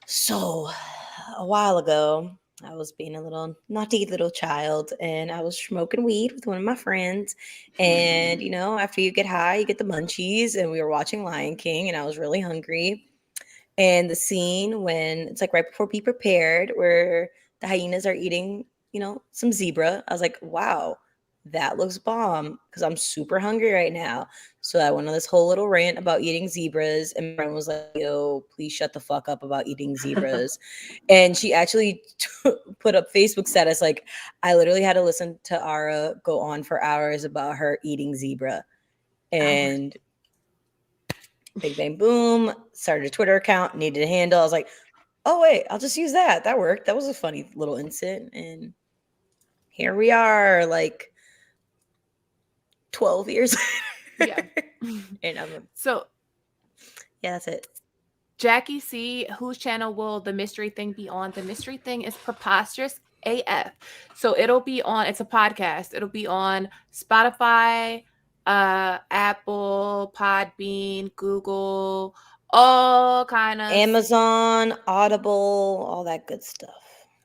So, a while ago, I was being a little naughty little child, and I was smoking weed with one of my friends. And, after you get high, you get the munchies, and we were watching Lion King, and I was really hungry. And the scene when it's like right before Be Prepared, where the hyenas are eating, some zebra, I was like, wow, that looks bomb, because I'm super hungry right now. So I went on this whole little rant about eating zebras, and my friend was like, yo, please shut the fuck up about eating zebras. And she actually put up Facebook status like, I literally had to listen to Ara go on for hours about her eating zebra. And big bang boom, started a Twitter account, needed a handle. I was like, oh wait, I'll just use that. That worked. That was a funny little incident. And here we are, like 12 years later. Yeah. And So yeah, that's it. Jackie C, whose channel will the mystery thing be on? The mystery thing is Preposterous AF. So it'll be on, it's a podcast. It'll be on Spotify, Apple, Podbean, Google, all kind of Amazon, Audible, all that good stuff.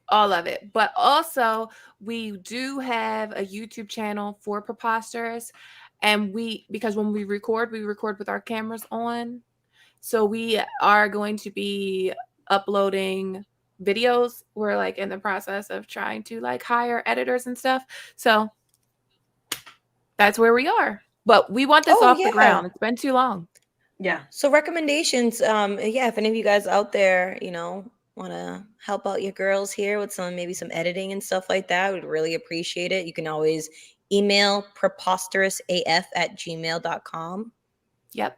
all of it. But also we do have a YouTube channel for Preposterous, and because when we record with our cameras on. So we are going to be uploading videos. We're like in the process of trying to like hire editors and stuff. So that's where we are. But we want this off the ground. It's been too long. Yeah. So recommendations. If any of you guys out there, want to help out your girls here with maybe some editing and stuff like that, we'd really appreciate it. You can always email preposterousaf@gmail.com. Yep.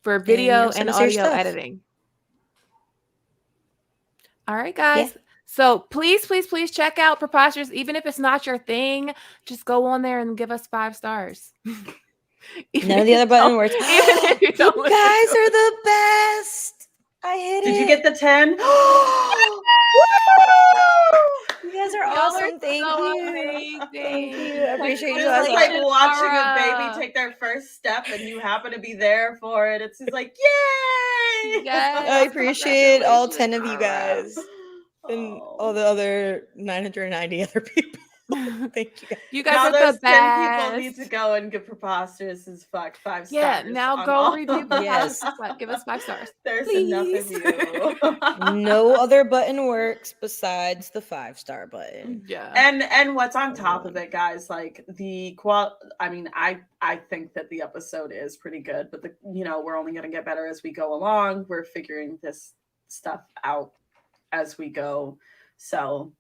For video and audio editing. All right, guys. Yeah. So please check out Preposterous. Even if it's not your thing, just go on there and give us 5 stars. None of the other button works. You guys are the best. I hit it. Did you get the 10? You guys are awesome. Thank you. Thank you. I appreciate you. It's like watching a baby take their first step and you happen to be there for it. It's just like, yay! Yes, I appreciate all 10 of you guys and all the other 990 other people. Thank you. You guys Now are those the 10 people best. need to go and give Preposterous as fuck 5 Yeah, stars. now on go all- review Yes. Preposterous. Give us 5 stars. There's Please. enough of you. No other button works besides the 5-star button. Yeah. And what's on top of it, guys, like I mean, I think that the episode is pretty good, but we're only gonna get better as we go along. We're figuring this stuff out as we go. So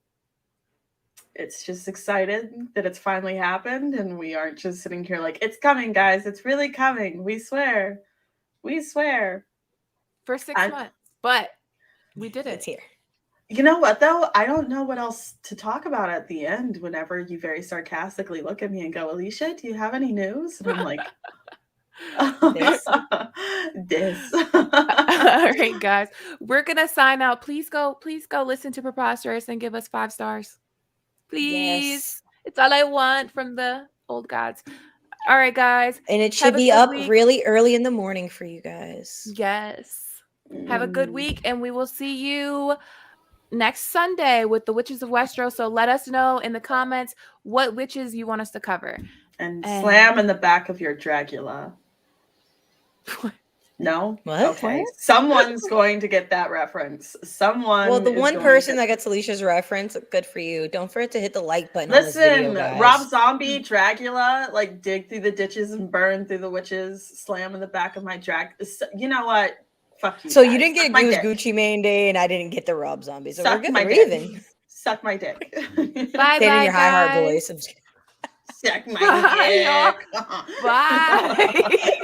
it's just excited that it's finally happened, and we aren't just sitting here like, it's coming, guys. It's really coming. We swear. We swear. For 6 months. But we did It's it. here. You know what, though? I don't know what else to talk about at the end whenever you very sarcastically look at me and go, Alicia, do you have any news? And I'm like, this. All right, guys. We're gonna sign out. Please go listen to Preposterous and give us 5 stars. Please. Yes. It's all I want from the old gods. All right, guys. And it should Have a be good up week. really early in the morning for you guys. Yes. Have a good week, and we will see you next Sunday with the Witches of Westeros. So let us know in the comments what witches you want us to cover. And slam in the back of your Dracula. No? What? Okay. What? Someone's going to get that reference. Someone. Well, the is one going person to... that gets Alicia's reference, good for you. Don't forget to hit the like button on this video, Listen, guys. Rob Zombie, Dracula, like dig through the ditches and burn through the witches, slam in the back of my You know what? Fuck you. So guys. you didn't Suck get my Goose dick. Gucci Mane Day, and I didn't get the Rob Zombie. So Suck we're good. my We're dick. even. Suck my dick. Bye, Say it in bye, your high heart guys. voice. Suck my dick. Bye.